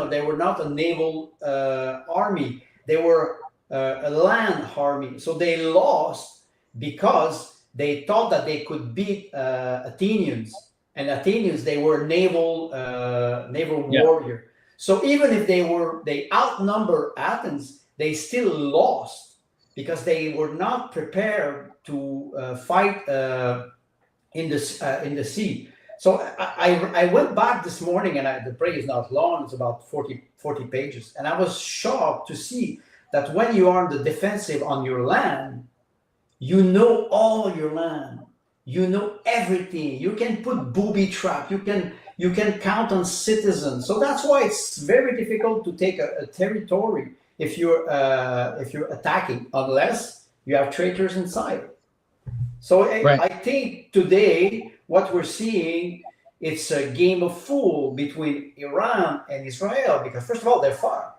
or they were not a naval army. They were a land army. So they lost because they thought that they could beat Athenians, and Athenians, they were naval warrior. So even if they outnumber Athens, they still lost because they were not prepared to fight in the sea. So I went back this morning, and the play is not long. It's about 40 pages, and I was shocked to see that when you are on the defensive on your land, you know all your land. You know everything. You can put booby trap. You can count on citizens. So that's why it's very difficult to take a territory if you're attacking, unless you have traitors inside. So right. I think today what we're seeing, it's a game of fool between Iran and Israel, because first of all, they're far.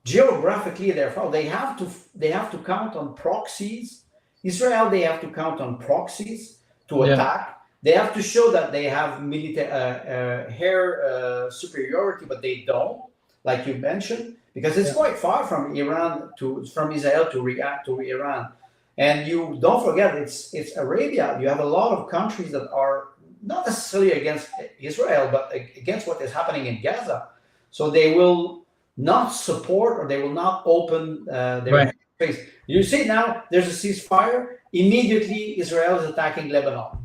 Geographically, they're far. They have to count on proxies. Israel, they have to count on proxies to attack. They have to show that they have military air superiority, but they don't, like you mentioned, because it's quite far from Israel to Iran. And you don't forget, it's Arabia. You have a lot of countries that are not necessarily against Israel, but against what is happening in Gaza. So they will not support, or they will not open their face. You see now, there's a ceasefire. Immediately, Israel is attacking Lebanon.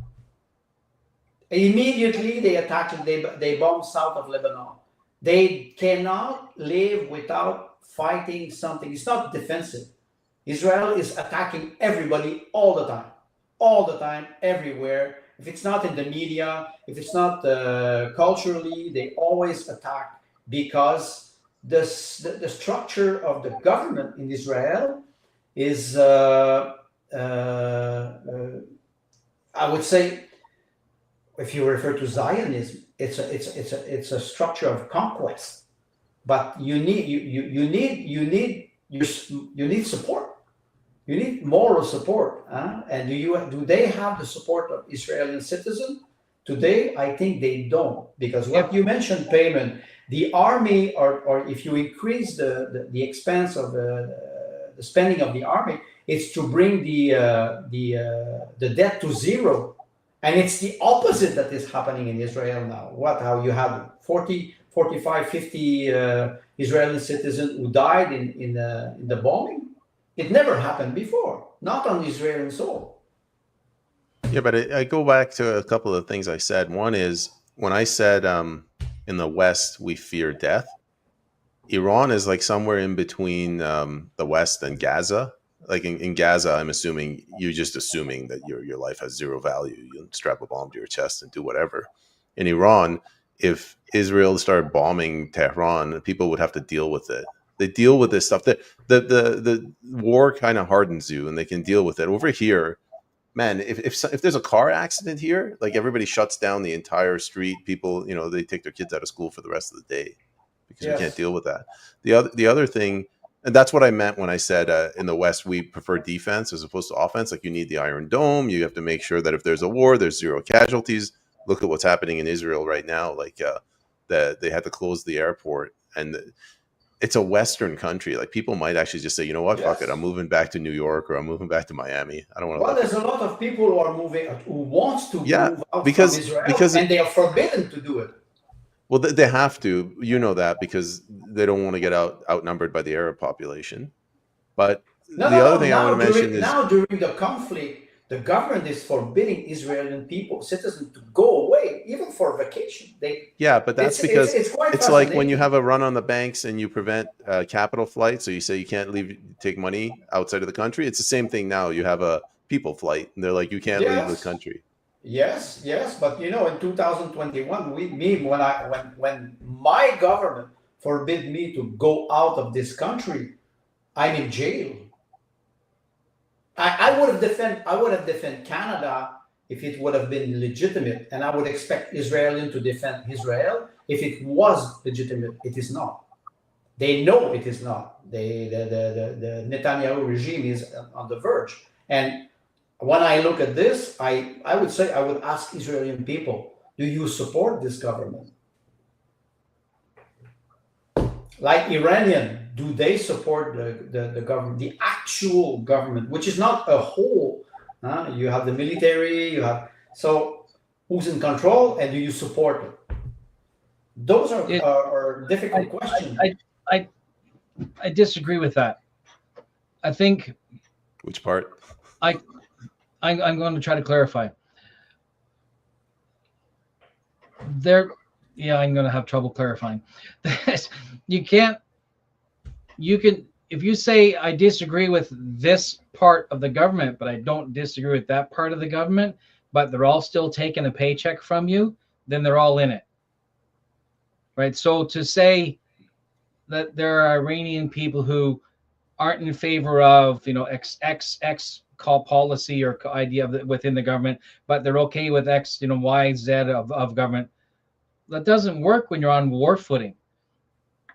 Immediately, they bomb south of Lebanon. They cannot live without fighting something. It's not defensive. Israel is attacking everybody all the time, everywhere. If it's not in the media, if it's not culturally, they always attack, because the structure of the government in Israel is, I would say, if you refer to Zionism, it's a structure of conquest. But you need support. You need moral support, and do they have the support of Israeli citizens? Today, I think they don't, because what you mentioned, payment, the army, or if you increase the expense of the spending of the army, it's to bring the debt to zero, and it's the opposite that is happening in Israel now. How you have 40, 45, 50 Israeli citizens who died in the bombing. It never happened before, not on Israeli soil. Yeah, but I go back to a couple of things I said. One is, when I said in the West we fear death, Iran is like somewhere in between the West and Gaza. Like in Gaza, I'm assuming you're just assuming that your life has zero value. You strap a bomb to your chest and do whatever. In Iran, if Israel started bombing Tehran, people would have to deal with it. They deal with this stuff. The war kind of hardens you, and they can deal with it. Over here, man, if there's a car accident here, like, everybody shuts down the entire street. People, they take their kids out of school for the rest of the day because we can't deal with that. The other thing, and that's what I meant when I said in the West we prefer defense as opposed to offense. Like, you need the Iron Dome. You have to make sure that if there's a war, there's zero casualties. look at what's happening in Israel right now. Like they had to close the airport, and it's a Western country. Like people might actually just say, you know what, fuck it, I'm moving back to New York or I'm moving back to Miami. I don't want to. Well, there's a lot of people who are moving, who wants to move out because from Israel, because and they are forbidden to do it. Well, they have to, you know that, because they don't want to get outnumbered by the Arab population. But the other thing I want to mention is now during the conflict, the government is forbidding Israeli citizens to go away, even for vacation. But that's because it's like when you have a run on the banks and you prevent capital flight. So you say you can't take money outside of the country. It's the same thing now. You have a people flight, and they're like, you can't leave the country. Yes, but in 2021, when my government forbid me to go out of this country, I'm in jail. I would have defended Canada if it would have been legitimate, and I would expect Israelis to defend Israel if it was legitimate. It is not. They know it is not. The Netanyahu regime is on the verge, and when I look at this, I would ask Israeli people, do you support this government? Like Iranian, do they support the government, the actual government, which is not a whole? You have the military, so who's in control, and do you support it? Those are difficult questions. I disagree with that. I think. Which part? I'm going to try to clarify. I'm going to have trouble clarifying. You can, if you say I disagree with this part of the government, but I don't disagree with that part of the government, but they're all still taking a paycheck from you, then they're all in it. Right? So to say that there are Iranian people who aren't in favor of, X call policy or idea within the government, but they're okay with X, Y, Z of government. That doesn't work when you're on war footing,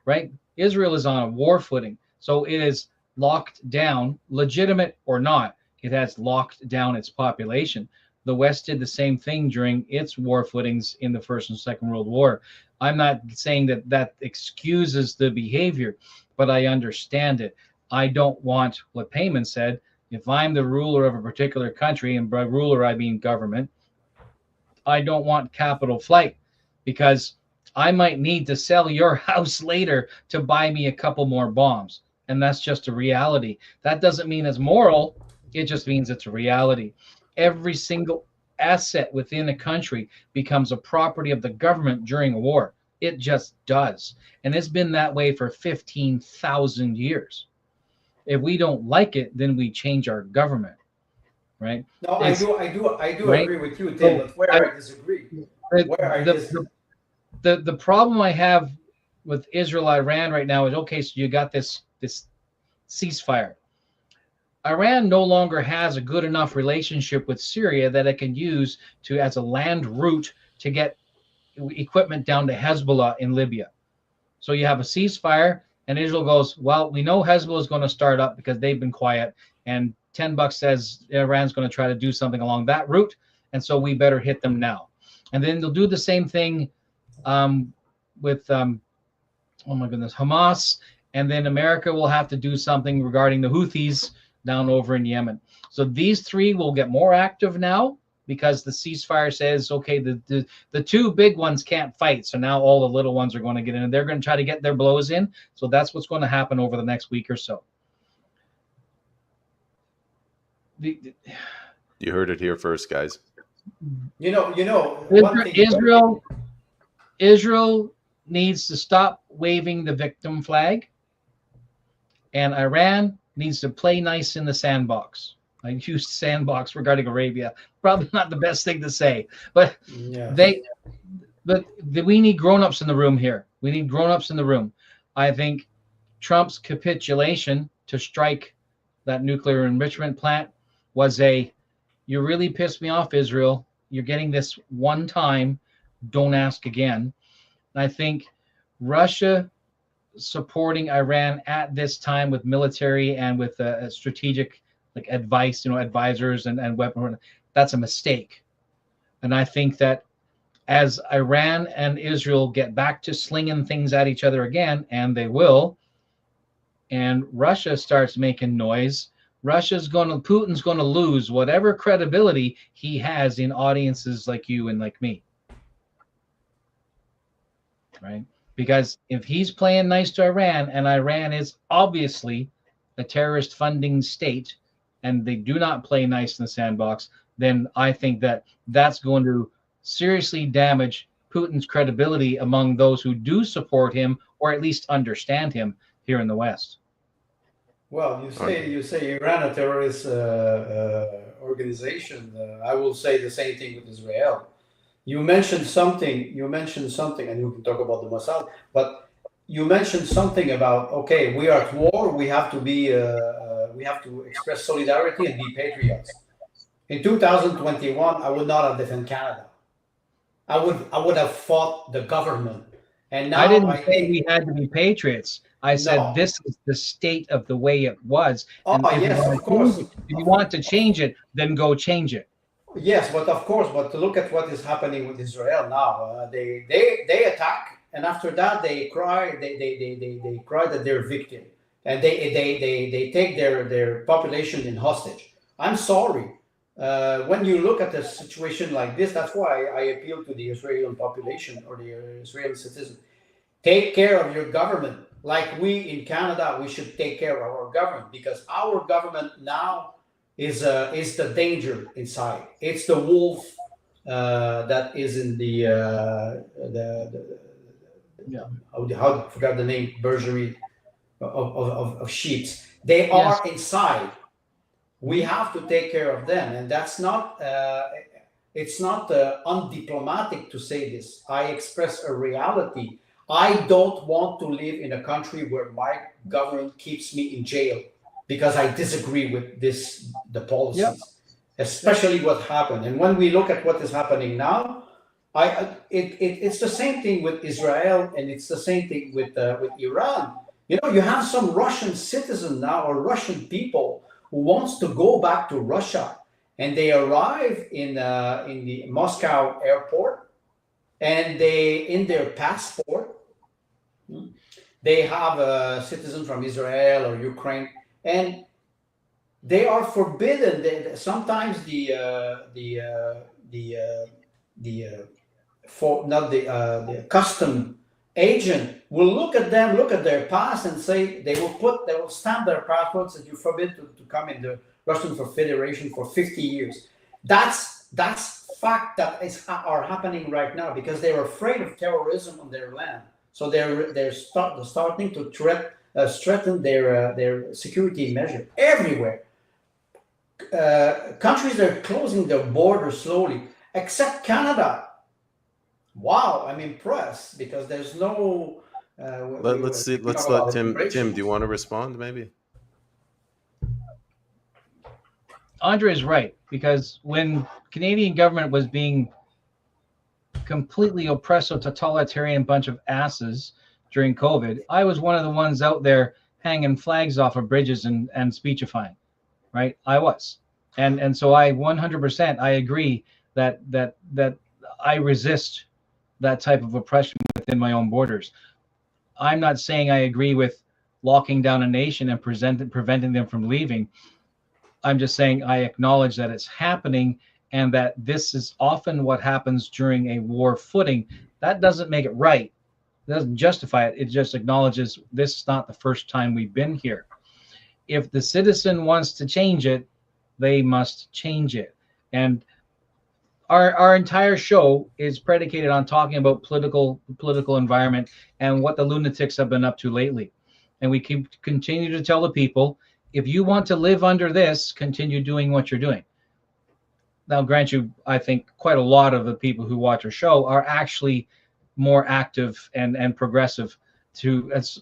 right? Israel is on a war footing. So it is locked down, legitimate or not. It has locked down its population. The West did the same thing during its war footings in the First and Second World War. I'm not saying that excuses the behavior, but I understand it. I don't want what Payman said. If I'm the ruler of a particular country, and by ruler I mean government, I don't want capital flight, because I might need to sell your house later to buy me a couple more bombs. And that's just a reality. That doesn't mean it's moral. It just means it's a reality. Every single asset within a country becomes a property of the government during a war. It just does. And it's been that way for 15,000 years. If we don't like it, then we change our government, right? No, I do right? agree with you, Tim, but where I disagree. The problem I have with Israel, Iran right now is, okay, so you got this ceasefire. Iran no longer has a good enough relationship with Syria that it can use as a land route to get equipment down to Hezbollah in Libya. So you have a ceasefire, and Israel goes, well, we know Hezbollah is going to start up because they've been quiet, and $10 says Iran's going to try to do something along that route, and so we better hit them now. And then they'll do the same thing with Hamas, and then America will have to do something regarding the Houthis down over in Yemen. So these three will get more active now, because the ceasefire says, okay, the two big ones can't fight, so now all the little ones are going to get in, and they're going to try to get their blows in. So that's what's going to happen over the next week or so. You heard it here first, guys. Israel needs to stop waving the victim flag, and Iran needs to play nice in the sandbox. I used sandbox regarding Arabia. Probably not the best thing to say, but we need grown-ups in the room here. We need grown-ups in the room. I think Trump's capitulation to strike that nuclear enrichment plant was you really pissed me off, Israel. You're getting this one time. Don't ask again. And I think Russia supporting Iran at this time with military and with a strategic advice, advisors and weapon, that's a mistake. And I think that as Iran and Israel get back to slinging things at each other again, and they will, and Russia starts making noise, Putin's going to lose whatever credibility he has in audiences like you and like me. Right? Because if he's playing nice to Iran, and Iran is obviously a terrorist funding state, and they do not play nice in the sandbox, then I think that that's going to seriously damage Putin's credibility among those who do support him, or at least understand him here in the West. Well, you say Iran a terrorist organization. I will say the same thing with Israel. You mentioned something, and you can talk about the Mossad, but you mentioned something about, okay, we are at war, we have to express solidarity and be patriots. In 2021, I would not have defended Canada. I would have fought the government. And now I didn't say we had to be patriots. I said No. this is the state of the way it was. Oh, And yes, of course. If you want to change it, then go change it. Yes, but of course, but to look at what is happening with Israel now, they attack, and after that they cry that they're victim, and they take their population in hostage. I'm sorry. When you look at a situation like this, that's why I appeal to the Israeli population or the Israeli citizen. Take care of your government. Like we in Canada, we should take care of our government, because our government now is the danger inside. It's the wolf that is in the how I forgot the name, bergerie of sheep. They are inside. We have to take care of them, and that's not. It's not undiplomatic to say this. I express a reality. I don't want to live in a country where my government keeps me in jail because I disagree with the policies, especially what happened. And when we look at what is happening now, it's the same thing with Israel, and it's the same thing with Iran. You know, you have some Russian citizen now, or Russian people who wants to go back to Russia, and they arrive in the Moscow airport, and they, in their passport, they have a citizen from Israel or Ukraine, and they are forbidden. Sometimes the custom agent will look at them, look at their pass, and say they will stamp their passports that you're forbidden to come in the Russian Federation for 50 years. That's fact that are happening right now, because they're afraid of terrorism on their land. So they're starting to strengthen their security measure everywhere. Countries are closing their borders slowly, except Canada. Wow, I'm impressed, because there's no. Let's let Tim. Tim, do you want to respond? Maybe. Andre is right, because when Canadian government was being completely oppressive, totalitarian bunch of asses during COVID, I was one of the ones out there hanging flags off of bridges and speechifying, right? I was, and so I 100% I agree that I resist that type of oppression within my own borders. I'm not saying I agree with locking down a nation and preventing them from leaving. I'm just saying I acknowledge that it's happening, and that this is often what happens during a war footing. That doesn't make it right. It doesn't justify it. It just acknowledges this is not the first time we've been here. If the citizen wants to change it, they must change it. And our entire show is predicated on talking about political environment and what the lunatics have been up to lately. And we continue to tell the people, if you want to live under this, continue doing what you're doing. Now, grant you, I think quite a lot of the people who watch our show are actually more active and progressive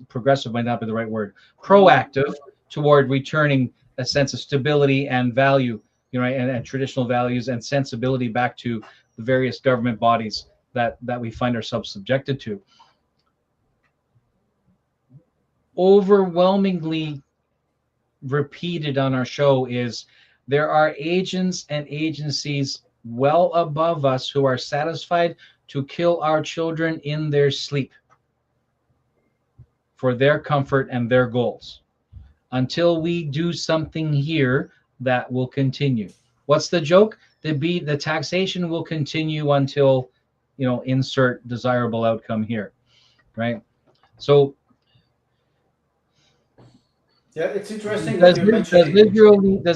progressive might not be the right word, proactive toward returning a sense of stability and value, and traditional values and sensibility back to the various government bodies that we find ourselves subjected to. Overwhelmingly repeated on our show is there are agents and agencies well above us who are satisfied to kill our children in their sleep for their comfort and their goals. Until we do something here, that will continue. What's the joke? The taxation will continue until, insert desirable outcome here, right? So Yeah, it's interesting what does, you're does mentioning.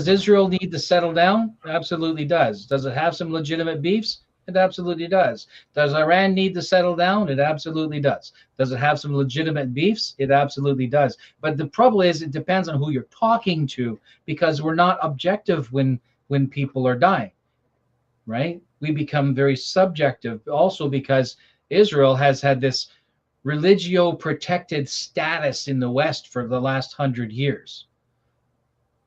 Israel need to settle down? Absolutely does. Does it have some legitimate beefs? It absolutely does. Does Iran need to settle down? It absolutely does. Does it have some legitimate beefs? It absolutely does. But the trouble is, it depends on who you're talking to, because we're not objective when people are dying, right? We become very subjective, also because Israel has had this religio protected status in the West for the last 100 years.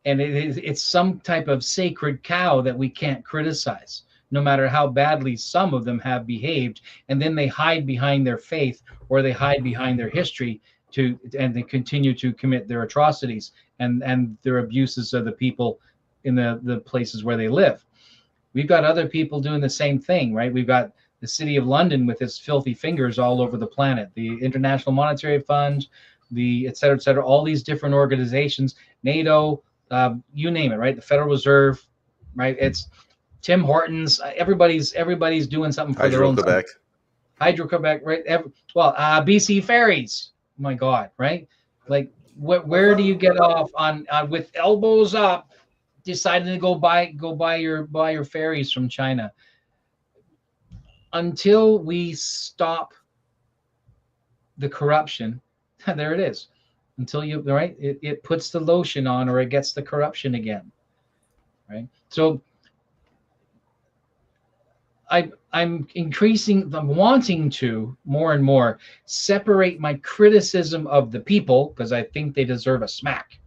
And it's some type of sacred cow that we can't criticize, no matter how badly some of them have behaved. And then they hide behind their faith, or they hide behind their history, and they continue to commit their atrocities and their abuses of the people in the places where they live. We've got other people doing the same thing, right? We've got the city of London with its filthy fingers all over the planet, the International Monetary Fund, the et cetera, all these different organizations, NATO, you name it, right? The Federal Reserve, right? It's Tim Hortons. Everybody's doing something for their own. Hydro-Quebec. Hydro-Quebec, right? BC Ferries. Oh my God, right? Like, where do you get off on with elbows up, deciding to go buy your ferries from China? Until we stop the corruption, there it is. Until it puts the lotion on, or it gets the corruption again, right? So I'm wanting to more and more separate my criticism of the people, because I think they deserve a smack,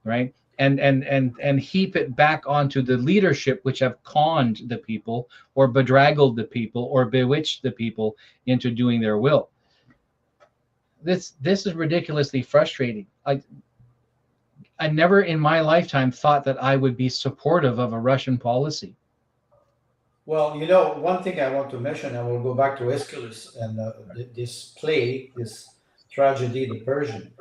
right? And heap it back onto the leadership, which have conned the people, or bedraggled the people, or bewitched the people into doing their will. This is ridiculously frustrating. I never in my lifetime thought that I would be supportive of a Russian policy. Well, one thing I want to mention, I will go back to Aeschylus and this play, this tragedy, The Persian.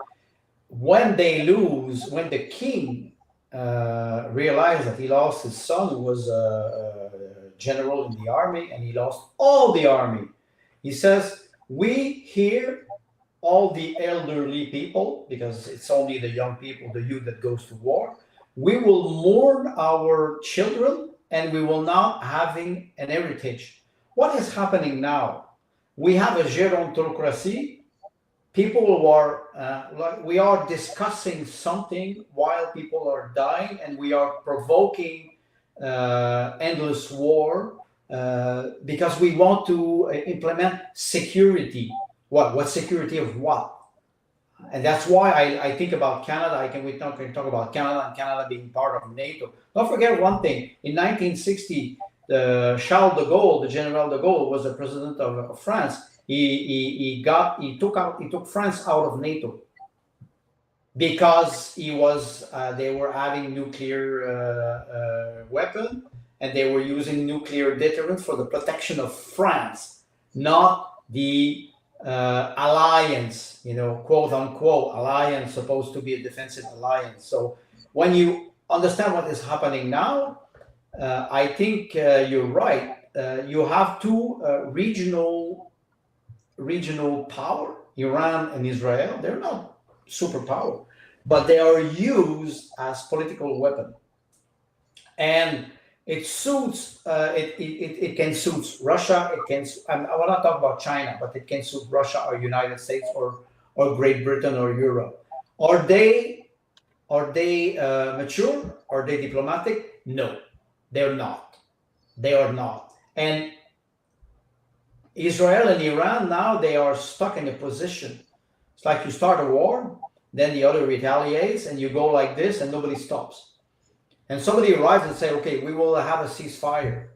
When the king realized that he lost his son, who was a general in the army, and he lost all the army, he says, we here, all the elderly people, because it's only the young people, the youth that goes to war, we will mourn our children, and we will not having an heritage. What is happening now? We have a gerontocracy. People who are, we are discussing something while people are dying, and we are provoking endless war because we want to implement security. What security of what? And that's why I think about Canada. We can talk about Canada, and Canada being part of NATO. Don't forget one thing. In 1960, Charles de Gaulle, the General de Gaulle, was the president of France. He took France out of NATO because they were having nuclear weapon, and they were using nuclear deterrent for the protection of France, not the alliance, quote unquote alliance, supposed to be a defensive alliance. So when you understand what is happening now, I think you're right. You have two regional power, Iran and Israel. They're not superpower, but they are used as political weapon, and it suits. It can suit Russia. I will not talk about China, but it can suit Russia or United States or Great Britain or Europe. Are they mature? Are they diplomatic? No, they're not. They are not. And Israel and Iran now, they are stuck in a position. It's like you start a war, then the other retaliates, and you go like this, and nobody stops. And somebody arrives and say, okay, we will have a ceasefire.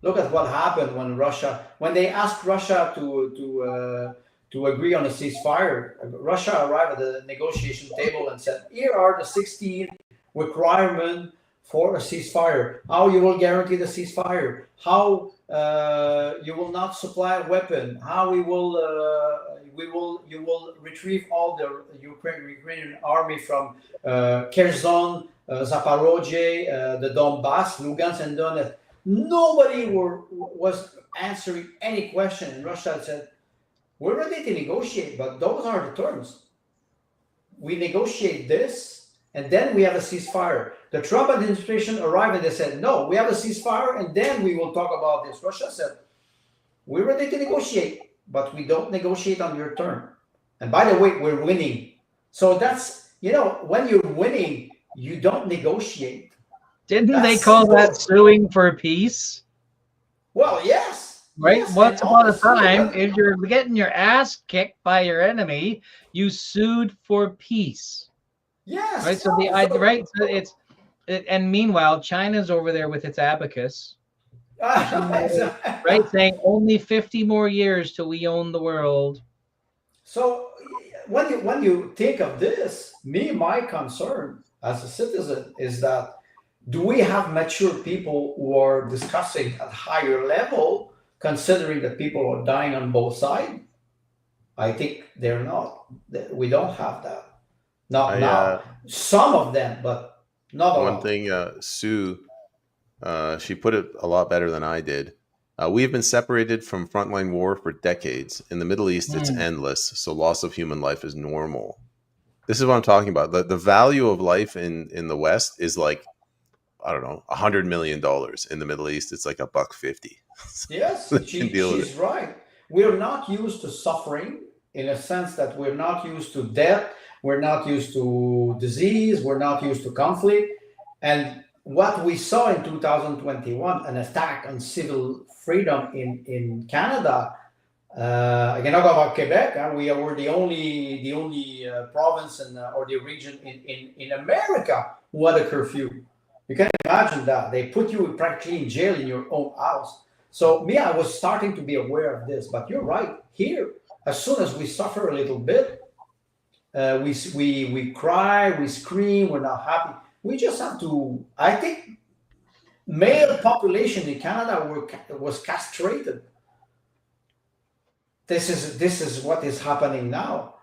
Look at what happened when they asked Russia to agree on a ceasefire. Russia arrived at the negotiation table and said, here are the 16 requirements for a ceasefire. How you will guarantee the ceasefire? How you will not supply a weapon. How you will retrieve all the Ukrainian army from Kherson, Zaporozhye, the Donbass, Lugansk, and Donetsk. Nobody was answering any question. And Russia said, "We're ready to negotiate, but those are the terms. We negotiate this, and then we have a ceasefire." The Trump administration arrived and they said, "No, we have a ceasefire, and then we will talk about this." Russia said, "We're ready to negotiate, but we don't negotiate on your term. And by the way, we're winning." So that's, when you're winning, you don't negotiate. Didn't they call that suing for peace? Well, yes. Right? Yes, Once upon a honestly, time, if you're getting your ass kicked by your enemy, you sued for peace. yes. Right? So and meanwhile, China's over there with its abacus, right? Saying only 50 more years till we own the world. So when you think of this, my concern as a citizen is that, do we have mature people who are discussing at higher level, considering that people are dying on both sides? I think they're not. We don't have that. Not now. Some of them, but not all. One thing, Sue, she put it a lot better than I did. We have been separated from frontline war for decades. In the Middle East, it's endless, so loss of human life is normal. This is what I'm talking about. The value of life in the West is like, I don't know, $100 million. In the Middle East, it's like $1.50. Yes, she's right. We're not used to suffering, in a sense that we're not used to death, we're not used to disease, we're not used to conflict. And what we saw in 2021, an attack on civil freedom in Canada. I cannot go about Quebec. We were the only province or the region in America who had a curfew. You can imagine that. They put you practically in jail in your own house. So I was starting to be aware of this. But you're right. Here, as soon as we suffer a little bit, we cry, we scream, we're not happy. We just have to. I think male population in Canada was castrated. This is what is happening now,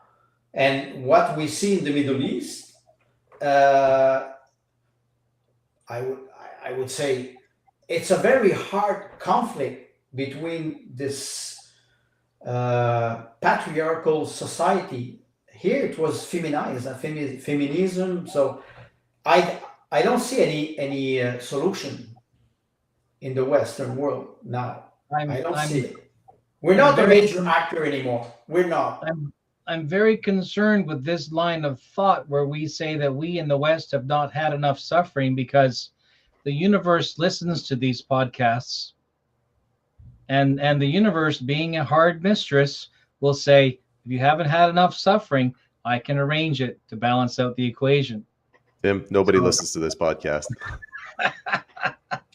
and what we see in the Middle East. I would say it's a very hard conflict between this patriarchal society. Here it was feminized, feminism. So I don't see any solution in the Western world now. I don't see it. We're not a major actor anymore. We're not. I'm very concerned with this line of thought where we say that we in the West have not had enough suffering because the universe listens to these podcasts, and the universe, being a hard mistress, will say, if you haven't had enough suffering, I can arrange it to balance out the equation. Tim, nobody listens to this podcast.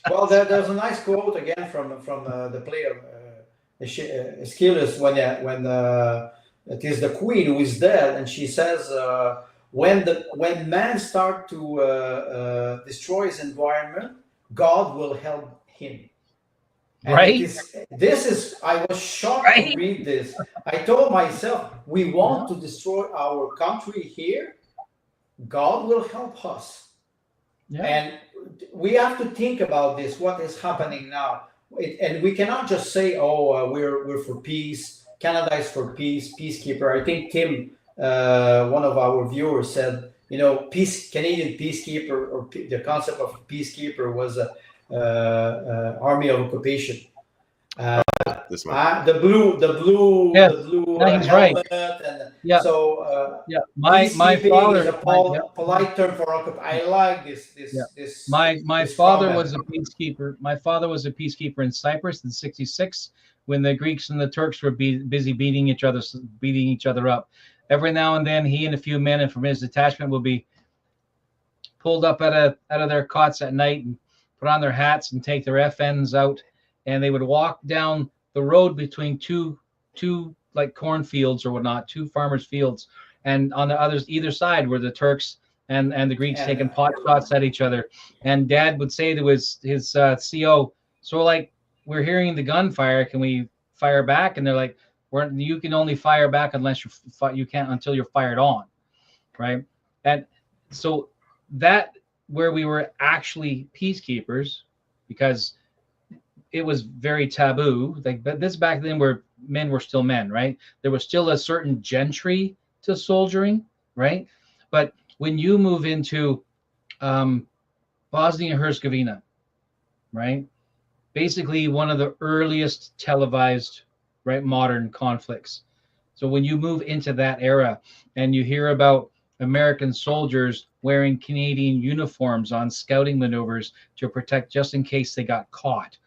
Well, there's a nice quote again from the player Aeschylus when it is the queen who is dead, and she says, when man start to destroy his environment, God will help him. And right. I was shocked to read this. I told myself, we want to destroy our country here. God will help us. Yeah. And we have to think about this, what is happening now. And we cannot just say, we're for peace. Canada is for peace, peacekeeper. I think Tim, one of our viewers, said, Canadian peacekeeper, or the concept of peacekeeper was army of occupation. The blue he's helmet, right. And so my father is a polite term for occupation. I like this. My father was a peacekeeper. My father was a peacekeeper in Cyprus in '66 when the Greeks and the Turks were busy beating each other up. Every now and then, he and a few men from his detachment would be pulled up out of their cots at night and put on their hats and take their FNs out, and they would walk down the road between two like cornfields or whatnot, two farmers' fields, and on the either side were the Turks and the Greeks taking pot shots at each other. And Dad would say to his CO, so like we're hearing the gunfire. Can we fire back? And they're like, you can only fire back unless you can't until you're fired on, right? And so that where we were actually peacekeepers, because it was very taboo. Like, but this back then where men were still men, right? There was still a certain gentry to soldiering, right? But when you move into Bosnia and Herzegovina, right? Basically one of the earliest televised, right, modern conflicts. So when you move into that era and you hear about American soldiers wearing Canadian uniforms on scouting maneuvers to protect just in case they got caught,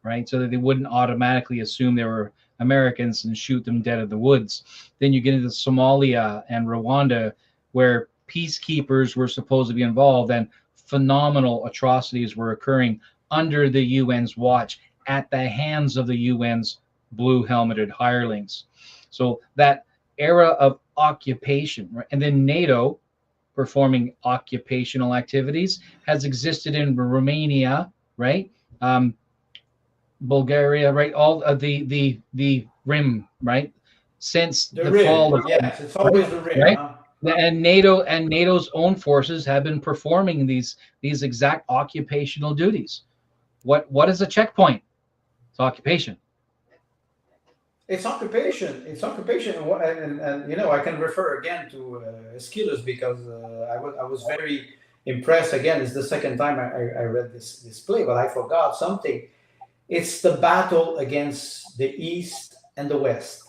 right? So that they wouldn't automatically assume they were Americans and shoot them dead in the woods. Then you get into Somalia and Rwanda, where peacekeepers were supposed to be involved, and phenomenal atrocities were occurring under the UN's watch at the hands of the UN's blue helmeted hirelings. So that era of occupation, right? And then NATO performing occupational activities has existed in Romania, right? Bulgaria, right? All of the Rim, right? Since the fall of, yes, it's always the Rim, right? huh? And NATO's own forces have been performing these exact occupational duties. What is a checkpoint? It's occupation. It's occupation. It's occupation, and you know, I can refer again to Aeschylus, because I was very impressed. Again, it's the second time I read this play, but I forgot something. It's the battle against the East and the West.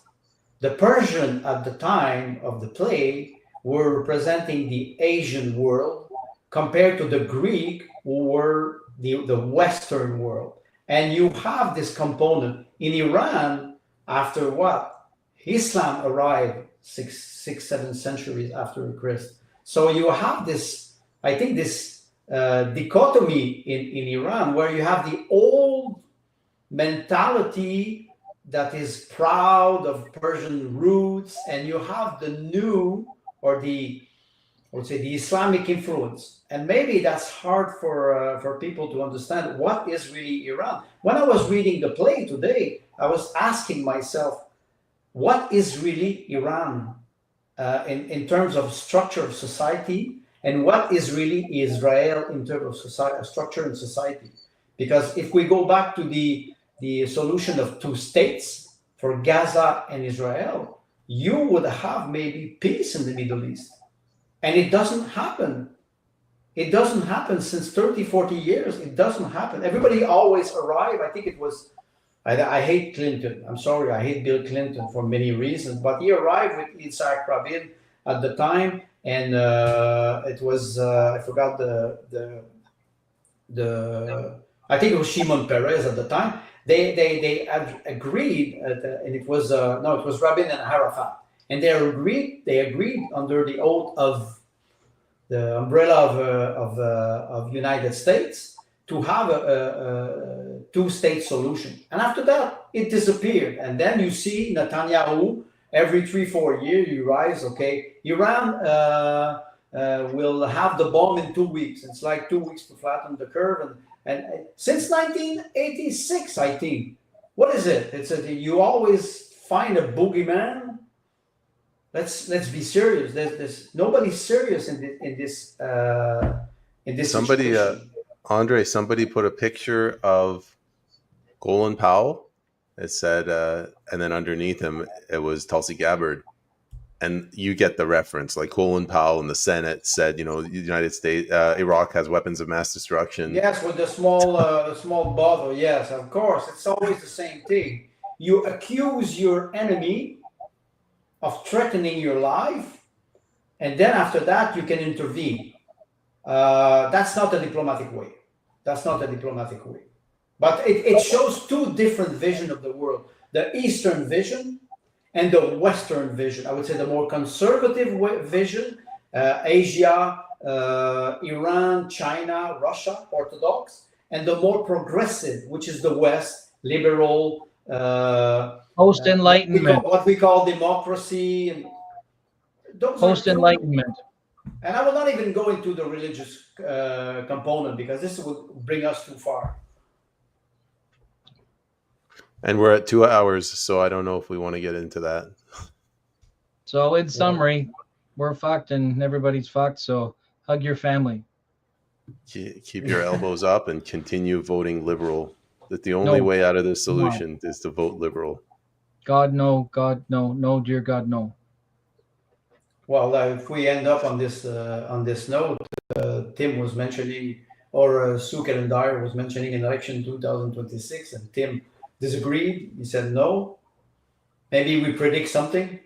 The Persian at the time of the play were representing the Asian world compared to the Greek, who were the Western world. And you have this component in Iran after what? Islam arrived six, 7 centuries after Christ. So you have this, I think, this dichotomy in Iran, where you have the old mentality that is proud of Persian roots, and you have the new, or I would say, the Islamic influence. And maybe that's hard for people to understand what is really Iran. When I was reading the play today, I was asking myself, what is really Iran in terms of structure of society, and what is really Israel in terms of society, structure and society? Because if we go back to the solution of 2 states for Gaza and Israel, you would have maybe peace in the Middle East. And it doesn't happen. It doesn't happen since 30, 40 years. It doesn't happen. Everybody always arrive. I think it was, I hate Clinton. I'm sorry, I hate Bill Clinton for many reasons. But he arrived with Yitzhak Rabin at the time. And it was, I forgot the I think it was Shimon Peres at the time. They agreed, and it was it was Rabin and Arafat, and they agreed under the oath of the umbrella of United States to have a 2-state solution. And after that, it disappeared. And then you see Netanyahu every 3-4 years. You rise, okay, Iran will have the bomb in 2 weeks. It's like 2 weeks to flatten the curve. And since 1986, I think, what is it? It's you always find a boogeyman. Let's be serious. There's nobody's serious in this Somebody, Andre, somebody put a picture of Colin Powell. It said, and then underneath him it was Tulsi Gabbard. And you get the reference, like Colin Powell in the Senate said, the United States, Iraq has weapons of mass destruction. Yes, with the small bottle. Yes, of course. It's always the same thing. You accuse your enemy of threatening your life, and then after that, you can intervene. That's not a diplomatic way. That's not a diplomatic way. But it shows 2 different visions of the world. The Eastern vision and the Western vision. I would say the more conservative vision, Asia, Iran, China, Russia, Orthodox, and the more progressive, which is the West, liberal, post-enlightenment, what we call democracy, and post-enlightenment. And I will not even go into the religious component, because this would bring us too far. And we're at 2 hours, so I don't know if we want to get into that. So in summary, we're fucked and everybody's fucked. So hug your family. Keep your elbows up and continue voting Liberal. That the only way out of this solution is to vote Liberal. God no, no, dear God no. Well, if we end up on this note, Tim was mentioning, or Sue Calendar was mentioning an election 2026, and Tim disagreed. He said no. Maybe we predict something.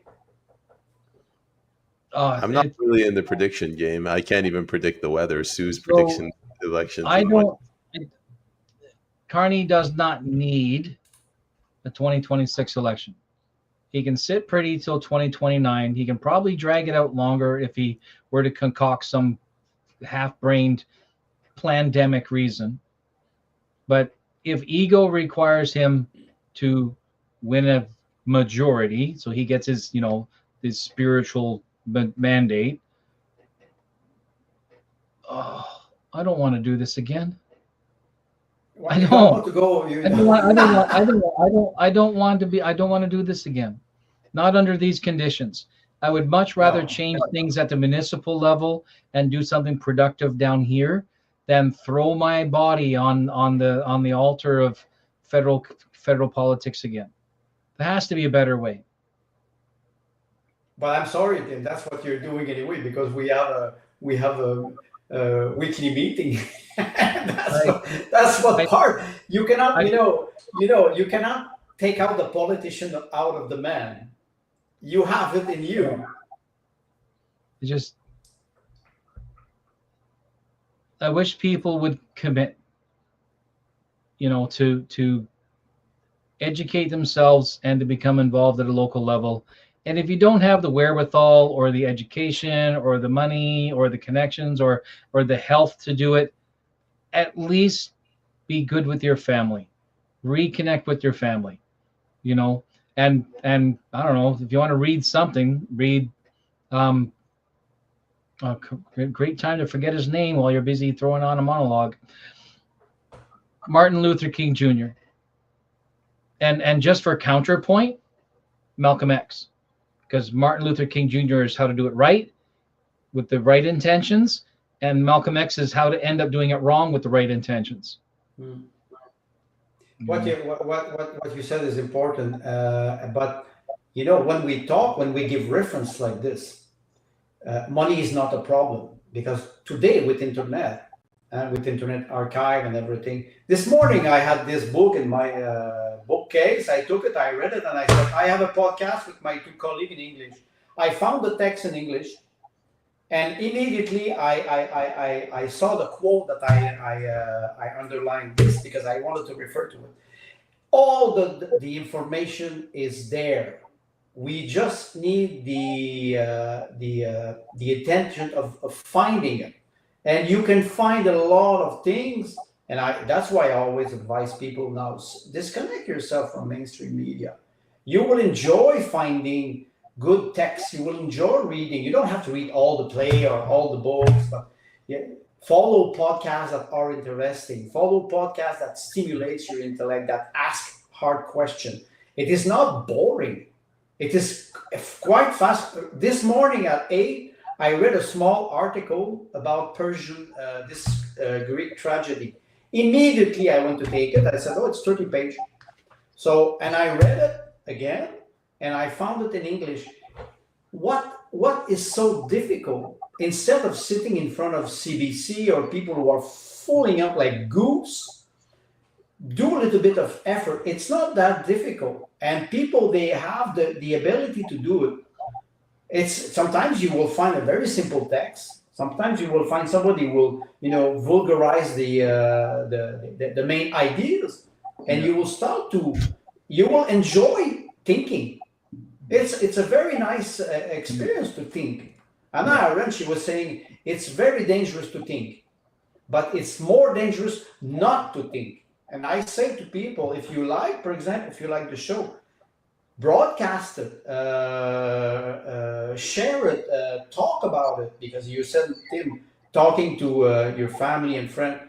I'm not really in the prediction game. I can't even predict the weather. Sue's So, prediction elections. I don't. Carney does not need the 2026 election. He can sit pretty till 2029. He can probably drag it out longer if he were to concoct some half-brained pandemic reason. But if ego requires him to win a majority, so he gets his, his spiritual mandate. Oh, I don't want to do this again. Well, I don't want to go. I don't want to do this again. Not under these conditions. I would much rather change things at the municipal level and do something productive down here than throw my body on the altar of federal politics again. There has to be a better way. But I'm sorry, Tim, that's what you're doing anyway, because we have a weekly meeting. that's what part you cannot you cannot take out the politician out of the man. You have it in you. I wish people would commit, to educate themselves and to become involved at a local level. And if you don't have the wherewithal or the education or the money or the connections or the health to do it, at least be good with your family, reconnect with your family, and I don't know, if you want to read something, read great time to forget his name while you're busy throwing on a monologue. Martin Luther King Jr. And just for counterpoint, Malcolm X, because Martin Luther King Jr. is how to do it right with the right intentions, and Malcolm X is how to end up doing it wrong with the right intentions. What you said is important, but when we give reference like this, money is not a problem, because today with internet and with internet archive and everything. This morning I had this book in my bookcase. I took it, I read it, and I said, I have a podcast with my two colleagues in English. I found the text in English, and immediately I saw the quote that I underlined this because I wanted to refer to it. All the information is there. We just need the attention of finding it. And you can find a lot of things, and that's why I always advise people now, disconnect yourself from mainstream media. You will enjoy finding good text. You will enjoy reading. You don't have to read all the play or all the books, but follow podcasts that are interesting. Follow podcasts that stimulates your intellect, that ask hard questions. It is not boring. It is quite fast. This morning at 8, I read a small article about Persian, Greek tragedy. Immediately I went to take it. I said, it's 30 pages. So, and I read it again, and I found it in English. What is so difficult? Instead of sitting in front of CBC or people who are fooling up like goose, do a little bit of effort. It's not that difficult. And people, they have the ability to do it. Sometimes you will find a very simple text. Sometimes you will find somebody who will, vulgarize the main ideas, and you will enjoy thinking. It's a very nice experience to think. Anna Arendt, she was saying it's very dangerous to think, but it's more dangerous not to think. And I say to people, if you like, for example, if you like the show, broadcast it, share it, talk about it, because you said, Tim, talking to your family and friend,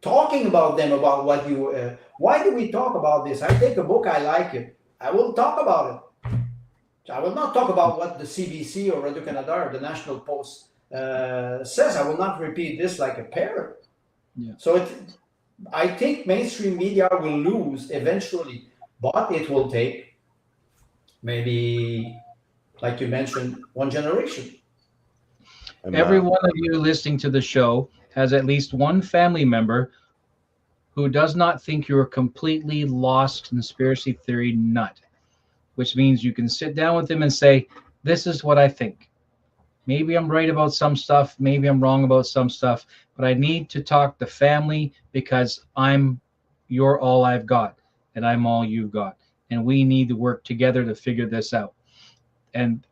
talking about them, about what you. Why do we talk about this? I take a book, I like it, I will talk about it. I will not talk about what the CBC or Radio Canada or the National Post says. I will not repeat this like a parrot. Yeah. So I think mainstream media will lose eventually, but it will take maybe, like you mentioned, one generation. Every one of you listening to the show has at least one family member who does not think you're a completely lost conspiracy theory nut, which means you can sit down with them and say, this is what I think. Maybe I'm right about some stuff, maybe I'm wrong about some stuff, but I need to talk to family because you're all I've got and I'm all you've got. And we need to work together to figure this out. And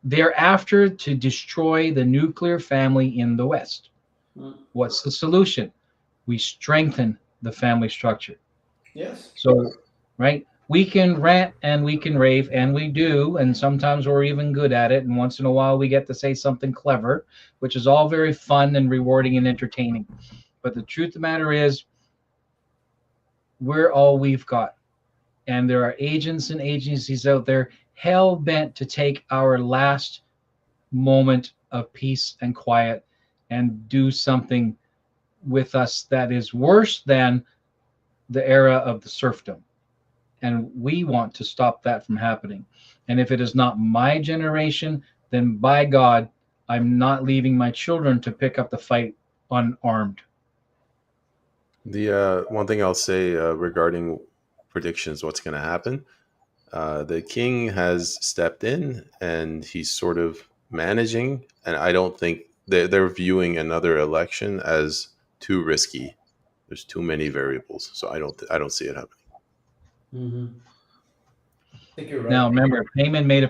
they're after to destroy the nuclear family in the West. What's the solution? We strengthen the family structure. Yes. So, right? We can rant and we can rave, and we do, and sometimes we're even good at it. And once in a while, we get to say something clever, which is all very fun and rewarding and entertaining. But the truth of the matter is, we're all we've got. And there are agents and agencies out there hell bent to take our last moment of peace and quiet and do something with us that is worse than the era of the serfdom. And we want to stop that from happening. And if it is not my generation, then by God, I'm not leaving my children to pick up the fight unarmed. The one thing I'll say regarding predictions, what's going to happen, the king has stepped in and he's sort of managing, and I don't think they're viewing another election as too risky. There's too many variables, so I don't see it happening. Mm-hmm. I think you're right. Now remember, Heyman made a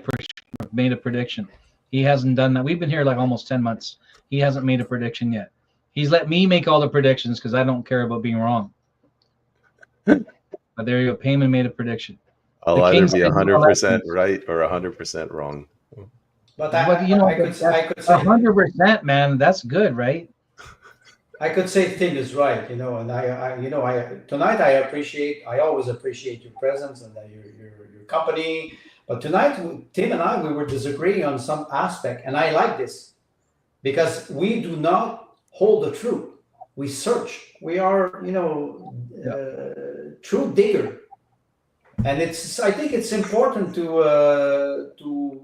prediction. He hasn't done that. We've been here like almost 10 months. He hasn't made a prediction yet. He's let me make all the predictions because I don't care about being wrong. But there you go. Heyman made a prediction. I'll either be 100% right or 100% wrong. But I could say 100%, man. That's good, right? I could say Tim is right, and tonight I always appreciate your presence and your company. But tonight, Tim and I, we were disagreeing on some aspect, and I like this because we do not hold the truth. We search. We are, truth digger, and I think it's important to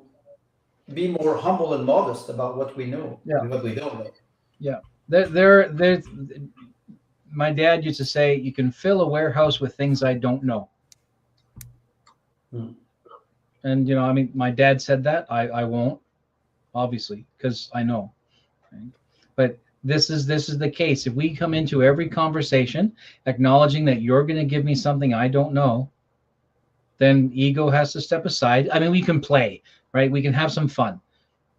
be more humble and modest about what we know and what we don't know. Yeah. My dad used to say, you can fill a warehouse with things I don't know. And, my dad said that. I won't, obviously, because I know. Right? But this is the case. If we come into every conversation acknowledging that you're going to give me something I don't know, then ego has to step aside. I mean, we can play, right? We can have some fun.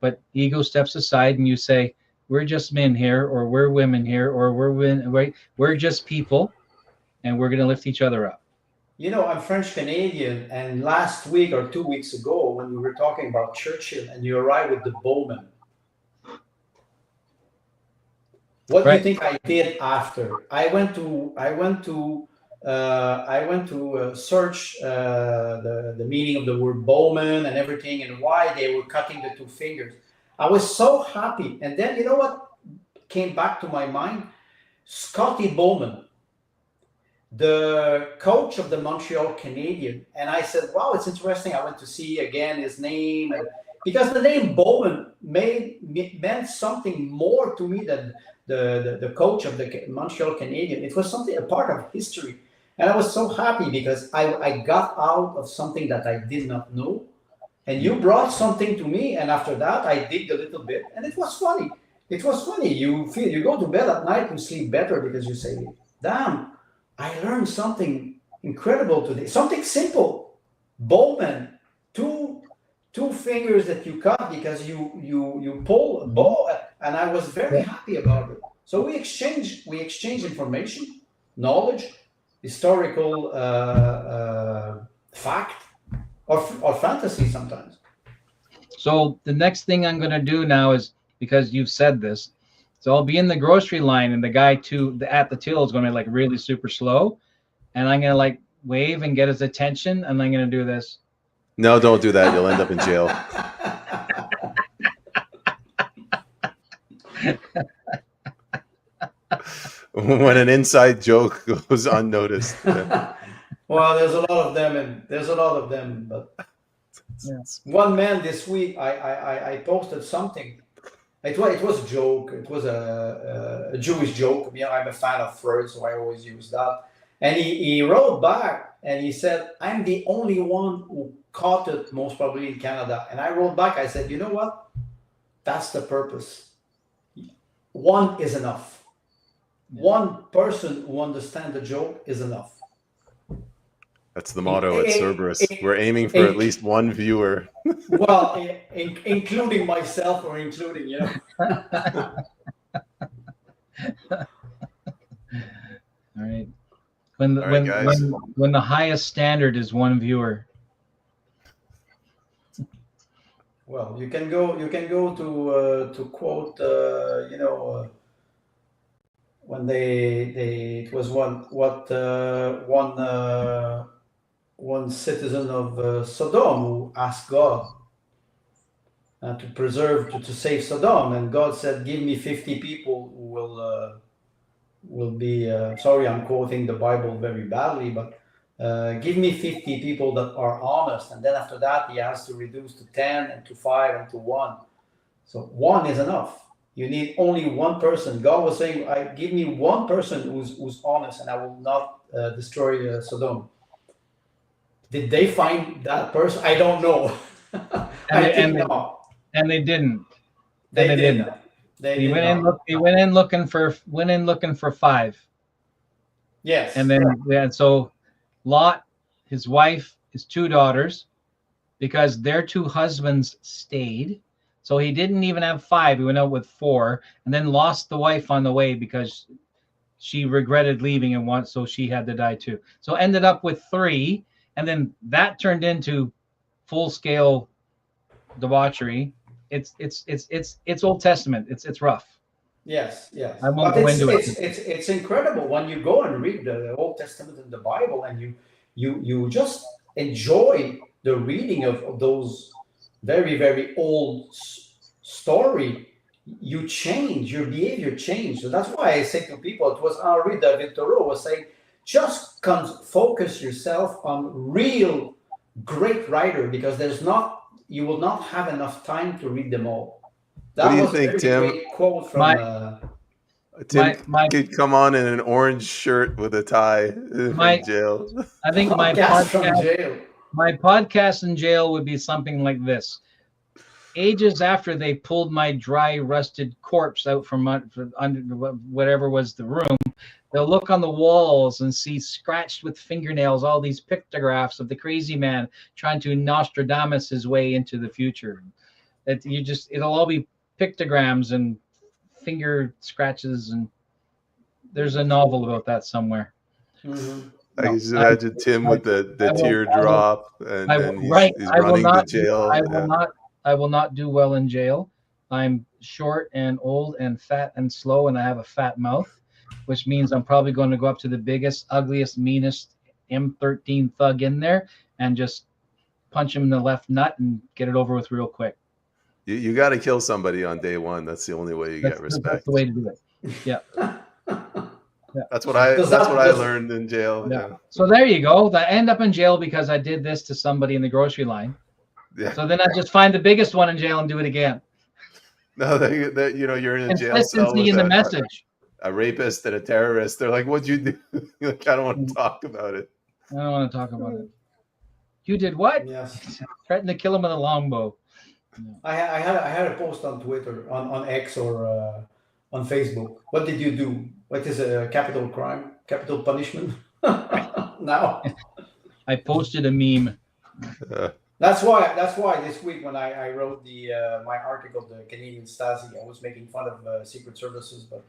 But ego steps aside and you say, we're just men here, or we're women here, or we're just people, and we're going to lift each other up. I'm French Canadian, and last week or 2 weeks ago, when we were talking about Churchill, and you arrived with the Bowman, what do you think I did after? I went to search the meaning of the word Bowman and everything, and why they were cutting the two fingers. I was so happy. And then, you know what came back to my mind? Scotty Bowman, the coach of the Montreal Canadiens. And I said, wow, it's interesting. I went to see again his name. Because the name Bowman meant something more to me than the coach of the Montreal Canadiens. It was a part of history. And I was so happy because I got out of something that I did not know. And you brought something to me, and after that, I digged a little bit, and it was funny. You go to bed at night, you sleep better because you say, damn, I learned something incredible today. Something simple. Bowman, two fingers that you cut because you pull a bow, and I was very happy about it. So we exchange information, knowledge, historical fact, or fantasy sometimes. So the next thing I'm going to do now is, because you've said this, So I'll be in the grocery line, and the guy at the till is going to be like really super slow, and I'm going to like wave and get his attention, and I'm going to do this. No, don't do that. You'll end up in jail. When an inside joke goes unnoticed. Well, there's a lot of them, but one man this week, I posted something. It was a joke. It was a Jewish joke. I'm a fan of Freud, so I always use that. And he wrote back and he said, "I'm the only one who caught it, most probably in Canada." And I wrote back, I said, "You know what? That's the purpose. One is enough. One person who understands the joke is enough." That's the motto at Cerberus. We're aiming for at least one viewer. Well, including myself, or including, All right. When the highest standard is one viewer. Well, you can go to quote, when it was one citizen of Sodom who asked God to save Sodom, and God said, "Give me 50 people who will be." Sorry, I'm quoting the Bible very badly, but give me 50 people that are honest, and then after that he has to reduce to 10 and to 5 and to 1. So one is enough. You need only one person. God was saying, "Give me one person who's honest, and I will not destroy Sodom." Did they find that person? I don't know. And they didn't. They didn't. He went in looking for 5. Yes. And then so Lot, his wife, his 2 daughters, because their 2 husbands stayed. So he didn't even have 5. He went out with 4, and then lost the wife on the way because she regretted leaving so she had to die too. So ended up with 3, and then that turned into full-scale debauchery. It's Old Testament. It's rough. Yes. I won't go into it. It's incredible when you go and read the Old Testament and the Bible, and you just enjoy the reading of those very, very old story. You change, your behavior changed. So that's why I say to people, it was Henri David Thoreau was saying, just focus yourself on real great writer, because you will not have enough time to read them all. What do you think, Tim? Great quote from Tim could come on in an orange shirt with a tie from jail. I think my podcast in jail would be something like this. Ages after they pulled my dry, rusted corpse out from under whatever was the room, they'll look on the walls and see scratched with fingernails all these pictographs of the crazy man trying to Nostradamus his way into the future. It'll all be pictograms and finger scratches, and there's a novel about that somewhere. Mm-hmm. I can just imagine Tim with the teardrop and he's running to jail. I will not do well in jail. I'm short and old and fat and slow, and I have a fat mouth, which means I'm probably going to go up to the biggest, ugliest, meanest M13 thug in there and just punch him in the left nut and get it over with real quick. You got to kill somebody on day one. That's the only way you get respect. That's the way to do it. Yeah. That's what I learned in jail. Yeah. So there you go. I end up in jail because I did this to somebody in the grocery line. Yeah. So then I just find the biggest one in jail and do it again. No, you're in a jail cell with in the message. A rapist and a terrorist. They're like, "What'd you do?" Like, I don't want to talk about it. I don't want to talk about it. You did what? Yes. Threatened to kill him with a longbow. I had a post on Twitter, on X, or on Facebook. What did you do? What is a capital crime? Capital punishment? Now. I posted a meme. That's why this week when I wrote my article, the Canadian Stasi, I was making fun of secret services, but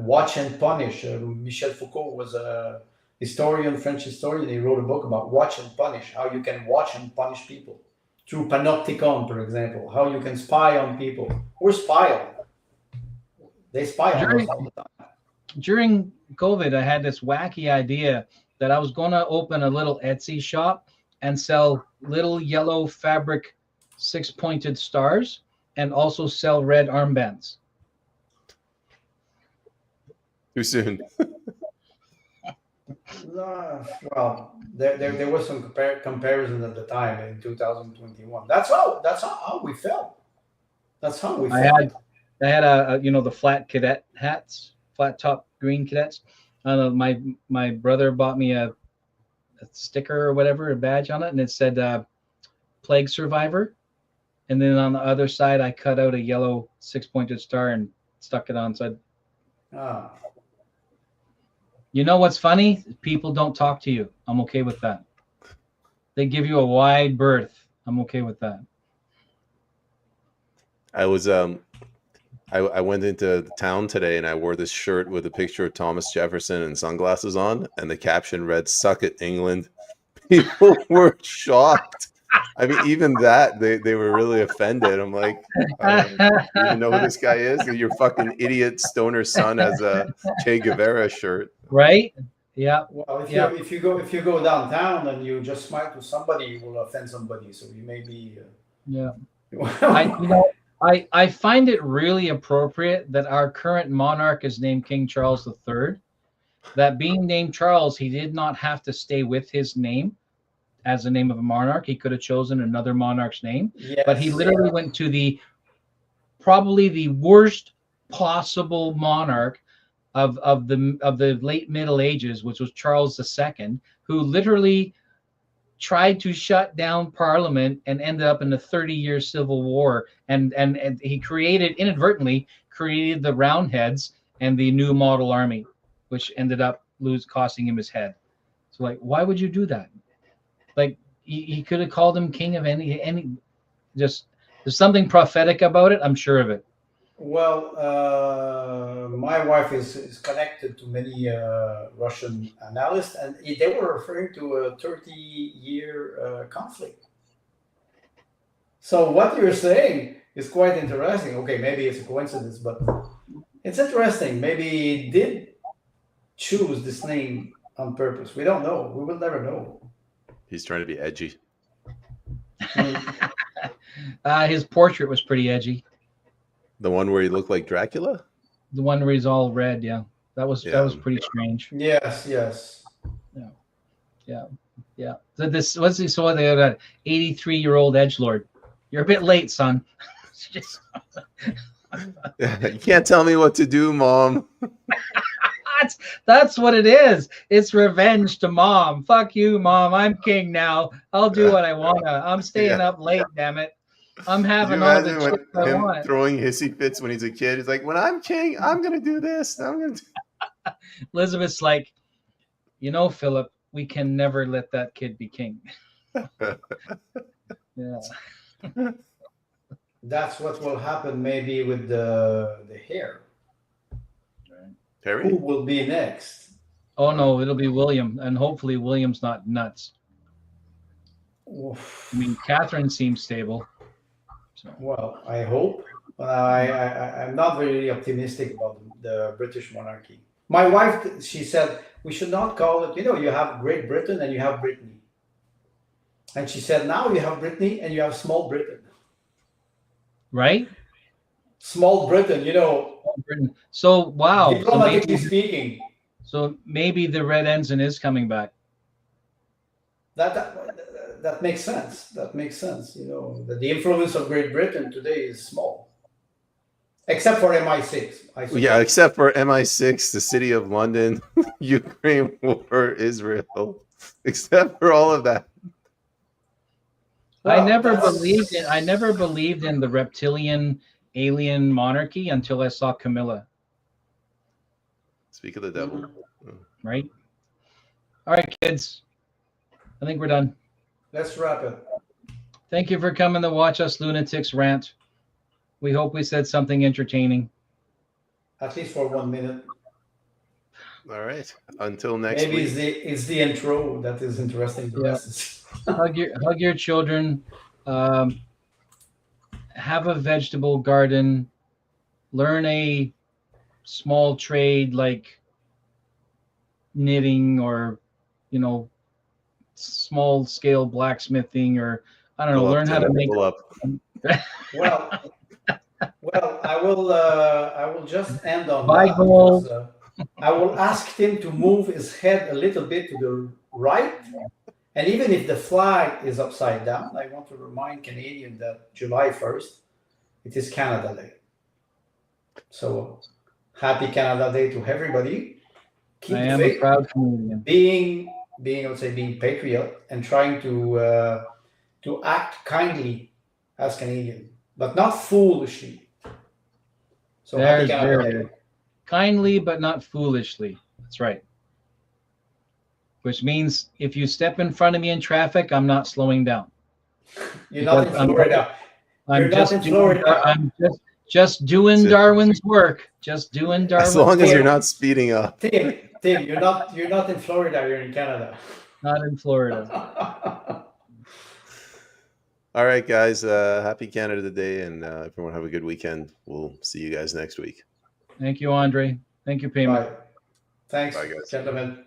watch and punish. Michel Foucault was a French historian. He wrote a book about watch and punish, how you can watch and punish people through panopticon, for example, how you can spy on people or spy on them. They spy on us all the time. During COVID, I had this wacky idea that I was going to open a little Etsy shop and sell little yellow fabric 6-pointed stars and also sell red armbands. Too soon. Well, there was some comparison at the time in 2021. That's how we felt. That's how we felt. I had a the flat cadet hats, flat top green cadets. My brother bought me a sticker or whatever, a badge on it, and it said Plague Survivor. And then on the other side, I cut out a yellow 6-pointed star and stuck it on. So you know what's funny? People don't talk to you. I'm okay with that. They give you a wide berth. I'm okay with that. I was I went into town today and I wore this shirt with a picture of Thomas Jefferson and sunglasses on, and the caption read "Suck it, England." People were shocked. I mean, even that they were really offended. I'm like, you even know who this guy is? Your fucking idiot stoner son has a Che Guevara shirt, right? Yeah. Well, if you go downtown and you just smile to somebody, you will offend somebody. So you may be. Yeah. I find it really appropriate that our current monarch is named King Charles III. That being named Charles, he did not have to stay with his name as the name of a monarch. He could have chosen another monarch's name, yes, but he literally went to probably the worst possible monarch of the late Middle Ages, which was Charles II, who literally tried to shut down Parliament and ended up in a 30-year civil war. And he inadvertently created the Roundheads and the New Model Army, which ended up costing him his head. So, like, why would you do that? Like, he could have called him king of any. Just there's something prophetic about it. I'm sure of it. Well, my wife is connected to many Russian analysts, and they were referring to a 30-year conflict. So what you're saying is quite interesting. Okay, maybe it's a coincidence, but it's interesting. Maybe he did choose this name on purpose. We don't know. We will never know. He's trying to be edgy. His portrait was pretty edgy. The one where he looked like Dracula? The one where he's all red, yeah. That was pretty strange. Yes. Yeah. So this what's he so they got 83-year-old edgelord. You're a bit late, son. You can't tell me what to do, Mom. That's what it is. It's revenge to Mom. Fuck you, Mom. I'm king now. I'll do what I wanna. I'm staying up late, damn it. I'm having all the shit I want. Throwing hissy fits when he's a kid. He's like, when I'm king, I'm gonna do this. Elizabeth's like, Philip, we can never let that kid be king. Yeah. That's what will happen maybe with the hair. Harry? Who will be next? Oh no, it'll be William, and hopefully William's not nuts. Oof. I mean, Catherine seems stable. So. Well, I hope. I'm not very optimistic about the British monarchy. My wife, she said, we should not call it, you have Great Britain and you have Brittany. And she said, now you have Brittany and you have Small Britain. Right? Small Britain, Britain. So, wow. Diplomatically speaking. So maybe the Red Ensign is coming back. That makes sense. That makes sense. That the influence of Great Britain today is small, except for MI6. Yeah, except for MI6, the City of London, Ukraine war, Israel. Except for all of that. Well, I never believed in the reptilian alien monarchy until I saw Camilla. Speak of the devil. Right. All right, kids. I think we're done. Let's wrap it. Thank you for coming to watch us lunatics rant. We hope we said something entertaining. At least for 1 minute. All right. Until next week. Maybe it's the intro that is interesting to us. Hug your children. Have a vegetable garden. Learn a small trade like knitting or, you know, small scale blacksmithing, or I don't know, learn how to make. Pull up. Well, I will just end on Buy that gold. because I will ask him to move his head a little bit to the right. And even if the flag is upside down, I want to remind Canadians that July 1st, it is Canada Day. So happy Canada Day to everybody. Keep I am faith, a proud Canadian. being I would say being patriot and trying to act kindly as Canadian, but not foolishly. So happy Canada Day. Kindly, but not foolishly. That's right. Which means if you step in front of me in traffic, I'm not slowing down. You're not in Florida. I'm just doing Darwin's work. Just doing Darwin's As long as work. you're not speeding up. Tim, you're not in Florida. You're in Canada. Not in Florida. All right, guys. Happy Canada Day, and everyone have a good weekend. We'll see you guys next week. Thank you, Andre. Thank you, Payment. Bye. Thanks, Bye, guys. gentlemen.